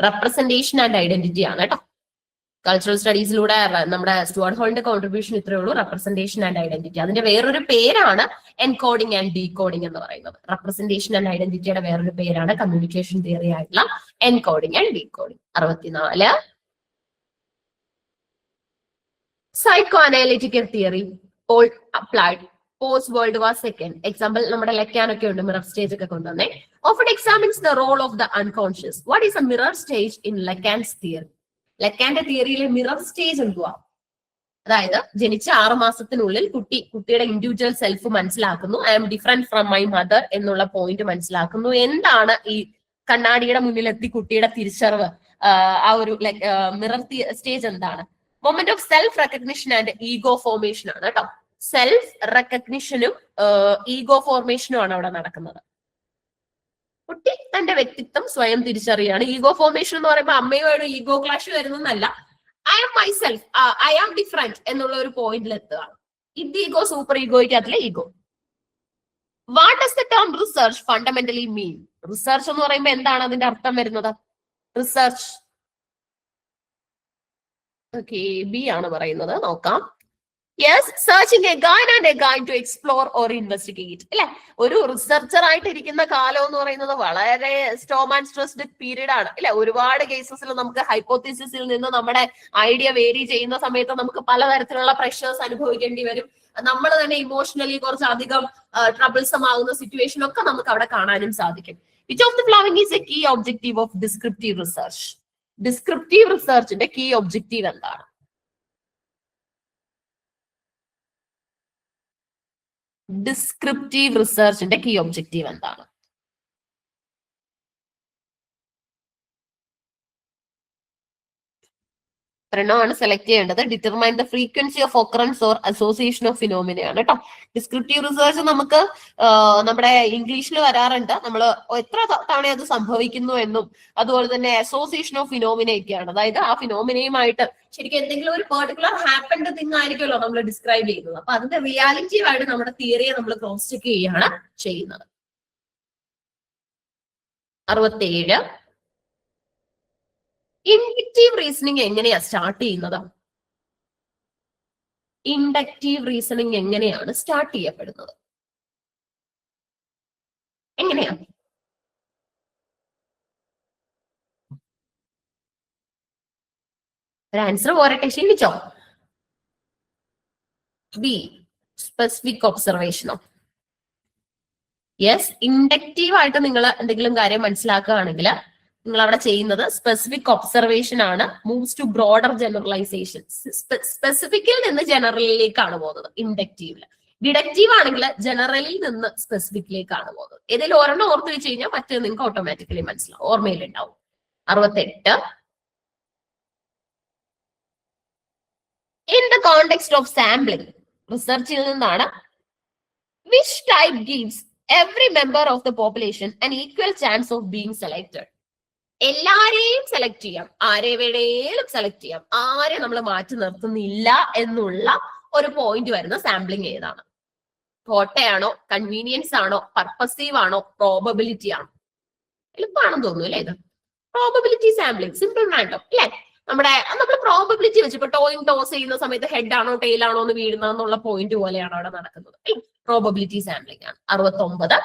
റെപ്രസെന്റേഷൻ ആൻഡ് ഐഡന്റിറ്റി ആണ് കേട്ടോ. കൾച്ചറൽ സ്റ്റഡീസിലൂടെ നമ്മുടെ സ്റ്റുവർട്ട് ഹോളിന്റെ കോൺട്രിബ്യൂഷൻ ഇത്രയേ ഉള്ളൂ, റെപ്രസെന്റേഷൻ ആൻഡ് ഐഡന്റിറ്റി. അതിന്റെ വേറൊരു പേരാണ് എൻകോഡിംഗ് ആൻഡ് ഡീകോഡിംഗ് എന്ന് പറയുന്നത്. റെപ്രസെന്റേഷൻ ആൻഡ് ഐഡന്റിറ്റിയുടെ വേറൊരു പേരാണ് കമ്മ്യൂണിക്കേഷൻ തിയറി ആയിട്ടുള്ള encoding and decoding. 64. Psycho analytical theory all applied post world war second. Example നമ്മുടെ ലക്കാനൊക്കെ ഉണ്ട്, മിറർ സ്റ്റേജ് ഒക്കെ കൊണ്ടുവന്നേ. Often examines the role of the unconscious. What is a mirror stage in Lacan's theory? ലക്കാന്റെ തിയറിയിലെ mirror stage എന്തുവാ? അതായത് ജനിച്ച 6 മാസത്തിനുള്ളിൽ കുട്ടിയുടെ ഇൻഡിവിജ്വൽ സെൽഫ് മനസ്സിലാക്കുന്നു, I am different from my mother എന്നുള്ള പോയിന്റ് മനസ്സിലാക്കുന്നു. എന്താണ് ഈ കണ്ണാടിയുടെ മുന്നിലെത്തി കുട്ടിയുടെ തിരിച്ചറിവ്? ആ ഒരു മിറർ സ്റ്റേജ് എന്താണ്? Moment of self recognition and ego formation ആണ് കേട്ടോ. സെൽഫ് റെക്കഗ്നിഷനും ഈഗോ ഫോർമേഷനും ആണ് അവിടെ നടക്കുന്നത്. കുട്ടി തന്റെ വ്യക്തിത്വം സ്വയം തിരിച്ചറിയാണ്. ഈഗോ ഫോർമേഷൻ എന്ന് പറയുമ്പോൾ അമ്മയോട് ഈഗോ ക്ലാഷ് വരുന്നതല്ല, I am myself, I am different എന്നുള്ള ഒരു പോയിന്റിൽ എത്തുകയാണ്. ഇത് ഈഗോ സൂപ്പർ ഈഗോയ്ക്കകത്തിലെ ego. What does the term research fundamentally mean? Research എന്ന് പറയുമ്പോൾ എന്താണ് അതിന്റെ അർത്ഥം വരുന്നത്? റിസർച്ച് ഓക്കെ, ബി ആണ് പറയുന്നത്. നോക്കാം. Yes, searching again and again to explore or investigate. അല്ലെ, ഒരു റിസർച്ചർ ആയിട്ട് ഇരിക്കുന്ന കാലം എന്ന് പറയുന്നത് വളരെ സ്റ്റോം ആൻഡ് സ്ട്രെസ്ഡ് പീരീഡ് ആണ്. അല്ലെ, ഒരുപാട് കേസസിൽ നമുക്ക് ഹൈപ്പോത്തിസിസിൽ നിന്ന് നമ്മുടെ ഐഡിയ വേരി ചെയ്യുന്ന സമയത്ത് നമുക്ക് പലതരത്തിലുള്ള പ്രഷേഴ്സ് അനുഭവിക്കേണ്ടി വരും. നമ്മൾ തന്നെ ഇമോഷണലി കുറച്ച് അധികം ട്രബിൾസം ആകുന്ന സിറ്റുവേഷൻ ഒക്കെ നമുക്ക് അവിടെ കാണാനും സാധിക്കും. Which of the following is a key objective of descriptive research? Descriptive റിസർച്ചിന്റെ കീ ഒബ്ജക്റ്റീവ് എന്താണ്? ഡിസ്ക്രിപ്റ്റീവ് റിസർച്ചിന്റെ കീ ഒബ്ജക്റ്റീവ് എന്താണ്? ഒരെണ്ണമാണ് സെലക്ട് ചെയ്യേണ്ടത്. Determine the frequency of occurrence or association of ഫിനോമിനയാണ് കേട്ടോ. ഡിസ്ക്രിപ്റ്റീവ് റിസർച്ച് നമുക്ക് നമ്മുടെ ഇംഗ്ലീഷിൽ വരാറുണ്ട്. നമ്മൾ എത്ര തവണ അത് സംഭവിക്കുന്നു എന്നും അതുപോലെ തന്നെ അസോസിയേഷൻ ഓഫ് ഫിനോമിനയൊക്കെയാണ്. അതായത് ആ ഫിനോമിനയുമായിട്ട് ശരിക്കും എന്തെങ്കിലും ഒരു പെർട്ടിക്കുലർ ഹാപ്പൻഡ് തിങ് ആയിരിക്കുമല്ലോ നമ്മൾ ഡിസ്ക്രൈബ് ചെയ്യുന്നത്. അപ്പൊ അതിന്റെ റിയാലിറ്റിയുമായിട്ട് നമ്മുടെ തിയറിയെ നമ്മൾ ക്രോസ് ചെക്ക് ചെയ്യുകയാണ് ചെയ്യുന്നത്. 67. ഇൻഡക്റ്റീവ് റീസണിങ് എങ്ങനെയാ സ്റ്റാർട്ട് ചെയ്യുന്നത്? ഇൻഡക്റ്റീവ് റീസണിങ് എങ്ങനെയാണ് സ്റ്റാർട്ട് ചെയ്യപ്പെടുന്നത്? എങ്ങനെയാ? ഒരു ആൻസർ പോരട്ടെ, ശീലിച്ചോ? ബി, സ്പെസിഫിക് ഒബ്സർവേഷനോ? യെസ്, ഇൻഡക്റ്റീവ് ആയിട്ട് നിങ്ങൾ എന്തെങ്കിലും കാര്യം മനസ്സിലാക്കുകയാണെങ്കിൽ നിങ്ങൾ അവിടെ ചെയ്യുന്നത് സ്പെസിഫിക് ഒബ്സർവേഷൻ ആണ്. Moves to broader generalization. സ്പെസിഫിക്കിൽ നിന്ന് ജനറലിലേക്കാണ് പോകുന്നത് ഇൻഡക്റ്റീവില്. ഡിഡക്റ്റീവ് ആണെങ്കിൽ ജനറലിൽ നിന്ന് സ്പെസിഫിക്കിലേക്കാണ് പോകുന്നത്. ഏതെങ്കിലും ഒരെണ്ണം ഓർത്ത് വെച്ച് കഴിഞ്ഞാൽ മറ്റേ നിങ്ങൾക്ക് ഓട്ടോമാറ്റിക്കലി മനസ്സിലാവും, ഓർമ്മയിലുണ്ടാവും. 68. In the context of sampling, റിസർച്ചിൽ നിന്നാണ്. Which type gives every member of the population an equal chance of being selected? എല്ലാരെയും സെലക്ട് ചെയ്യാം, ആരെ വേണേലും സെലക്ട് ചെയ്യാം, ആരെ നമ്മൾ മാറ്റി നിർത്തുന്നില്ല എന്നുള്ള ഒരു പോയിന്റ് വരുന്ന സാമ്പിളിംഗ് ഏതാണ്? കോട്ടയാണോ, കൺവീനിയൻസ് ആണോ, പർപ്പസീവ് ആണോ, പ്രോബബിലിറ്റി ആണോ? എളുപ്പമാണെന്ന് തോന്നുന്നു അല്ലെ ഇത്? പ്രോബബിലിറ്റി സാമ്പിളിംഗ്, സിമ്പിൾ റാൻഡം അല്ലെ. നമ്മൾ പ്രോബബിലിറ്റി വെച്ച് ഇപ്പൊ ടോസ് ചെയ്യുന്ന സമയത്ത് ഹെഡ് ആണോ ടെയിൽ ആണോ എന്ന് വീഴുന്നതെന്നുള്ള പോയിന്റ് പോലെയാണ് അവിടെ നടക്കുന്നത്. പ്രോബബിലിറ്റി സാമ്പിളിംഗ് ആണ്. 69.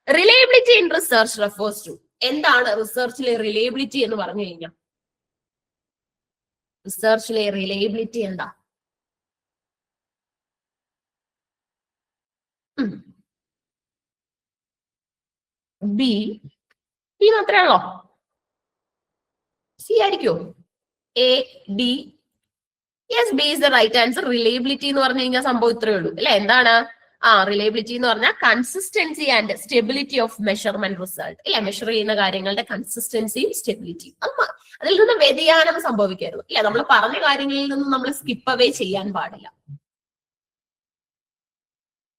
Reliability in research refers to. എന്താണ് റിസർച്ചിലെ റിലയബിലിറ്റി എന്ന് പറഞ്ഞു കഴിഞ്ഞാൽ? റിസർച്ചിലെ റിലയബിലിറ്റി എന്താ? ബി മാത്രമേ ഉള്ളോ? സി ആയിരിക്കോ? A, D, yes, B is the right answer. Reliability എന്ന് പറഞ്ഞു കഴിഞ്ഞാൽ സംഭവം ഇത്രയേ ഉള്ളൂ അല്ലെ. എന്താണ് റിലയബിലിറ്റി എന്ന് പറഞ്ഞാൽ consistency and stability of measurement result ഇല്ല. മെഷർ ചെയ്യുന്ന കാര്യങ്ങളുടെ കൺസിസ്റ്റൻസിയും സ്റ്റെബിലിറ്റിയും അതിൽ നിന്ന് വ്യതിയാനം സംഭവിക്കരുത് ഇല്ല. നമ്മൾ പറഞ്ഞ കാര്യങ്ങളിൽ നിന്നും നമ്മൾ സ്കിപ്പ് അവേ ചെയ്യാൻ പാടില്ല.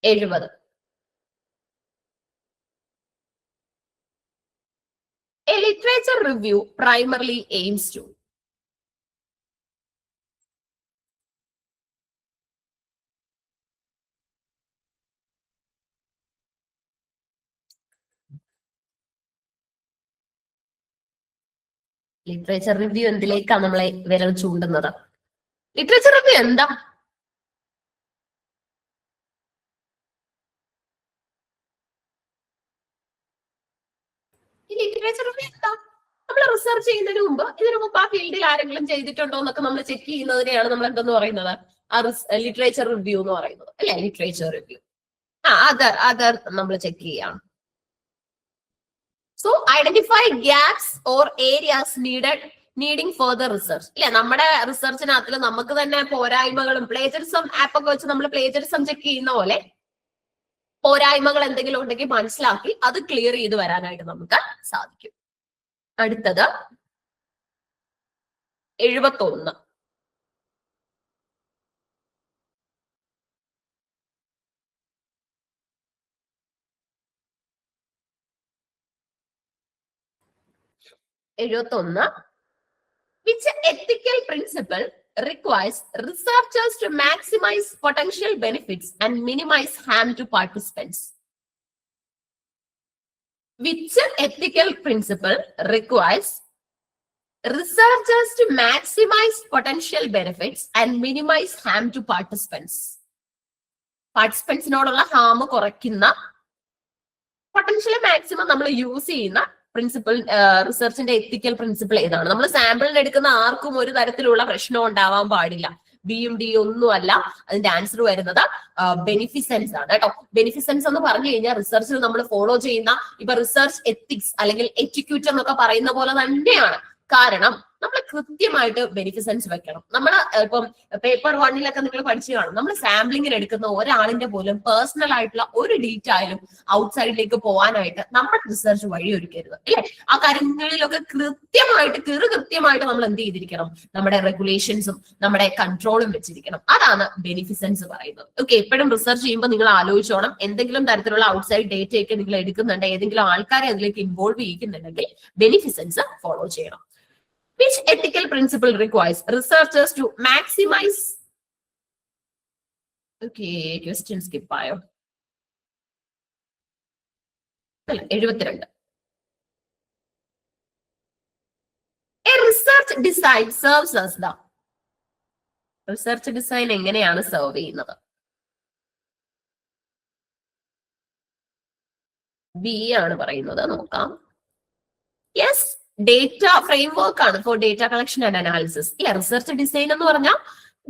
70. A literature review primarily aims to. Literature review എന്തിലേക്കാണ് നമ്മളെ വിരൽ ചൂണ്ടുന്നത്? ലിറ്ററേച്ചർ റിവ്യൂ എന്താ? ഈ ലിറ്ററേച്ചർ റിവ്യൂ എന്താ? നമ്മൾ റിസർച്ച് ചെയ്യുന്നതിന് മുമ്പ് ഇതിനു മുമ്പ് ആ ഫീൽഡിൽ ആരെങ്കിലും ചെയ്തിട്ടുണ്ടോ എന്നൊക്കെ നമ്മൾ ചെക്ക് ചെയ്യുന്നതിനെയാണ് നമ്മൾ എന്തെന്ന് പറയുന്നത്? ലിറ്ററേച്ചർ റിവ്യൂ എന്ന് പറയുന്നത് അല്ലെ. ലിറ്ററേച്ചർ റിവ്യൂ അതർ നമ്മൾ ചെക്ക് ചെയ്യാണ്. So identify gaps or areas needing further research ഇല്ല. നമ്മുടെ റിസർച്ചിനകത്തിൽ നമുക്ക് തന്നെ പോരായ്മകളും പ്ലേജറിസം ആപ്പൊക്കെ വെച്ച് നമ്മൾ പ്ലേജറിസം ചെക്ക് ചെയ്യുന്ന പോലെ പോരായ്മകൾ എന്തെങ്കിലും ഉണ്ടെങ്കിൽ മനസ്സിലാക്കി അത് ക്ലിയർ ചെയ്ത് വരാനായിട്ട് നമുക്ക് സാധിക്കും. അടുത്തത് 71. Which ethical principle requires researchers to maximize potential benefits and minimize harm to participants? Which ethical principle requires researchers to maximize potential benefits and minimize harm to participants? പാർട്ടിസിപ്പൻസിനോടുള്ള ഹാം കുറയ്ക്കുന്ന പൊട്ടൻഷ്യൽ മാക്സിമം നമ്മൾ use ചെയ്യുന്ന principle, റിസർച്ചിന്റെ ethical principle ഏതാണ്? നമ്മൾ സാമ്പിളിന് എടുക്കുന്ന ആർക്കും ഒരു തരത്തിലുള്ള പ്രശ്നം ഉണ്ടാവാൻ പാടില്ല. ബിയും ഡി ഒന്നും അല്ല അതിന്റെ ആൻസർ വരുന്നത് ബെനിഫിസൻസ് ആണ് കേട്ടോ. ബെനിഫിസൻസ് എന്ന് പറഞ്ഞു കഴിഞ്ഞാൽ റിസർച്ചിൽ നമ്മൾ ഫോളോ ചെയ്യുന്ന ഇപ്പൊ റിസർച്ച് എത്തിക്സ് അല്ലെങ്കിൽ എറ്റിക്യൂറ്റ് എന്നൊക്കെ പറയുന്ന പോലെ തന്നെയാണ്. കാരണം നമ്മൾ കൃത്യമായിട്ട് ബെനിഫിസൻസ് വെക്കണം. നമ്മൾ ഇപ്പം പേപ്പർ 1-ലൊക്കെ നിങ്ങൾ പഠിച്ചു കാണും. നമ്മൾ സാമ്പിളിങ്ങിന് എടുക്കുന്ന ഒരാളിന്റെ പോലും പേഴ്സണൽ ആയിട്ടുള്ള ഒരു ഡീറ്റെയിലും ഔട്ട്സൈഡിലേക്ക് പോകാനായിട്ട് നമ്മുടെ റിസർച്ച് വഴിയൊരുക്കരുത് അല്ലെ. ആ കാര്യങ്ങളിലൊക്കെ കൃത്യമായിട്ട് നമ്മൾ എന്ത് ചെയ്തിരിക്കണം? നമ്മുടെ റെഗുലേഷൻസും നമ്മുടെ കൺട്രോളും വെച്ചിരിക്കണം. അതാണ് ബെനിഫിസൻസ് പറയുന്നത്. ഓക്കെ, എപ്പോഴും റിസർച്ച് ചെയ്യുമ്പോൾ നിങ്ങൾ ആലോചിച്ചോണം, എന്തെങ്കിലും തരത്തിലുള്ള ഔട്ട്സൈഡ് ഡേറ്റയൊക്കെ നിങ്ങൾ എടുക്കുന്നുണ്ട്, ഏതെങ്കിലും ആൾക്കാരെ അതിലേക്ക് ഇൻവോൾവ് ചെയ്യിക്കുന്നുണ്ടെങ്കിൽ ബെനിഫിസൻസ് ഫോളോ ചെയ്യണം. Which ethical principle requires researchers to maximize? Okay, question skip ആയോ? 72. A research design serves as the. Research design എങ്ങനെയാണ് സെർവ് ചെയ്യുന്നത്? ബി ആണ് പറയുന്നത്. നോക്കാം. യെസ്, ഡേറ്റ ഫ്രെയിംവർക്ക് ആണ് four data collection and analysis. ഇല്ല, റിസർച്ച് ഡിസൈൻ എന്ന് പറഞ്ഞാൽ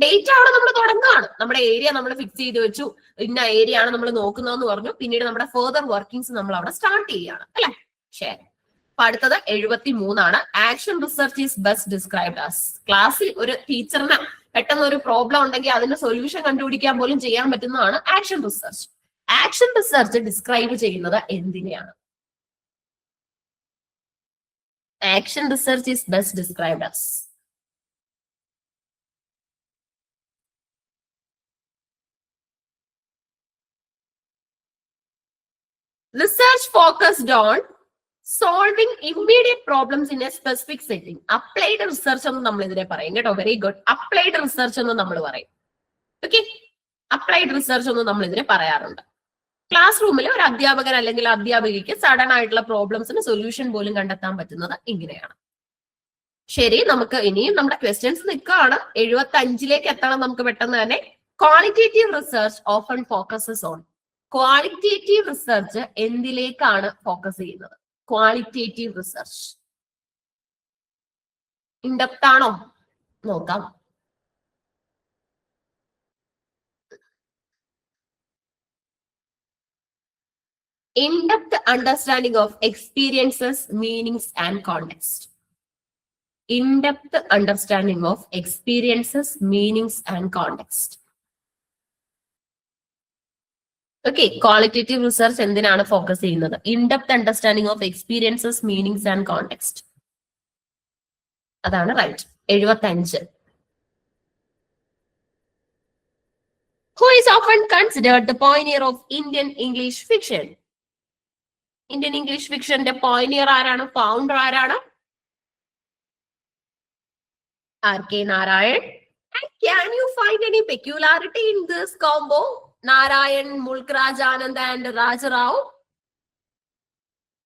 ഡേറ്റ അവിടെ നമ്മൾ തുടങ്ങുകയാണ്. നമ്മുടെ ഏരിയ നമ്മൾ ഫിക്സ് ചെയ്ത് വെച്ചു, ഇന്ന ഏരിയ ആണ് നമ്മൾ നോക്കുന്നതെന്ന് പറഞ്ഞു. പിന്നീട് നമ്മുടെ ഫർദർ വർക്കിംഗ്സ് നമ്മൾ അവിടെ സ്റ്റാർട്ട് ചെയ്യുകയാണ് അല്ലെ. ശരി, അപ്പൊ അടുത്തത് 73. Action research is best described as. ക്ലാസ്സിൽ ഒരു ടീച്ചറിന് പെട്ടെന്ന് ഒരു പ്രോബ്ലം ഉണ്ടെങ്കിൽ അതിന് സൊല്യൂഷൻ കണ്ടുപിടിക്കാൻ പോലും ചെയ്യാൻ പറ്റുന്നതാണ് action research. Action research describe ചെയ്യുന്നത് എന്തിനെയാണ്? Action research is best described as. Research focused on solving immediate problems in a specific setting. Applied research എന്ന് നമ്മൾ ഇതിനെ പറയും കേട്ടോ. Very good. അപ്ലൈഡ് റിസർച്ച് എന്ന് നമ്മൾ പറയും. ഓക്കെ, അപ്ലൈഡ് റിസർച്ച് എന്ന് നമ്മൾ ഇതിനെ പറയാറുണ്ട്. ക്ലാസ് റൂമിൽ ഒരു അധ്യാപകൻ അല്ലെങ്കിൽ അധ്യാപികയ്ക്ക് സഡൻ ആയിട്ടുള്ള പ്രോബ്ലംസിന് സൊല്യൂഷൻ പോലും കണ്ടെത്താൻ പറ്റുന്നത് ഇങ്ങനെയാണ്. ശരി, നമുക്ക് ഇനിയും നമ്മുടെ ക്വസ്റ്റ്യൻസ് നിൽക്കുകയാണ്. 75-ലേക്ക് എത്തണം നമുക്ക് പെട്ടെന്ന് തന്നെ. Qualitative research often focuses on. Qualitative research എന്തിലേക്കാണ് ഫോക്കസ് ചെയ്യുന്നത്? ക്വാളിറ്റേറ്റീവ് റിസർച്ച് ഇൻഡെപ്ത് ആണോ? നോക്കാം. In-depth understanding of experiences, meanings, and context. in-depth understanding of experiences, meanings and context. Okay, qualitative research എന്തിനാണ് ഫോക്കസ് ചെയ്യുന്നത്? In-depth understanding of experiences, meanings and context. അതാണ് right. 75. Who is often considered the pioneer of Indian English fiction? Indian English fiction ന്റെ pioneer ആരാണ്? Founder ആരാണ്? R.K. Narayan. And can you find any peculiarity in this combo? Narayan, Mulk Raj Anand and Rajarao.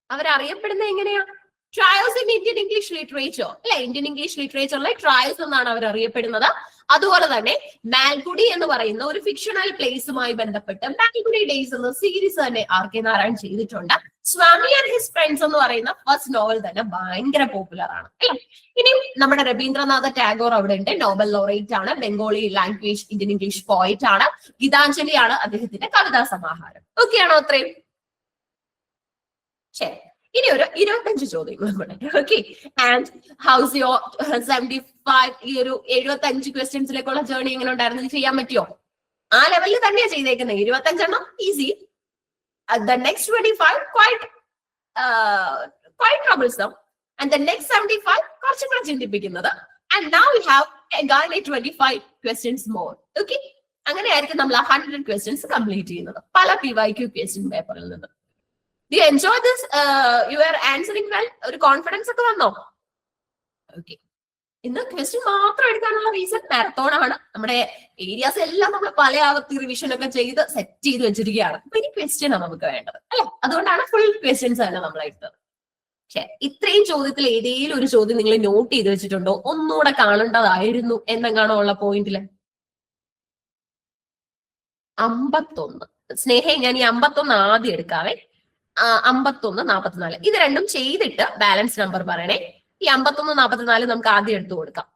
അവരറിയപ്പെടുന്നത് എങ്ങനെയാ? Trials in Indian English literature അല്ലെ, Indian English ലിറ്ററേച്ചറിലെ trials എന്നാണ് അവർ അറിയപ്പെടുന്നത്. അതുപോലെ തന്നെ മാൽഗുഡി എന്ന് പറയുന്ന ഒരു ഫിക്ഷണൽ പ്ലേസുമായി ബന്ധപ്പെട്ട് മാൽഗുഡി ഡേയ്സ് എന്ന സീരീസ് തന്നെ R.K. നാരായൺ ചെയ്തിട്ടുണ്ട്. സ്വാമി ആൻഡ് ഹിസ് ഫ്രണ്ട്സ് എന്ന് പറയുന്ന ഫസ്റ്റ് നോവൽ തന്നെ ഭയങ്കര പോപ്പുലർ ആണ് അല്ലെ. ഇനി നമ്മുടെ രവീന്ദ്രനാഥ ടാഗോർ അവിടെ ഉണ്ട്, നോബൽ ലോറേറ്റ് ആണ്, ബംഗാളി ലാംഗ്വേജ് ഇന്ത്യൻ ഇംഗ്ലീഷ് പോയിറ്റ് ആണ്, ഗീതാഞ്ജലി ആണ് അദ്ദേഹത്തിന്റെ കവിതാ സമാഹാരം. ഓക്കെ ആണോ അത്രയും? ശരി, ഇനി ഒരു 25 ചോദ്യങ്ങളും കൂടെ. ഓക്കെ, ആൻഡ് ഹൗസ് യുവർ 75 ഈ ഒരു 75 ക്വസ്റ്റ്യൻസിലേക്കുള്ള ജേർണി എങ്ങനെ ഉണ്ടായിരുന്നു? ചെയ്യാൻ പറ്റിയോ? ആ ലെവലിൽ തന്നെയാ ചെയ്തേക്കുന്നത്. 25 എണ്ണം easy. The next 25 quite troublesome, and the next 75 കുറച്ചും കൂടെ ചിന്തിപ്പിക്കുന്നത്. And now we have again 25 questions more. Okay, അങ്ങനെയായിരിക്കും നമ്മൾ ആ 100 questions കംപ്ലീറ്റ് ചെയ്യുന്നത് പല PYQ ക്വസ്റ്റ്യൻ പേപ്പറിൽ നിന്ന്. Do you enjoy this? You are answering well. ഒരു കോൺഫിഡൻസ് ഒക്കെ വന്നോ? ഓക്കെ, ഇന്ന് ക്വസ്റ്റ്യൻ മാത്രം എടുക്കാനുള്ള റീസൺ മാരത്തോൺ ആണ്. നമ്മുടെ ഏരിയാസ് എല്ലാം നമ്മൾ പല ആവർത്തി റിവിഷൻ ഒക്കെ ചെയ്ത് സെറ്റ് ചെയ്ത് വെച്ചിരിക്കുകയാണ്. അപ്പൊ ഇനി ക്വസ്റ്റ്യൻ ആണ് നമുക്ക് വേണ്ടത് അല്ലെ. അതുകൊണ്ടാണ് ഫുൾ ക്വസ്റ്റ്യൻസ് തന്നെ നമ്മൾ എടുത്തത്. പക്ഷെ ഇത്രയും ചോദ്യത്തിൽ ഏതെങ്കിലും ഒരു ചോദ്യം നിങ്ങൾ നോട്ട് ചെയ്ത് വെച്ചിട്ടുണ്ടോ? ഒന്നുകൂടെ കാണേണ്ടതായിരുന്നു എന്നെങ്ങാണോ ഉള്ള പോയിന്റില്? 51. സ്നേഹം, ഞാൻ ഈ 51 ആദ്യം എടുക്കാവേ. 51, 44 ഇത് രണ്ടും ചെയ്തിട്ട് ബാലൻസ് നമ്പർ പറയണേ. ഈ 51, 44 നമുക്ക് ആദ്യം എടുത്തു കൊടുക്കാം.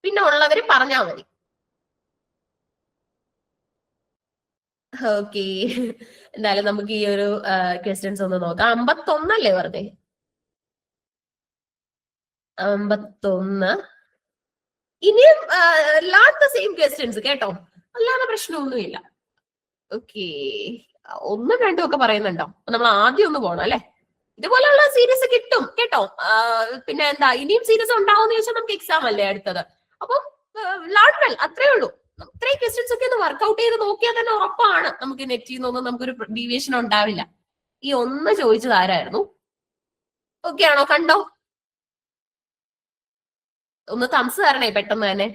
പിന്നെ ഉള്ളവര് പറഞ്ഞാൽ മതി. ഓക്കെ, എന്തായാലും നമുക്ക് ഈ ഒരു ക്വസ്റ്റ്യൻസ് ഒന്ന് നോക്കാം. 51 അല്ലേ വെറുതെ? 51 ഇനിയും ലാസ്റ്റ് സെയിം ക്വസ്റ്റ്യൻസ് കേട്ടോ, അല്ലാതെ പ്രശ്നമൊന്നുമില്ല. ഓക്കെ, 1, 2 ഒക്കെ പറയുന്നുണ്ടോ? നമ്മൾ ആദ്യം ഒന്ന് പോണം അല്ലെ. ഇതുപോലെയുള്ള സീരീസ് കിട്ടും കേട്ടോ. പിന്നെ എന്താ, ഇനിയും സീരീസ് ഉണ്ടാവുമെന്ന് ചോദിച്ചാൽ നമുക്ക് എക്സാം അല്ലേ അടുത്തത്. അപ്പം ലേൺ വെൽ, അത്രേ ഉള്ളൂ. ഇത്രയും ക്വസ്റ്റ്യൻസ് ഒക്കെ ഒന്ന് വർക്ക്ഔട്ട് ചെയ്ത് നോക്കിയാൽ തന്നെ ഉറപ്പാണ് നമുക്ക് നെറ്റിൽ നിന്നൊന്നും നമുക്കൊരു ഡീവിയേഷൻ ഉണ്ടാവില്ല. ഈ 1 ചോദിച്ചത് ആരായിരുന്നു? ഓക്കെ ആണോ? കണ്ടോ? ഒന്ന് തംസ് തരണേ പെട്ടെന്ന് തന്നെ.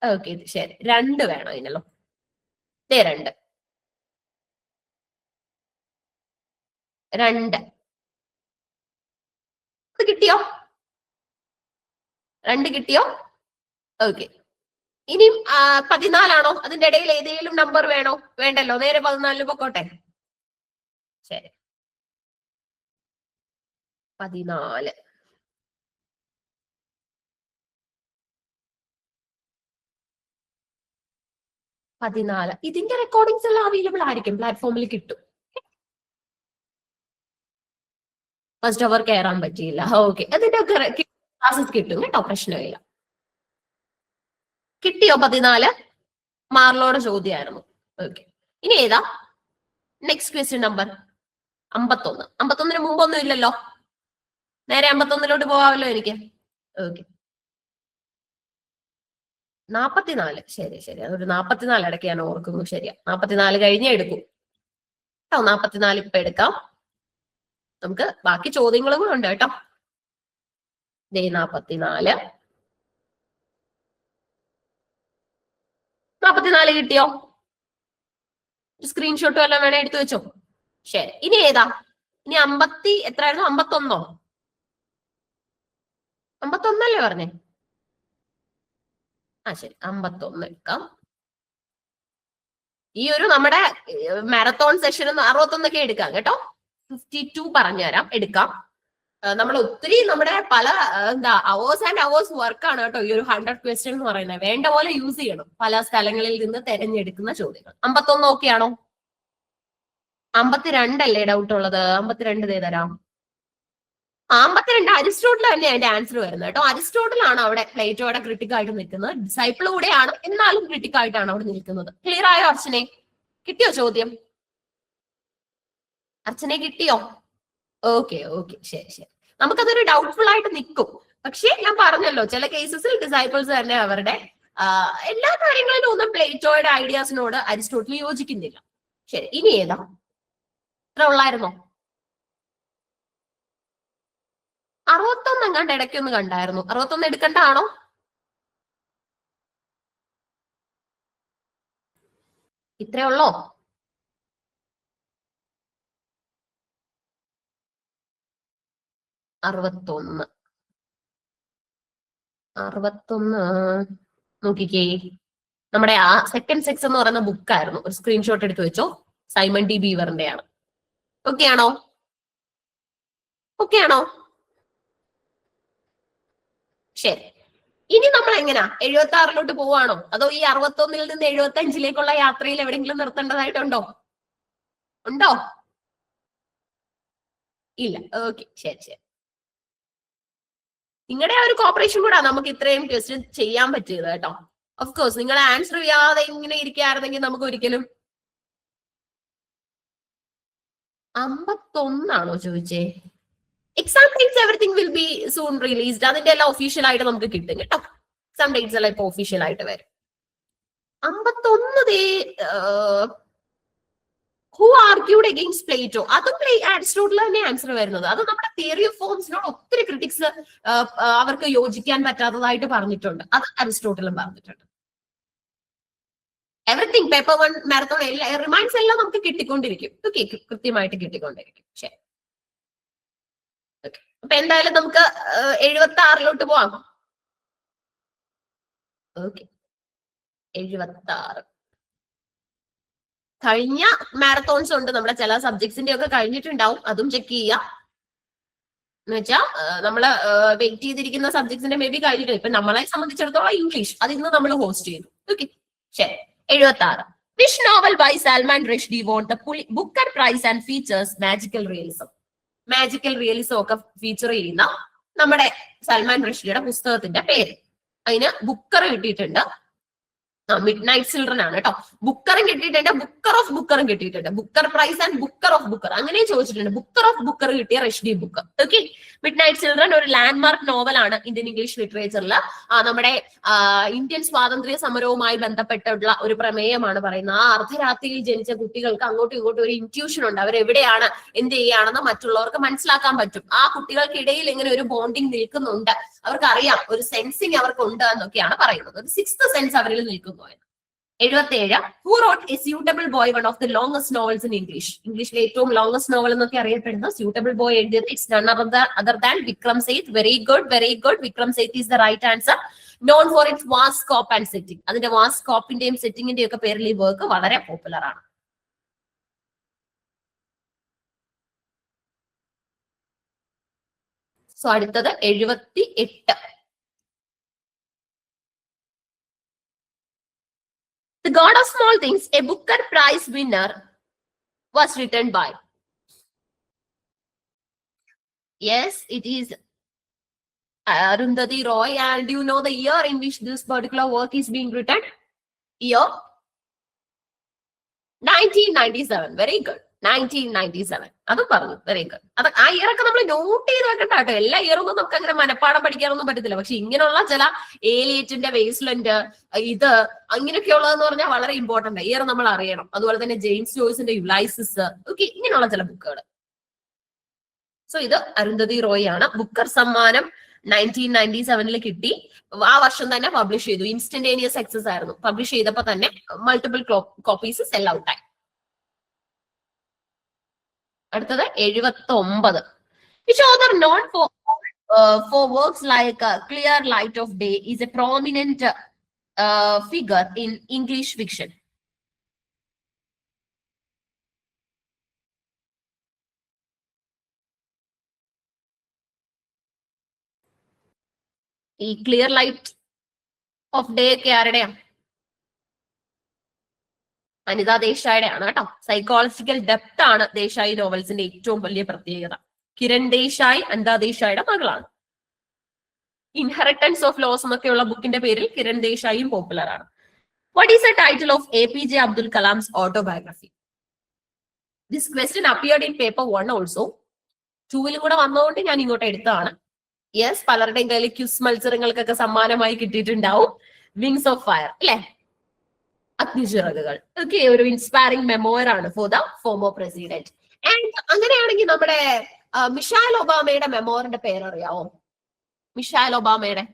ഓക്കെ, ശരി. 2 വേണം അതിനല്ലോ. 2 കിട്ടിയോ? 2 കിട്ടിയോ? ഓക്കെ, ഇനി 14 ആണോ? അതിന്റെ ഇടയിൽ ഏതെങ്കിലും നമ്പർ വേണോ? വേണ്ടല്ലോ, നേരെ 14 പൊക്കോട്ടെ. ശരി, 14. ഇതിന്റെ റെക്കോർഡിങ്സ് എല്ലാം അവൈലബിൾ ആയിരിക്കും, പ്ലാറ്റ്ഫോമിൽ കിട്ടും. ഫസ്റ്റ് അവർ കയറാൻ പറ്റിയില്ല. ഓക്കെ, അതിന്റെ ക്ലാസ്സസ് കിട്ടും കേട്ടോ, പ്രശ്നമില്ല. കിട്ടിയോ? 14 മാർലോടെ ചോദ്യമായിരുന്നു. ഓക്കെ, ഇനി ഏതാ നെക്സ്റ്റ് ക്വസ്റ്റ്യൻ നമ്പർ? 51. 51ന് മുമ്പൊന്നും ഇല്ലല്ലോ, നേരെ 51ലോട്ട് പോവാമല്ലോ എനിക്ക്. ഓക്കെ, 44. ശരി, അതൊരു 44 ഇടയ്ക്ക് ഞാൻ ഓർക്കുന്നു. ശരിയാ, 44 കഴിഞ്ഞേ എടുക്കും കേട്ടോ. 44 ഇപ്പൊ എടുക്കാം. നമുക്ക് ബാക്കി ചോദ്യങ്ങളും കൂടെ ഉണ്ട് കേട്ടോ. 44 കിട്ടിയോ? സ്ക്രീൻഷോട്ട് വല്ലതും വേണേ എടുത്തു വെച്ചോ. ശരി, ഇനി ഏതാ? ഇനി 50 എത്രയായിരുന്നു? 51. 51 അല്ലേ പറഞ്ഞേ? ശരി, 51 എടുക്കാം. ഈ ഒരു നമ്മുടെ മാരത്തോൺ സെഷൻ 61 എടുക്കാം കേട്ടോ. 52 പറഞ്ഞുതരാം, എടുക്കാം. നമ്മൾ ഒത്തിരി നമ്മുടെ പല അവേഴ്സ് ആൻഡ് അവേഴ്സ് വർക്കാണ് കേട്ടോ ഈ ഒരു 100 ക്വസ്റ്റ്യൻ എന്ന് പറയുന്നത്. വേണ്ട പോലെ യൂസ് ചെയ്യണം, പല സ്ഥലങ്ങളിൽ നിന്ന് തെരഞ്ഞെടുക്കുന്ന ചോദ്യങ്ങൾ. 51 ഓക്കെ ആണോ? 52 അല്ലേ ഡൗട്ട് ഉള്ളത്? 52 തരാം. 52 അരിസ്റ്റോട്ടിൽ തന്നെ അതിന്റെ ആൻസർ വരുന്നത് കേട്ടോ. അരിസ്റ്റോട്ടിലാണ് അവിടെ പ്ലേറ്റോയുടെ ക്രിട്ടിക് ആയിട്ട് നിൽക്കുന്നത്. ഡിസൈപ്പിൾ കൂടെയാണ്, എന്നാലും ക്രിട്ടിക് ആയിട്ടാണ് അവിടെ നിൽക്കുന്നത്. ക്ലിയർ ആയോ അർച്ചനെ? കിട്ടിയോ ചോദ്യം? അർച്ചനെ കിട്ടിയോ? ഓക്കെ ഓക്കെ, ശരി ശരി. നമുക്കതൊരു ഡൗട്ട്ഫുൾ ആയിട്ട് നിൽക്കും. പക്ഷേ ഞാൻ പറഞ്ഞല്ലോ, ചില കേസസിൽ ഡിസൈപ്പിൾസ് തന്നെ അവരുടെ എല്ലാ കാര്യങ്ങളിലും ഒന്നും പ്ലേറ്റോയുടെ ഐഡിയാസിനോട് അരിസ്റ്റോട്ടിൽ യോജിക്കുന്നില്ല. ശരി, ഇനി ഏതാ? ഇത്ര ഉള്ളായിരുന്നോ? 61 എങ്ങാണ്ട് ഇടയ്ക്കൊന്ന് കണ്ടായിരുന്നു. 61 എടുക്കണ്ടാണോ? ഇത്രേ ഉള്ളോ? അറുപത്തൊന്ന് നോക്കിക്കേ. നമ്മുടെ ആ സെക്കൻഡ് സെക്സ് എന്ന് പറയുന്ന ബുക്കായിരുന്നു. ഒരു സ്ക്രീൻഷോട്ട് എടുത്ത് വെച്ചോ. സൈമൺ ഡി ബീവറിന്റെ ആണ്. ഓക്കെ ആണോ? ഓക്കെ ആണോ? ശരി. ഇനി നമ്മൾ എങ്ങനാ 76 പോവാണോ, അതോ ഈ 61 നിന്ന് 75 യാത്രയിൽ എവിടെയെങ്കിലും നിർത്തേണ്ടതായിട്ടുണ്ടോ? ഉണ്ടോ? ഇല്ല. ഓക്കെ, ശരി ശരി. നിങ്ങളുടെ ആ ഒരു കോപ്പറേഷൻ കൂടാ നമുക്ക് ഇത്രയും ക്വസ്റ്റ്യൻ ചെയ്യാൻ പറ്റിയത് കേട്ടോ. ഓഫ് കോഴ്സ് നിങ്ങൾ ആൻസർ ചെയ്യാതെ ഇങ്ങനെ ഇരിക്കായിരുന്നെങ്കിൽ നമുക്ക് ഒരിക്കലും. 51 ചോദിച്ചേ? Exam dates everything will be soon released. അതിന്റെ എല്ലാം ഒഫീഷ്യൽ ആയിട്ട് നമുക്ക് കിട്ടും കേട്ടോ. എക്സാം ഡേറ്റ്സ് എല്ലാം ഇപ്പൊ ഒഫീഷ്യൽ ആയിട്ട് വരും. 51 ഹു ആർഗ്യൂഡ് അഗെയിൻസ്റ്റ് പ്ലേറ്റോ, അതും അരിസ്റ്റോട്ടിൽ തന്നെ ആൻസർ വരുന്നത്. അത് നമ്മുടെ തിയറി ഓഫ് ഫോംസിനോട് ഒത്തിരി ക്രിറ്റിക്സ് അവർക്ക് യോജിക്കാൻ പറ്റാത്തതായിട്ട് പറഞ്ഞിട്ടുണ്ട്. അത് അരിസ്റ്റോട്ടിലും പറഞ്ഞിട്ടുണ്ട്. എവറിത്തിങ് പേപ്പർ 1 മാരത്തോൺ റിമൈൻഡ്സ് എല്ലാം നമുക്ക് കിട്ടിക്കൊണ്ടിരിക്കും. ഓക്കെ, കൃത്യമായിട്ട് കിട്ടിക്കൊണ്ടിരിക്കും. ശരി, ഓക്കെ. അപ്പൊ എന്തായാലും നമുക്ക് 76 പോവാം. ഓക്കെ, 76 കഴിഞ്ഞ മാരത്തോൺസ് ഉണ്ട് നമ്മുടെ. ചില സബ്ജക്ട്സിന്റെ ഒക്കെ കഴിഞ്ഞിട്ടുണ്ടാവും, അതും ചെക്ക് ചെയ്യാം. എന്ന് വെച്ചാൽ നമ്മള് വെയിറ്റ് ചെയ്തിരിക്കുന്ന സബ്ജക്ട്സിന്റെ മേ ബി കഴിഞ്ഞിട്ടുണ്ട്. ഇപ്പൊ നമ്മളെ സംബന്ധിച്ചിടത്തോളം ഇംഗ്ലീഷ് അത് ഇന്ന് നമ്മൾ ഹോസ്റ്റ് ചെയ്തു. ഓക്കെ, ശരി. 76 Which novel by Salman Rushdie won the Booker Prize and features magical realism? Magical realism ഒക്കെ ഫീച്ചർ ചെയ്യുന്ന നമ്മുടെ സൽമാൻ റഷ്ഡിയുടെ പുസ്തകത്തിന്റെ പേര്. അതിന് ബുക്കർ കിട്ടിയിട്ടുണ്ട്. മിഡ് നൈറ്റ് ചിൽഡ്രൻ ആണ് കേട്ടോ. ബുക്കറും കിട്ടിയിട്ടുണ്ട്, ബുക്കർ ഓഫ് ബുക്കറും കിട്ടിയിട്ടുണ്ട്. Booker prize and Booker of Booker അങ്ങനെ ചോദിച്ചിട്ടുണ്ട്. ബുക്കർ ഓഫ് ബുക്കർ കിട്ടിയ Rushdie book. Okay, midnight children ഒരു ലാൻഡ്മാർക്ക് നോവലാണ് ഇന്ത്യൻ ഇംഗ്ലീഷ് ലിറ്ററേച്ചറിൽ. നമ്മുടെ ഇന്ത്യൻ സ്വാതന്ത്ര്യ സമരവുമായി ബന്ധപ്പെട്ടുള്ള ഒരു പ്രമേയമാണ് പറയുന്നത്. ആ അർദ്ധരാത്രിയിൽ ജനിച്ച കുട്ടികൾക്ക് അങ്ങോട്ടും ഇങ്ങോട്ടും ഒരു ഇൻറ്റ്യൂഷൻ ഉണ്ട്. അവരെവിടെയാണ് എന്ത് ചെയ്യാണെന്ന് മറ്റുള്ളവർക്ക് മനസ്സിലാക്കാൻ പറ്റും. ആ കുട്ടികൾക്കിടയിൽ ഇങ്ങനെ ഒരു ബോണ്ടിങ് നിൽക്കുന്നുണ്ട്. അവർക്കറിയാം, ഒരു സെൻസിങ് അവർക്കുണ്ട് എന്നൊക്കെയാണ് പറയുന്നത്. ഒരു 6th സെൻസ് അവരിൽ നിൽക്കുന്നു. 77 Who wrote A Suitable Boy, one of the longest novels in English? ഇംഗ്ലീഷിലെ ഏറ്റവും ലോങ്സ്റ്റ് നോവൽ എന്നൊക്കെ അറിയപ്പെടുന്ന സ്യൂട്ടബിൾ ബോയ് എഴുതിയത് it's none other than Vikram Seth. Very good, very good. Vikram Seth is the right answer. Known for its vast scope and setting. അതിന്റെ vast സ്കോപ്പിന്റെയും സെറ്റിംഗിന്റെയും ഒക്കെ പേരിൽ ഈ വർക്ക് വളരെ പോപ്പുലർ ആണ്. സോ അടുത്തത് 78. The God of Small Things, a Booker Prize winner, was written by. Yes, it is Arundhati Roy. And do you know the year in which this particular work is being written? Year 1997. Very good. 1997. അതും പറഞ്ഞു. Very good. അത് ആ year ഒക്കെ നമ്മൾ not ചെയ്ത് വെക്കണ്ട കേട്ടോ. എല്ലാ ഇയറൊന്നും നമുക്ക് അങ്ങനെ മനപ്പാടം പഠിക്കാനൊന്നും പറ്റത്തില്ല. പക്ഷെ ഇങ്ങനെയുള്ള ചില ഏലിയറ്റിന്റെ വേസ്ലൻഡ് ഇത് അങ്ങനെയൊക്കെയുള്ളതെന്ന് പറഞ്ഞാൽ വളരെ ഇമ്പോർട്ടന്റ്. ഇയർ നമ്മൾ അറിയണം. അതുപോലെ തന്നെ ജെയിംസ് ജോയ്സിന്റെ യുലൈസിസ്, ഓക്കെ, ഇങ്ങനെയുള്ള ചില ബുക്കുകൾ. സോ ഇത് അരുന്ധതി റോയ് ആണ്. ബുക്കർ സമ്മാനം 1997 കിട്ടി. ആ വർഷം തന്നെ പബ്ലിഷ് ചെയ്തു. ഇൻസ്റ്റന്റേനിയസ് സക്സസ് ആയിരുന്നു. പബ്ലിഷ് ചെയ്തപ്പോ തന്നെ മൾട്ടിപ്പിൾ കോപ്പീസ് സെൽ ഔട്ട് ആയി. അടുത്തത് 79. Which author known for works like Clear Light of Day is a prominent figure in English fiction? ഈ ക്ലിയർ ലൈറ്റ് ഓഫ് ഡേ ഒക്കെ ആരുടെയാണ്? അനിത ദേശായിയുടെ ആണ് കേട്ടോ. സൈക്കോളജിക്കൽ ഡെപ്ത് ആണ് ദേശായി നോവൽസിന്റെ ഏറ്റവും വലിയ പ്രത്യേകത. കിരൺ ദേശായി അനിതാ ദേശായിയുടെ മകളാണ്. ഇൻഹെറിറ്റൻസ് ഓഫ് ലോസ് എന്നൊക്കെയുള്ള ബുക്കിന്റെ പേരിൽ കിരൺ ദേശായിയും പോപ്പുലർ ആണ്. What is the title of APJ Abdul Kalam's autobiography? This question appeared in paper 1 also. 2 കൂടെ വന്നതുകൊണ്ട് ഞാൻ ഇങ്ങോട്ട് എടുത്തതാണ്. യെസ്, പലരുടെയും കയ്യിൽ ക്യൂസ് മത്സരങ്ങൾക്കൊക്കെ സമ്മാനമായി കിട്ടിയിട്ടുണ്ടാവും. വിങ്സ് ഓഫ് ഫയർ അല്ലെ, അഗ്നിച്ചിറകുകൾ. ഓക്കെ, ഒരു ഇൻസ്പയറിംഗ് മെമ്മോയർ ആണ് for the former president. And അങ്ങനെയാണെങ്കിൽ നമ്മുടെ മിഷേൽ ഒബാമയുടെ മെമ്മോറിന്റെ പേരറിയാവോ? മിഷേൽ ഒബാമയുടെ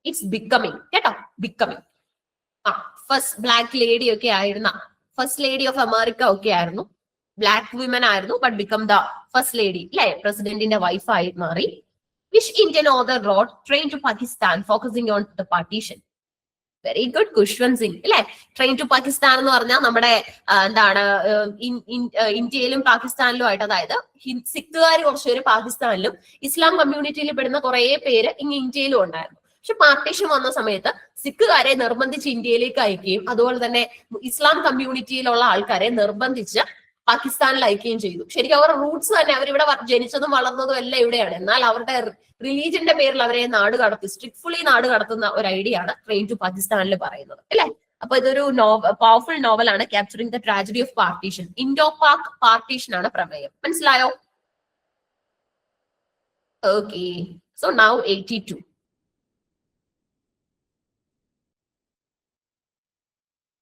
ഇറ്റ്സ് ബിക്കമിങ്, കേട്ടോ, ബിക്കമിങ്. ഫസ്റ്റ് ബ്ലാക്ക് ലേഡി ഒക്കെ ആയിരുന്ന, ഫസ്റ്റ് ലേഡി ഓഫ് അമേരിക്ക ഒക്കെ ആയിരുന്നു, ബ്ലാക്ക് വിമൻ ആയിരുന്നു, but become the first lady അല്ലെ, പ്രസിഡന്റിന്റെ വൈഫായി മാറി. Which Indian author wrote train to Pakistan focusing on the partition? Very good, Khushwant Singh അല്ലെ. ട്രെയിൻ ടു പാകിസ്ഥാൻ എന്ന് പറഞ്ഞാൽ നമ്മുടെ എന്താണ് ഇന്ത്യയിലും പാകിസ്ഥാനിലും ആയിട്ട്, അതായത് സിഖുകാർ കുറച്ചുപേര് പാകിസ്ഥാനിലും ഇസ്ലാം കമ്മ്യൂണിറ്റിയിൽ പെടുന്ന കുറെ പേര് ഇങ്ങ് ഇന്ത്യയിലും ഉണ്ടായിരുന്നു. പക്ഷെ പാർട്ടീഷൻ വന്ന സമയത്ത് സിഖുകാരെ നിർബന്ധിച്ച് ഇന്ത്യയിലേക്ക് അയക്കുകയും അതുപോലെ തന്നെ ഇസ്ലാം കമ്മ്യൂണിറ്റിയിലുള്ള ആൾക്കാരെ നിർബന്ധിച്ച് പാകിസ്ഥാനിൽ അയക്കുകയും ചെയ്തു. ശരിക്കും അവരുടെ റൂട്ട്സ് തന്നെ, അവരിവിടെ ജനിച്ചതും വളർന്നതും എല്ലാം ഇവിടെയാണ്. എന്നാൽ അവരുടെ റിലീജിയന്റെ പേരിൽ അവരെ നാട് കടത്തി, സ്ട്രിക്ട്ഫുള്ളി നാട് കടത്തുന്ന ഒരു ഐഡിയ ആണ് ട്രെയിൻ ടു പാകിസ്ഥാനിൽ പറയുന്നത് അല്ലെ. അപ്പൊ ഇതൊരു പവർഫുൾ നോവലാണ്, capturing the tragedy of partition. Indo Pak partition ആണ് പ്രമേയം. മനസ്സിലായോ? Okay, so now 82.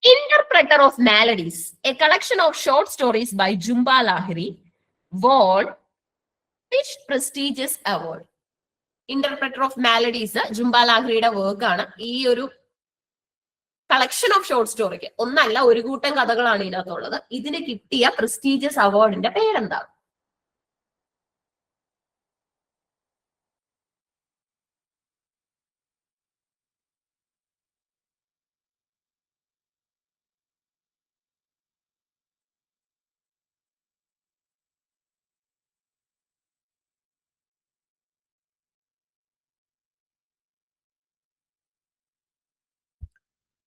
Interpreter of Maladies, a collection of short stories by Jhumpa Lahiri, won which prestigious award? Interpreter of Maladies, Jhumpa Lahiriയുടെ വർക്ക് ആണ്. ഈ ഒരു collection of short സ്റ്റോറിക്ക്, ഒന്നല്ല ഒരു കൂട്ടം കഥകളാണ് ഇതിനകത്തുള്ളത്. ഇതിന് കിട്ടിയ പ്രസ്റ്റീജിയസ് അവാർഡിന്റെ പേരെന്താ?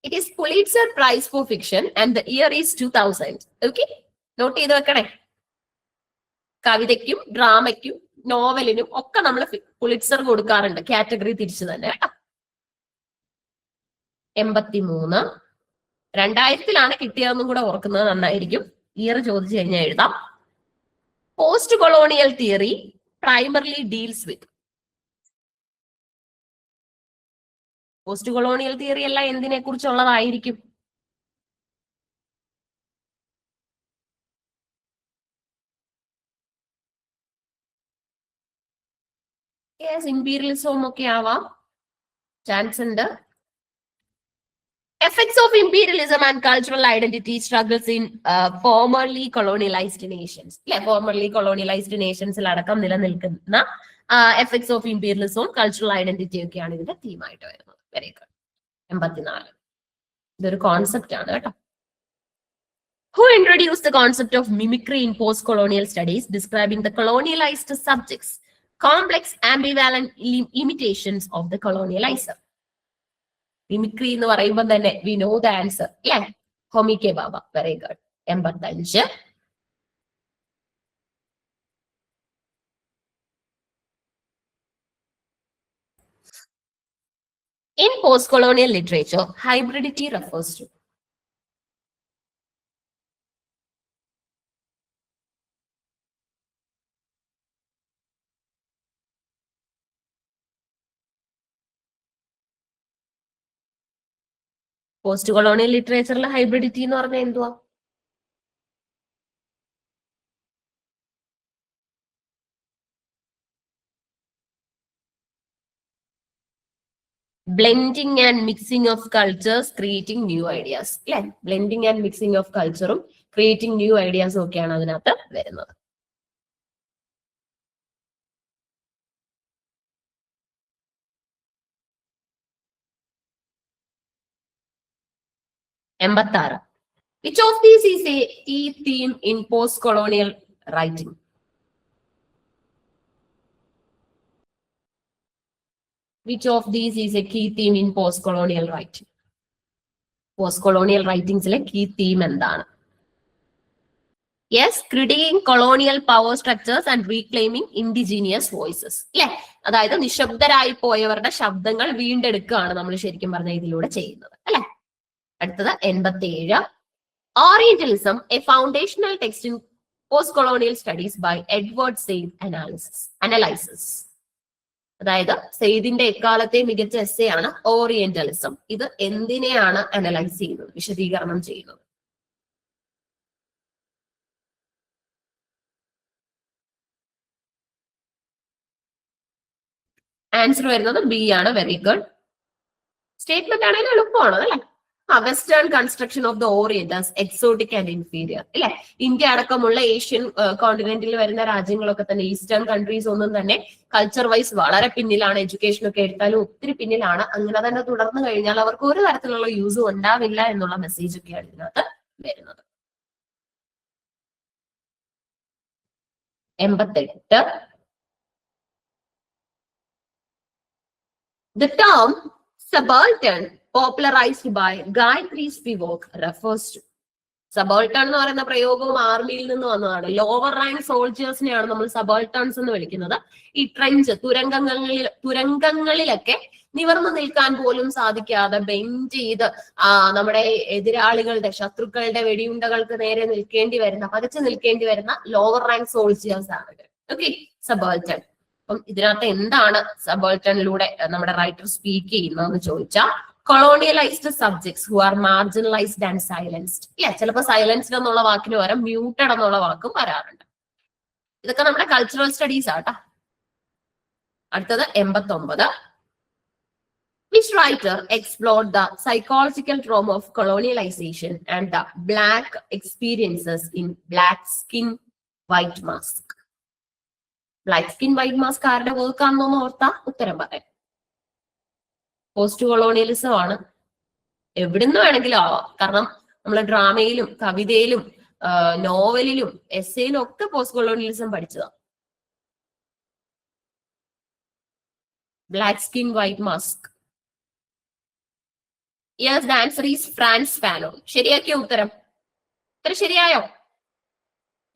It is Pulitzer Prize for Fiction and the year is 2000. Okay, not ചെയ്ത് വെക്കണേ. കവിതയ്ക്കും ഡ്രാമയ്ക്കും നോവലിനും ഒക്കെ നമ്മൾ പുളിറ്റ്സർ കൊടുക്കാറുണ്ട്, കാറ്റഗറി തിരിച്ചു തന്നെ കേട്ടോ. 83. 2000-ലാണ് കിട്ടിയതെന്നും കൂടെ ഓർക്കുന്നത് നന്നായിരിക്കും. ഇയർ ചോദിച്ചു കഴിഞ്ഞാൽ എഴുതാം. Post colonial theory primarily deals with. Post colonial theory എല്ലാം എന്തിനെ കുറിച്ചുള്ളതായിരിക്കും? ഇംപീരിയലിസവും ഒക്കെ ആവാം, ചാൻസ് ഉണ്ട്. Effects of imperialism and cultural identity struggles in formerly colonialized nations. Formerly colonialized nations അടക്കം നിലനിൽക്കുന്ന എഫക്ട്സ് ഓഫ് ഇംപീരിയലിസവും കൾച്ചറൽ ഐഡന്റിറ്റി ഒക്കെയാണ് ഇതിന്റെ തീമായിട്ട് വരുന്നത്. Very good. 84. ഇതൊരു കോൺസെപ്റ്റ് ആണ് കേട്ടോ. Who introduced the concept of mimicry in post-colonial studies, describing the colonialized subjects' complex, ambivalent imitations of the colonializer? Mimicry എന്ന് പറയുമ്പോൾ തന്നെ we know the answer. Homi K Bhabha. Very good. 85. In post-colonial literature, hybridity refers to. Post colonial ലിറ്ററേച്ചറിൽ hybridity എന്ന് പറഞ്ഞാൽ എന്തുവാ? Blending and mixing of cultures creating new ideas. അല്ലെ, blending and mixing of കൾച്ചറും creating new ഐഡിയാസും ഒക്കെയാണ് അതിനകത്ത് വരുന്നത്. Which of these is a key theme in post-colonial writing? Which of these is a key theme in post-colonial writing? Post-colonial writings le key theme endana? Yes, critiquing colonial power structures and reclaiming indigenous voices. അല്ലെ, അതായത് നിശബ്ദരായി പോയവരുടെ ശബ്ദങ്ങൾ വീണ്ടെടുക്കുകയാണ് നമ്മൾ ശരിക്കും പറഞ്ഞ ഇതിലൂടെ ചെയ്യുന്നത്. അല്ലെ, അടുത്തത് 87. Orientalism, a foundational text in post colonial studies by Edward Said analysis. അതായത് സെയ്ദിന്റെ എക്കാലത്തെ മികച്ച എസ്സേ ആണ് ഓറിയന്റലിസം. ഇത് എന്തിനെയാണ് അനലൈസ് ചെയ്യുന്നത്, വിശദീകരണം ചെയ്യുന്നത്? ആൻസർ വരുന്നത് ബി ആണ്. Very good. സ്റ്റേറ്റ്മെന്റ് ആണെങ്കിൽ എളുപ്പമാണ് അല്ലെ. Western construction of the orient as exotic and inferior. അല്ലെ, ഇന്ത്യ അടക്കമുള്ള ഏഷ്യൻ കോണ്ടിനെന്റിൽ വരുന്ന രാജ്യങ്ങളൊക്കെ തന്നെ, ഈസ്റ്റേൺ കൺട്രീസ് ഒന്നും തന്നെ കൾച്ചർ വൈസ് വളരെ പിന്നിലാണ്. എഡ്യൂക്കേഷൻ ഒക്കെ എടുത്താലും ഒത്തിരി പിന്നിലാണ്. അങ്ങനെ തന്നെ തുടർന്നു കഴിഞ്ഞാൽ അവർക്ക് ഒരു തരത്തിലുള്ള യൂസും ഉണ്ടാവില്ല എന്നുള്ള മെസ്സേജ് ഒക്കെയാണ് ഇതിനകത്ത് വരുന്നത്. 88. The term subaltern, popularized by Gayatri Spivak, refers to. സബോൾട്ടൺ എന്ന് പറയുന്ന പ്രയോഗവും ആർമിയിൽ നിന്ന് വന്നതാണ്. ലോവർ റാങ്ക് സോൾജേഴ്സിനെയാണ് നമ്മൾ സബോൾട്ടൺസ് എന്ന് വിളിക്കുന്നത്. ഈ ട്രെഞ്ച് തുരങ്കങ്ങളിലൊക്കെ നിവർന്നു നിൽക്കാൻ പോലും സാധിക്കാതെ ബെൻഡ് ചെയ്ത് നമ്മുടെ എതിരാളികളുടെ, ശത്രുക്കളുടെ വെടിയുണ്ടകൾക്ക് നേരെ പതിച്ചു നിൽക്കേണ്ടി വരുന്ന ലോവർ റാങ്ക് സോൾജേഴ്സ് ആണ്. Okay, subaltern. അപ്പം ഇതിനകത്ത് എന്താണ് സബോൾട്ടണിലൂടെ നമ്മുടെ റൈറ്റർ സ്പീക്ക് ചെയ്യുന്നതെന്ന് ചോദിച്ചാൽ, colonised subjects who are marginalised and silenced. ഇല്ല, ചിലപ്പോൾ സൈലൻസ്ഡ് എന്നുള്ള വാക്കിന് പകരം മ്യൂട്ടഡ് എന്നുള്ള വാക്കും വരാറുണ്ട്. ഇതൊക്കെ നമ്മുടെ കൾച്ചറൽ സ്റ്റഡീസ് ആട്ടാ. അടുത്തത് 89. Which writer explored the psychological trauma of colonialization and the black experiences in Black Skin, White Mask? Black skin white mask ആരുടെ വർക്ക് ആണെന്നൊന്ന് ഓർത്താ ഉത്തരം പറയാം. പോസ്റ്റ് കൊളോണിയലിസം ആണ്. എവിടുന്ന് വേണമെങ്കിലും ആവാം. കാരണം നമ്മൾ ഡ്രാമയിലും കവിതയിലും നോവലിലും എസ്സേയിലും ഒക്കെ പോസ്റ്റ് കൊളോണിയലിസം പഠിച്ചതാണ്. Black skin white mask. Yes, the answer is Frantz Fanon. ശരിയാക്കിയ ഉത്തരം ശരിയായോ?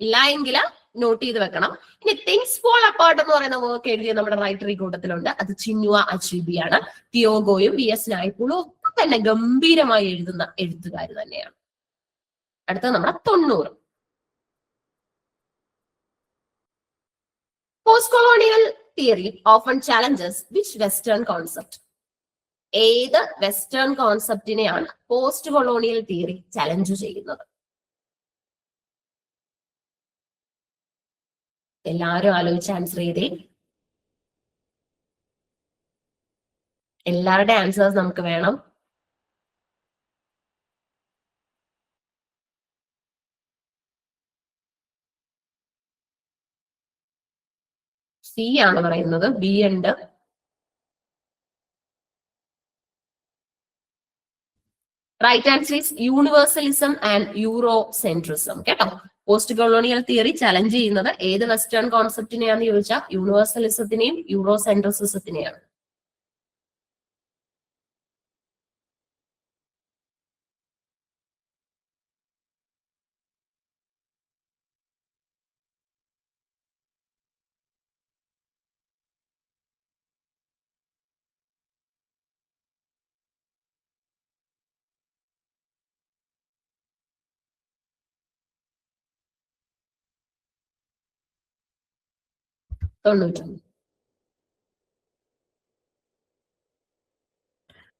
ഇല്ല എങ്കിൽ നോട്ട് ചെയ്ത് വെക്കണം. ഇനി തിങ്സ് ഫോൾ അപ്പാർട്ട് എന്ന് പറയുന്ന വർക്ക് എഴുതിയ നമ്മുടെ റൈറ്റർ ഈ കൂട്ടത്തിലുണ്ട്. അത് ചിന്നുവ അച്ചീബിയാണ്. തിയോഗോയും വി എസ് നായ്പൂളും ഒക്കെ തന്നെ ഗംഭീരമായി എഴുതുന്ന എഴുത്തുകാർ തന്നെയാണ്. അടുത്തത് നമ്മുടെ 90. Post colonial theory often challenges which western concept? ഏത് വെസ്റ്റേൺ കോൺസെപ്റ്റിനെയാണ് പോസ്റ്റ് കൊളോണിയൽ തിയറി ചലഞ്ച് ചെയ്യുന്നത്? എല്ലാവരും ആലോചിച്ച് ആൻസർ ചെയ്തേ. എല്ലാവരുടെ ആൻസേഴ്സ് നമുക്ക് വേണം. സി ആണ് പറയുന്നത്. ബി ഉണ്ട്. Right answer is universalism and Eurocentrism. കേട്ടോ, പോസ്റ്റ് കൊളോണിയൽ തിയറി ചലഞ്ച് ചെയ്യുന്നത് ഏത് വെസ്റ്റേൺ കോൺസെപ്റ്റിനെയാന്ന് ചോദിച്ചാൽ യൂണിവേഴ്സലിസത്തിനെയും യൂറോ സെൻട്രിസത്തിനെയാണ്.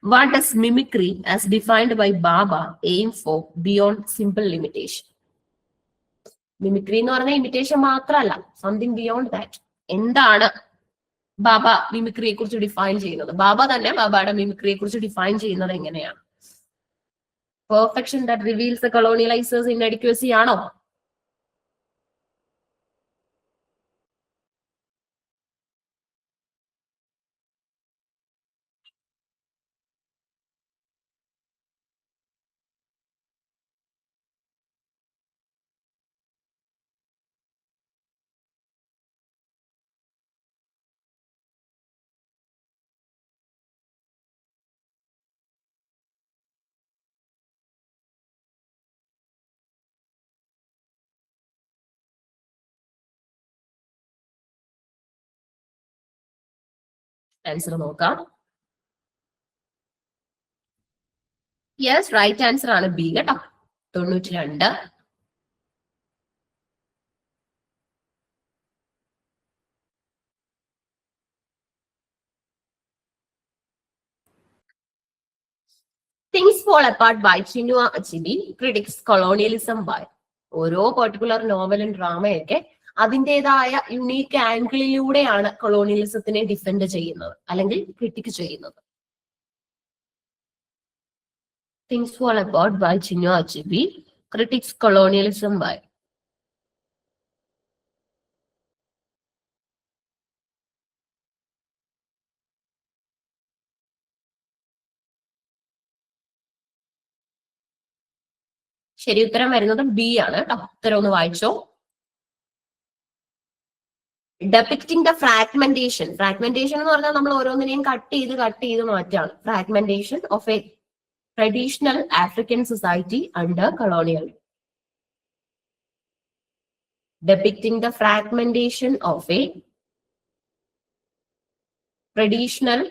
What does mimicry, as defined by Baba, aim for beyond simple limitation? Mimicry എന്ന് പറഞ്ഞാൽ ഇമിറ്റേഷൻ മാത്രമല്ല, സംതിങ് ബിയോണ്ട് ദാറ്റ്. എന്താണ് ബാബ മിമിക്രിയെ കുറിച്ച് ഡിഫൈൻ ചെയ്യുന്നത്? ബാബ തന്നെ ബാബയുടെ മിമിക്രിയെ കുറിച്ച് ഡിഫൈൻ ചെയ്യുന്നത് എങ്ങനെയാണ്? Perfection that reveals the colonisers inadequacy ആണോ? ആൻസർ നോക്കാം. യെസ്, റൈറ്റ് ആൻസർ ആണ് ബി കേട്ടോ. 92. Things fall apart by Chinua Achebe critiques colonialism by. ഓരോ പെർട്ടിക്കുലർ നോവലും ഡ്രാമയൊക്കെ അതിൻ്റെതായ യുണീക്ക് ആംഗിളിലൂടെയാണ് കൊളോണിയലിസത്തിനെ ഡിഫെൻഡ് ചെയ്യുന്നത് അല്ലെങ്കിൽ ക്രിട്ടിക് ചെയ്യുന്നത്. Things fall apart by Chinua Achebe critiques colonialism by. ശരി ഉത്തരം വരുന്നത് ബി ആണ് കേട്ടോ. ഉത്തരം ഒന്ന് വായിച്ചോ. Depicting the fragmentation. ഫ്രാഗ്മെന്റേഷൻ എന്ന് പറഞ്ഞാൽ നമ്മൾ ഓരോന്നിനെയും കട്ട് ചെയ്ത് മാറ്റാണ്. Fragmentation of a traditional African society under colonial. Depicting the fragmentation of a traditional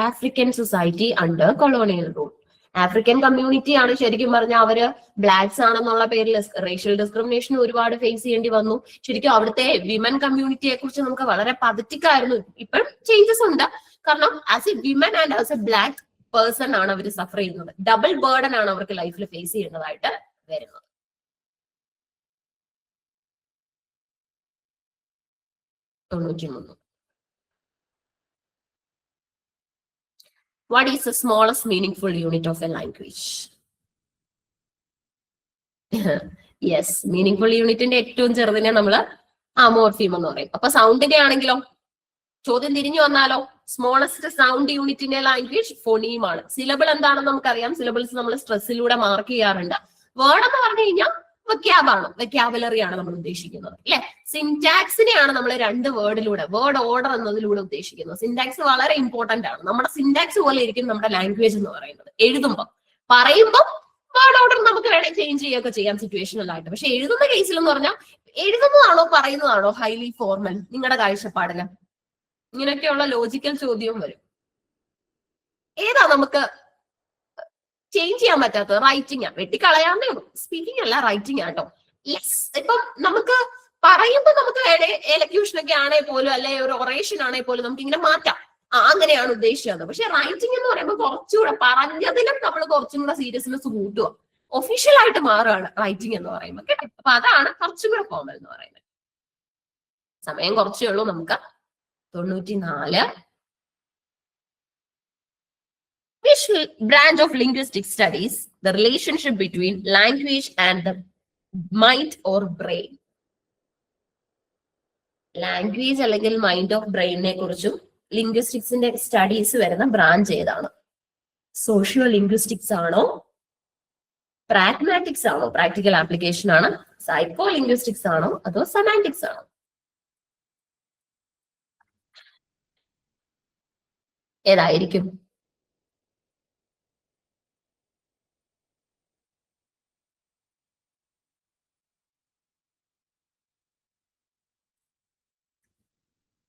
African society under colonial rule. African community ആണ് ശരിക്കും പറഞ്ഞാൽ അവര് ബ്ലാക്സ് ആണെന്നുള്ള പേരിൽ റേഷ്യൽ ഡിസ്ക്രിമിനേഷൻ ഒരുപാട് ഫേസ് ചെയ്യേണ്ടി വന്നു. ശരിക്കും അവിടുത്തെ വിമൻ കമ്മ്യൂണിറ്റിയെ കുറിച്ച് നമുക്ക് വളരെ പതറ്റിക് ആയിരുന്നു. ഇപ്പം ചേഞ്ചസ് ഉണ്ട്, കാരണം as A women and as A black person ആണ് അവർ സഫർ ചെയ്യുന്നത്. ഡബിൾ ബേർഡൻ ആണ് അവർക്ക് ലൈഫിൽ ഫേസ് ചെയ്യുന്നതായിട്ട് വരുന്നത്. What is the smallest meaningful unit of a language? Yes, meaningful യൂണിറ്റിന്റെ ഏറ്റവും ചെറുതിനെ നമ്മൾ മോർഫീം എന്ന് പറയും. അപ്പൊ സൗണ്ടിന്റെ ആണെങ്കിലോ ചോദ്യം തിരിഞ്ഞു വന്നാലോ, സ്മോളസ്റ്റ് സൗണ്ട് യൂണിറ്റിന്റെ ലാംഗ്വേജ് ഫോണീം ആണ്. സിലബിൾ എന്താണെന്ന് നമുക്കറിയാം. സിലബിൾസ് നമ്മൾ സ്ട്രെസ്സിലൂടെ മാർക്ക് ചെയ്യാറുണ്ട്. വേർഡ് എന്ന് പറഞ്ഞു കഴിഞ്ഞാൽ വെക്യാബാണ്, വെക്യാബുലറി ആണ് നമ്മൾ ഉദ്ദേശിക്കുന്നത് അല്ലെ. സിൻടാക്സിനെയാണ് നമ്മൾ രണ്ട് വേർഡിലൂടെ, വേർഡ് ഓർഡർ എന്നതിലൂടെ ഉദ്ദേശിക്കുന്നത്. സിൻടാക്സ് വളരെ ഇമ്പോർട്ടന്റ് ആണ്. നമ്മുടെ സിൻടാക്സ് പോലെ ഇരിക്കും നമ്മുടെ ലാംഗ്വേജ് എന്ന് പറയുന്നത്. എഴുതുമ്പോൾ പറയുമ്പോൾ വേർഡ് ഓർഡർ നമുക്ക് വേണമെങ്കിൽ ചേഞ്ച് ചെയ്യുകയൊക്കെ ചെയ്യാം സിറ്റുവേഷണൽ ആയിട്ട്. പക്ഷെ എഴുതുന്ന കേസിൽ എന്ന് പറഞ്ഞാൽ എഴുതുന്നതാണോ പറയുന്നതാണോ ഹൈലി ഫോർമൽ നിങ്ങളുടെ കാഴ്ചപ്പാടിന്? ഇങ്ങനെയൊക്കെയുള്ള ലോജിക്കൽ ചോദ്യവും വരും. ഏതാ നമുക്ക് ചേഞ്ച് ചെയ്യാൻ പറ്റാത്തത്? റൈറ്റിംഗ് ആണ്. വെട്ടിക്കളയാന്നേ ഉള്ളൂ. സ്പീക്കിംഗ് അല്ല, റൈറ്റിംഗ് ആട്ടോ. യെസ്, ഇപ്പം നമുക്ക് പറയുമ്പോൾ നമുക്ക് എലക്യൂഷൻ ഒക്കെ ആണേ പോലും അല്ലെ ഒരു ഒറേഷൻ ആണേ പോലും നമുക്ക് ഇങ്ങനെ മാറ്റാം. അങ്ങനെയാണ് ഉദ്ദേശിച്ചത്. പക്ഷെ റൈറ്റിംഗ് എന്ന് പറയുമ്പോൾ കുറച്ചുകൂടെ പറഞ്ഞതിലും നമ്മൾ കുറച്ചും കൂടെ സീരിയസ്നെസ് കൂട്ടുക, ഒഫീഷ്യൽ ആയിട്ട് മാറുകയാണ് റൈറ്റിംഗ് എന്ന് പറയുമ്പോൾ കേട്ടോ. അപ്പൊ അതാണ് കുറച്ചും കൂടെ ഫോർമൽ എന്ന് പറയുന്നത്. സമയം കുറച്ചേ ഉള്ളൂ നമുക്ക്. 94. Which branch of linguistic studies the relationship between language and the mind or brain? Language അല്ലെങ്കിൽ മൈൻഡ് ഓഫ് ബ്രെയിനെ കുറിച്ചും ലിംഗ്വിസ്റ്റിക്സിന്റെ സ്റ്റഡീസ് വരുന്ന ബ്രാഞ്ച് ഏതാണ്? സോഷ്യോ ലിംഗ്വിസ്റ്റിക്സ് ആണോ, പ്രാഗ്മാറ്റിക്സ് ആണോ, പ്രാക്ടിക്കൽ ആപ്ലിക്കേഷൻ ആണ്, സൈക്കോ ലിംഗ്വിസ്റ്റിക്സ് ആണോ, അതോ സെമാന്റിക്സ് ആണോ? ഏതായിരിക്കും?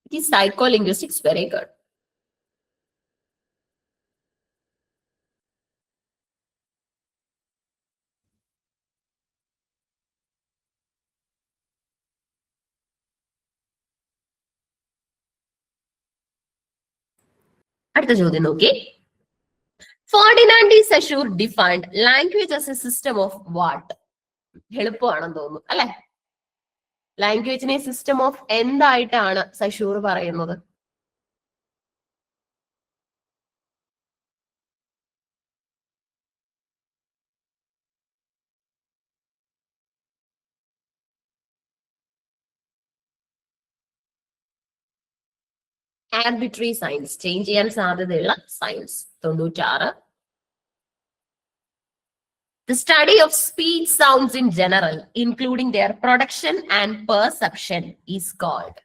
It is psycholinguistics. Very good. അടുത്ത ചോദ്യം നോക്കി. Ferdinand de Saussure defined language as a system of what? എളുപ്പമാണെന്ന് തോന്നുന്നു അല്ലെ. ലാംഗ്വേജിനെ സിസ്റ്റം ഓഫ് എന്തായിട്ടാണ് സഷൂർ പറയുന്നത്? ആർബിട്രറി സയൻസ്, ചേഞ്ച് ചെയ്യാൻ സാധ്യതയുള്ള science. 96. The study of speech sounds in general, including their production and perception, is called.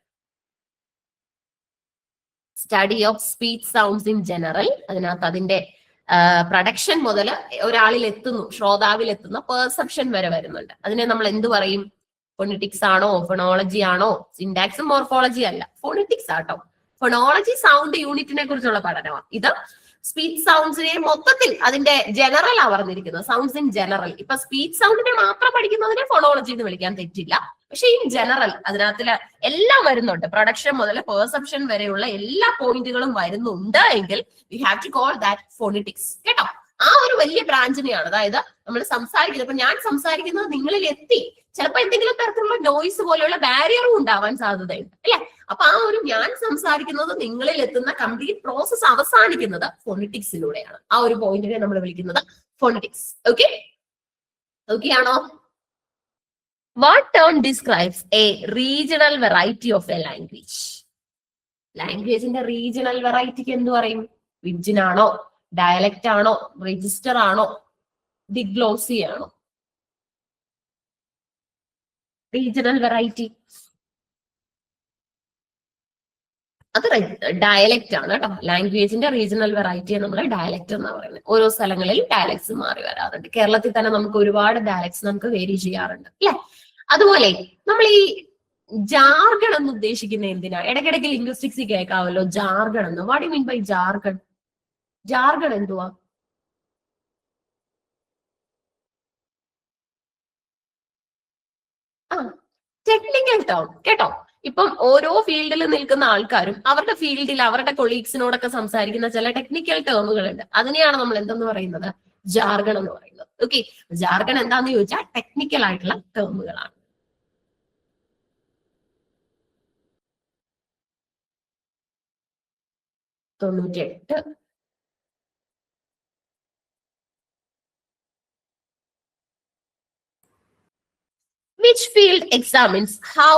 Study of speech sounds in general. അതിനകത്ത് അതിന്റെ production മുതൽ ഒരാളിൽ എത്തുന്നു, ശ്രോതാവിൽ എത്തുന്ന പെർസെപ്ഷൻ വരെ വരുന്നുണ്ട്. അതിനെ നമ്മൾ എന്ത് പറയും? ഫോണിറ്റിക്സ് ആണോ, ഫോണോളജി ആണോ? സിൻടാക്സും മോർഫോളജി അല്ല, ഫോണിറ്റിക്സ് ആട്ടോ. ഫോണോളജി സൗണ്ട് യൂണിറ്റിനെ കുറിച്ചുള്ള പഠനമാണ്. ഇത് സ്പീച്ച് സൗണ്ട്സിനെ മൊത്തത്തിൽ അതിന്റെ ജനറൽ ആ പറഞ്ഞിരിക്കുന്നത്, സൗണ്ട്സ് ഇൻ ജനറൽ. ഇപ്പൊ സ്പീച്ച് സൗണ്ടിനെ മാത്രം പഠിക്കുന്നതിനെ ഫോണോളജി എന്ന് വിളിക്കാൻ തെറ്റില്ല. പക്ഷെ ഇൻ ജനറൽ അതിനകത്തില് എല്ലാം വരുന്നുണ്ട്, പ്രൊഡക്ഷൻ മുതൽ പെർസെപ്ഷൻ വരെയുള്ള എല്ലാ പോയിന്റുകളും വരുന്നുണ്ട് എങ്കിൽ we have to call that phonetics. കേട്ടോ, ആ ഒരു വലിയ ബ്രാഞ്ചിനെയാണ്. അതായത് നമ്മൾ സംസാരിക്കുന്നത്, ഇപ്പൊ ഞാൻ സംസാരിക്കുന്നത് നിങ്ങളിൽ എത്തി, ചിലപ്പോൾ എന്തെങ്കിലും തരത്തിലുള്ള നോയ്സ് പോലെയുള്ള ബാരിയറും ഉണ്ടാവാൻ സാധ്യതയുണ്ട് അല്ലെ. അപ്പൊ ആ ഒരു ഞാൻ സംസാരിക്കുന്നത് നിങ്ങളിൽ എത്തുന്ന കംപ്ലീറ്റ് പ്രോസസ് അവസാനിക്കുന്നത് ഫോണിറ്റിക്സിലൂടെയാണ്. ആ ഒരു പോയിന്റിനെ നമ്മൾ വിളിക്കുന്നത് ഫോണിറ്റിക്സ്. ഓക്കെ, ഓക്കെ ആണോ? What term describes a regional variety of a language? ലാംഗ്വേജിന്റെ റീജിയണൽ വെറൈറ്റിക്ക് എന്ത് പറയും? പിജിൻ ആണോ, ഡയലക്റ്റ് ആണോ, രജിസ്റ്റർ ആണോ, ഡിഗ്ലോസി ആണോ? റീജിയണൽ വെറൈറ്റി അത് ഡയലക്റ്റ് ആണ് കേട്ടോ. ലാംഗ്വേജിന്റെ റീജിയണൽ വെറൈറ്റിയെ നമ്മൾ ഡയലക്റ്റ് എന്നാണ് പറയുന്നത്. ഓരോ സ്ഥലങ്ങളിൽ ഡയലക്ട്സ് മാറി വരാറുണ്ട്. കേരളത്തിൽ തന്നെ നമുക്ക് ഒരുപാട് ഡയലക്ട്സ് നമുക്ക് വേരി ചെയ്യാറുണ്ട് അല്ലെ. അതുപോലെ നമ്മൾ ഈ ജാർഗൺ എന്ന് ഉദ്ദേശിക്കുന്ന എന്തിനാ? ഇടയ്ക്കിടയ്ക്ക് ലിംഗ്വിസ്റ്റിക്സ് കേൾക്കാവല്ലോ ജാർഗൺ എന്ന്. What you mean by jargon? Jargon എന്തുവാ? ആ, ടെക്നിക്കൽ ടേം കേട്ടോ. ഇപ്പം ഓരോ ഫീൽഡിൽ നിൽക്കുന്ന ആൾക്കാരും അവരുടെ ഫീൽഡിൽ അവരുടെ കൊളീഗ്സിനോടൊക്കെ സംസാരിക്കുന്ന ചില ടെക്നിക്കൽ ടേമുകളുണ്ട്. അതിനെയാണ് നമ്മൾ എന്തെന്ന് പറയുന്നത്? ജാർഗൺ എന്ന് പറയുന്നത്. ഓക്കെ, ജാർഗൺ എന്താന്ന് ചോദിച്ചാൽ ടെക്നിക്കൽ ആയിട്ടുള്ള ടേമുകളാണ്. തൊണ്ണൂറ്റിയെട്ട്. Which field examines how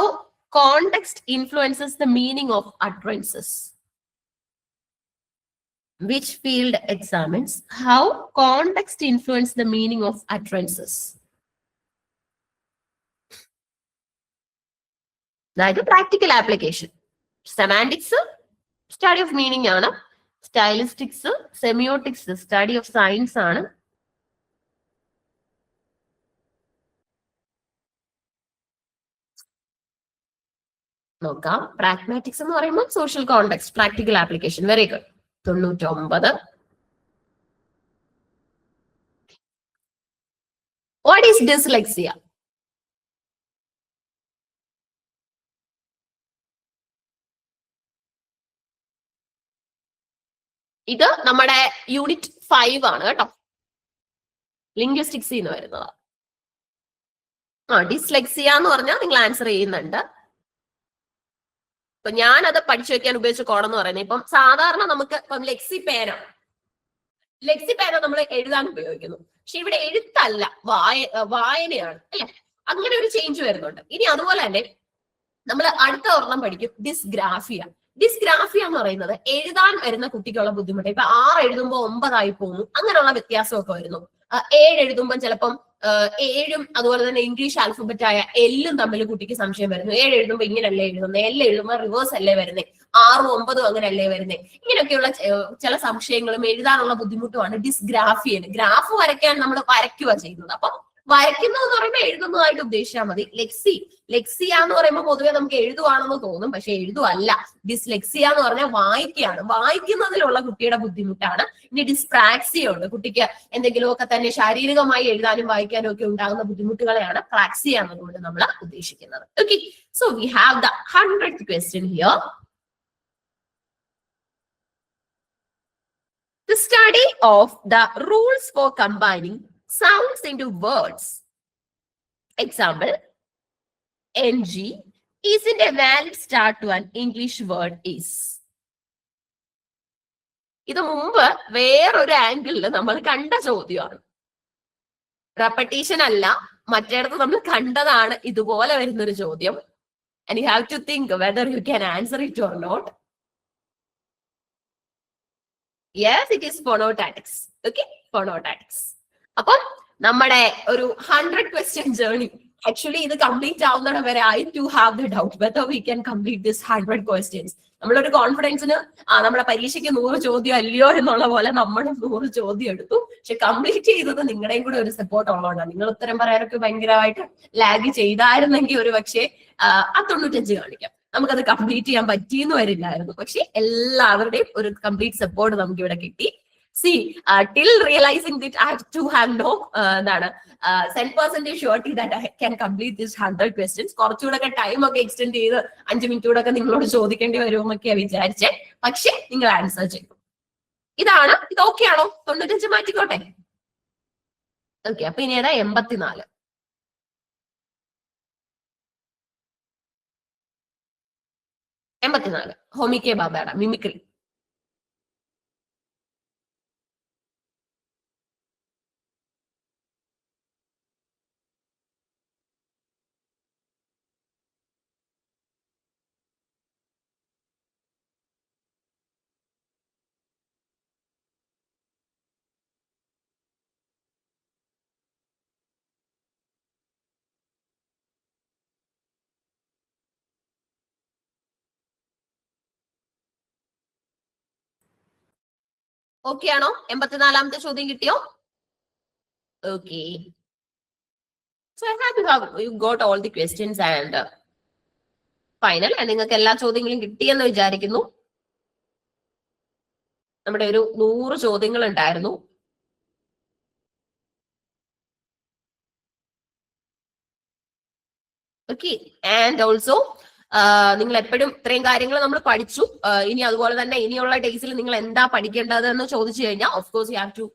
context influences the meaning of utterances? Which field examines how context influences the meaning of utterances? അതായത് practical application. Semantics study of meaning ആണ്. Stylistics, semiotics study of science ആണ്. നോക്കാം. Pragmatics എന്ന് പറയുമ്പോൾ social context, practical application. Very good. 99. What is dyslexia? ഇത് നമ്മുടെ unit 5 ആണ് കേട്ടോ, ലിംഗ്വിസ്റ്റിക്സിൽ നിന്ന് വരുന്നത്. ഡിസ്ലെക്സിയ എന്ന് പറഞ്ഞാൽ നിങ്ങൾ ആൻസർ ചെയ്യുന്നുണ്ട്. ഇപ്പൊ ഞാനത് പഠിച്ചു വെക്കാൻ ഉപയോഗിച്ച കോഡെന്ന് പറയുന്നത്, ഇപ്പം സാധാരണ നമുക്ക് ഇപ്പം ലെക്സി പേന നമ്മൾ എഴുതാൻ ഉപയോഗിക്കുന്നു. പക്ഷെ ഇവിടെ എഴുത്തല്ല, വായനയാണ് അല്ലെ. അങ്ങനെ ഒരു ചേഞ്ച് വരുന്നുണ്ട്. ഇനി അതുപോലെ തന്നെ നമ്മൾ അടുത്ത ഒരെണ്ണം പഠിക്കും, ഡിസ്ഗ്രാഫിയ. ഡിസ്ഗ്രാഫിയ എന്ന് പറയുന്നത് എഴുതാൻ വരുന്ന കുട്ടിക്കുള്ള ബുദ്ധിമുട്ട്. ഇപ്പൊ 6 എഴുതുമ്പോൾ 9 ആയി പോകുന്നു, അങ്ങനെയുള്ള വ്യത്യാസമൊക്കെ വരുന്നു. 7 എഴുതുമ്പോൾ ചിലപ്പം 7ഉം അതുപോലെ തന്നെ ഇംഗ്ലീഷ് ആൽഫബറ്റ് ആയ എല്ലും തമ്മിൽ കുട്ടിക്ക് സംശയം വരുന്നു. 7 എഴുതുമ്പോൾ ഇങ്ങനല്ലേ എഴുതുന്നത്, എല്ല് എഴുതുമ്പോൾ റിവേഴ്സ് അല്ലേ വരുന്നത്, 6ഉം 9ഉം അങ്ങനെയല്ലേ വരുന്നത്. ഇങ്ങനെയൊക്കെയുള്ള ചില സംശയങ്ങളും എഴുതാനുള്ള ബുദ്ധിമുട്ടുമാണ് ഡിസ്ഗ്രാഫിയന്. ഗ്രാഫ് വരയ്ക്കാൻ നമ്മൾ വരയ്ക്കുക ചെയ്യുന്നത്. അപ്പൊ വരയ്ക്കുന്നത് എന്ന് പറയുമ്പോൾ എഴുതുന്നതായിട്ട് ഉദ്ദേശിച്ചാൽ മതി. ലെക്സിയ എന്ന് പറയുമ്പോൾ പൊതുവെ നമുക്ക് എഴുതുവാണെന്ന് തോന്നും, പക്ഷെ എഴുതുവല്ല. ഡിസ്ലെക്സിയ എന്ന് പറഞ്ഞാൽ വായിക്കുകയാണ്. വായിക്കുന്നതിലുള്ള കുട്ടിയുടെ ബുദ്ധിമുട്ടാണ്. ഇനി ഡിസ്പ്രാക്സിയ ഉണ്ട്, കുട്ടിക്ക് എന്തെങ്കിലുമൊക്കെ തന്നെ ശാരീരികമായി എഴുതാനും വായിക്കാനും ഒക്കെ ഉണ്ടാകുന്ന ബുദ്ധിമുട്ടുകളെയാണ് പ്രാക്സിയ എന്നതുകൊണ്ട് നമ്മൾ ഉദ്ദേശിക്കുന്നത്. Okay, so we have the 100th question here. The study of the rules for combining sounds into words. Example, ng isn't a valid start to an English word is. ഇത് മുമ്പ് വേറൊരു ആംഗിളിൽ നമ്മൾ കണ്ട ചോദ്യമാണ്. റെപ്പറ്റീഷൻ അല്ല, മറ്റേടത്ത് നമ്മൾ കണ്ടതാണ് ഇതുപോലെ വരുന്നൊരു ചോദ്യം. And you have to think whether you can answer it or not. Yes, it is phonotactics. Okay, phonotactics. അപ്പം നമ്മുടെ ഒരു 100 question journey, ആക്ച്വലി ഇത് കംപ്ലീറ്റ് ആവുന്നിടം വരെ I too have the doubt whether we can complete this 100 questions. നമ്മളൊരു കോൺഫിഡൻസിന് നമ്മുടെ പരീക്ഷയ്ക്ക് 100 ചോദ്യം അല്ലയോ എന്നുള്ള പോലെ നമ്മൾ 100 ചോദ്യം എടുത്തു. പക്ഷെ കംപ്ലീറ്റ് ചെയ്തത് നിങ്ങളുടെയും കൂടെ ഒരു സപ്പോർട്ട് ഉള്ളതുകൊണ്ടാണ്. നിങ്ങൾ ഉത്തരം പറയാനൊക്കെ ഭയങ്കരമായിട്ട് ലാഗ് ചെയ്തായിരുന്നെങ്കിൽ ഒരു പക്ഷേ 95 കാണിക്കാം. നമുക്കത് കംപ്ലീറ്റ് ചെയ്യാൻ പറ്റിയെന്ന് വരില്ലായിരുന്നു. പക്ഷെ എല്ലാവരുടെയും ഒരു കംപ്ലീറ്റ് സപ്പോർട്ട് നമുക്ക് ഇവിടെ കിട്ടി. See, till realizing that I have to have no 10% surety that I can complete this 100 questions. കുറച്ചുകൂടെ ടൈം ഒക്കെ എക്സ്റ്റെൻഡ് ചെയ്ത് 5 മിനിറ്റൂടെ നിങ്ങളോട് ചോദിക്കേണ്ടി വരുമെന്നൊക്കെയാ വിചാരിച്ചേ. പക്ഷെ നിങ്ങൾ ആൻസർ ചെയ്തു. ഇതാണ്. ഇത് ഓക്കെ ആണോ? 95 മാറ്റിക്കോട്ടെ. ഓക്കെ, അപ്പൊ ഇനി ഏതാ? 84. ഹോമി കെ ബാബയുടെ മിമിക്രി. ഓക്കെ ആണോ? 84ാമത്തെ ചോദ്യം കിട്ടിയോ? Okay. So I have to have you got all the questions and final. നിങ്ങൾക്ക് എല്ലാ ചോദ്യങ്ങളും കിട്ടിയെന്ന് വിചാരിക്കുന്നു. നമ്മുടെ ഒരു 100 ചോദ്യങ്ങൾ ഉണ്ടായിരുന്നു. ഓക്കെ, ആൻഡ് ഓൾസോ നിങ്ങൾ എപ്പോഴും ഇത്രയും കാര്യങ്ങൾ നമ്മൾ പഠിച്ചു. ഇനി അതുപോലെ തന്നെ ഇനിയുള്ള ഡേയ്സിൽ നിങ്ങൾ എന്താ പഠിക്കേണ്ടതെന്ന് ചോദിച്ചു കഴിഞ്ഞാൽ of course you have to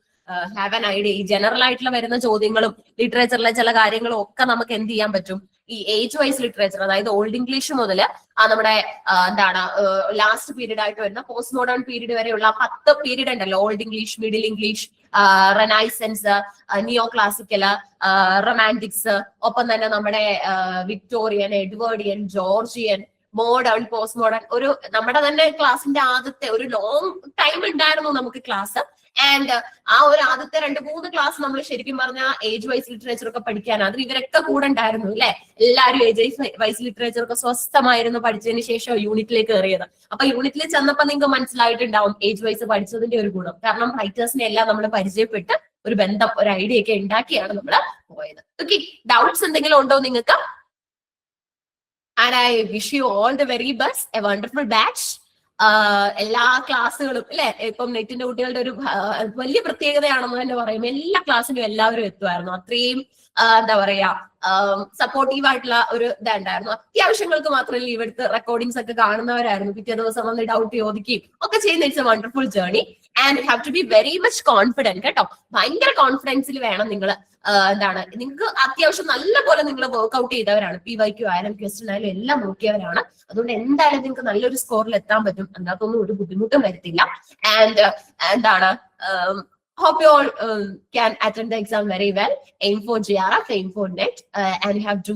have an idea. ഈ ജനറൽ ആയിട്ടുള്ള വരുന്ന ചോദ്യങ്ങളും ലിറ്ററേച്ചറിലെ ചില കാര്യങ്ങളും ഒക്കെ നമുക്ക് എന്ത് ചെയ്യാൻ പറ്റും? ഈ ഏജ് വൈസ് ലിറ്ററേച്ചർ, അതായത് ഓൾഡ് ഇംഗ്ലീഷ് മുതൽ നമ്മുടെ ലാസ്റ്റ് പീരീഡ് ആയിട്ട് വരുന്ന പോസ്റ്റ് മോഡേൺ പീരീഡ് വരെയുള്ള 10 പീരീഡ് ഉണ്ടല്ലോ. Old English, middle English, Renaissance, neo classical, romantics, ഒപ്പം തന്നെ നമ്മുടെ Victorian, Edwardian, Georgian, modern, post modern. ഒരു നമ്മുടെ തന്നെ ക്ലാസിന്റെ ആദ്യത്തെ ഒരു ലോങ് ടൈം ഉണ്ടായിരുന്നു നമുക്ക് ക്ലാസ്. ആൻഡ് ആ ഒരു ആദ്യത്തെ 2-3 ക്ലാസ് നമ്മൾ ശരിക്കും പറഞ്ഞ ഏജ് വൈസ് ലിറ്ററേച്ചർ ഒക്കെ പഠിക്കാൻ അത് ഇവരൊക്കെ കൂടെ ഉണ്ടായിരുന്നു അല്ലെ. എല്ലാവരും ഏജ് വൈസ് ലിറ്ററേച്ചർ ഒക്കെ സ്വസ്ഥമായിരുന്നു പഠിച്ചതിന് ശേഷം യൂണിറ്റിലേക്ക് കയറിയത്. അപ്പൊ യൂണിറ്റിൽ ചെന്നപ്പോൾ നിങ്ങൾക്ക് മനസ്സിലായിട്ടുണ്ടാവും ഏജ് വൈസ് പഠിച്ചതിന്റെ ഒരു ഗുണം. കാരണം റൈറ്റേഴ്സിനെ എല്ലാം നമ്മൾ പരിചയപ്പെട്ട് ഒരു ബന്ധം, ഒരു ഐഡിയ ഒക്കെ ഉണ്ടാക്കിയാണ് നമ്മൾ പോയത്. ഓക്കെ, ഡൗട്ട്സ് എന്തെങ്കിലും ഉണ്ടോ നിങ്ങൾക്ക്? And I wish you all the very best, A wonderful batch. എല്ലാ ക്ലാസ്സുകളും അല്ലെ, ഇപ്പം നെറ്റിന്റെ കുട്ടികളുടെ ഒരു വലിയ പ്രത്യേകതയാണെന്ന് തന്നെ പറയും. എല്ലാ ക്ലാസ്സിലും എല്ലാവരും എത്തുമായിരുന്നു. അത്രയും എന്താ പറയാ സപ്പോർട്ടീവ് ആയിട്ടുള്ള ഒരു ഇതുണ്ടായിരുന്നു. അത്യാവശ്യങ്ങൾക്ക് മാത്രം ലീവ് എടുത്ത് റെക്കോർഡിങ്സ് ഒക്കെ കാണുന്നവരായിരുന്നു. പിറ്റേ ദിവസം വന്ന് ഡൗട്ട് ചോദിക്കുകയും ഒക്കെ ചെയ്യുന്ന it's a wonderful journey. And have to be very much confident കേട്ടോ. ഭയങ്കര കോൺഫിഡൻസിൽ വേണം നിങ്ങൾ നിങ്ങൾക്ക് അത്യാവശ്യം നല്ല പോലെ നിങ്ങൾ വർക്ക്ഔട്ട് ചെയ്തവരാണ്. PYQ ആയാലും ക്വസ്റ്റ്യൻ ആയാലും എല്ലാം നോക്കിയവരാണ്. അതുകൊണ്ട് എന്തായാലും നിങ്ങൾക്ക് നല്ലൊരു സ്കോറിൽ എത്താൻ പറ്റും. അതിനകത്തൊന്നും ഒരു ബുദ്ധിമുട്ടും വരത്തില്ല. And hope you all can attend the exam very well. Aim for JRF, aim for NET, and you have to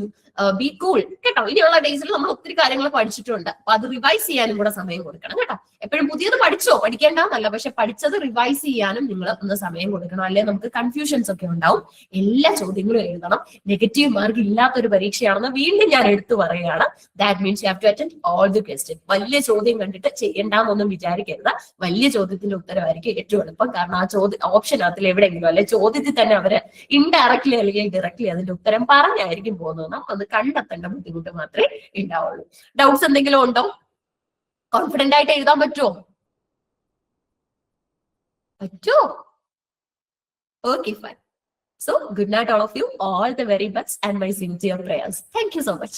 be cool. കേട്ടോ, ഇനിയുള്ള ഡേയ്സിൽ നമ്മൾ ഒത്തിരി കാര്യങ്ങൾ പഠിച്ചിട്ടുണ്ട്. അപ്പൊ അത് റിവൈസ് ചെയ്യാനും കൂടെ സമയം കൊടുക്കണം കേട്ടോ. എപ്പോഴും പുതിയത് പഠിച്ചോ, പഠിക്കേണ്ടെന്നല്ല, പക്ഷെ പഠിച്ചത് റിവൈസ് ചെയ്യാനും നിങ്ങൾ ഒന്ന് സമയം കൊടുക്കണം. അല്ലെങ്കിൽ നമുക്ക് കൺഫ്യൂഷൻസ് ഒക്കെ ഉണ്ടാവും. എല്ലാ ചോദ്യങ്ങളും എഴുതണം. നെഗറ്റീവ് മാർക്ക് ഇല്ലാത്തൊരു പരീക്ഷയാണെന്ന് വീണ്ടും ഞാൻ എടുത്തു പറയുകയാണ്. That means you have to attend all the question. വലിയ ചോദ്യം കണ്ടിട്ട് ചെയ്യണ്ടെന്നൊന്നും വിചാരിക്കരുത്. വലിയ ചോദ്യത്തിന്റെ ഉത്തരവായിരിക്കും ഏറ്റവും എളുപ്പം. കാരണം ആ ഓപ്ഷനകത്തിൽ എവിടെയെങ്കിലും അല്ലെ ചോദ്യത്തിൽ തന്നെ അവര് ഇൻഡയറക്ട്ലി അല്ലെങ്കിൽ ഡയറക്ട്ലി അതിന്റെ ഉത്തരം പറഞ്ഞായിരിക്കും പോകുന്നത്. നമുക്കത് കണ്ടെത്തേണ്ട ബുദ്ധിമുട്ട് മാത്രമേ ഉണ്ടാവുള്ളൂ. ഡൗട്ട്സ് എന്തെങ്കിലും ഉണ്ടോ? കോൺഫിഡന്റ് ആയിട്ട് എഴുതാൻ പറ്റുമോ? Okay, fine. So good night all of you. All the very best and my sincere prayers. Thank you so much.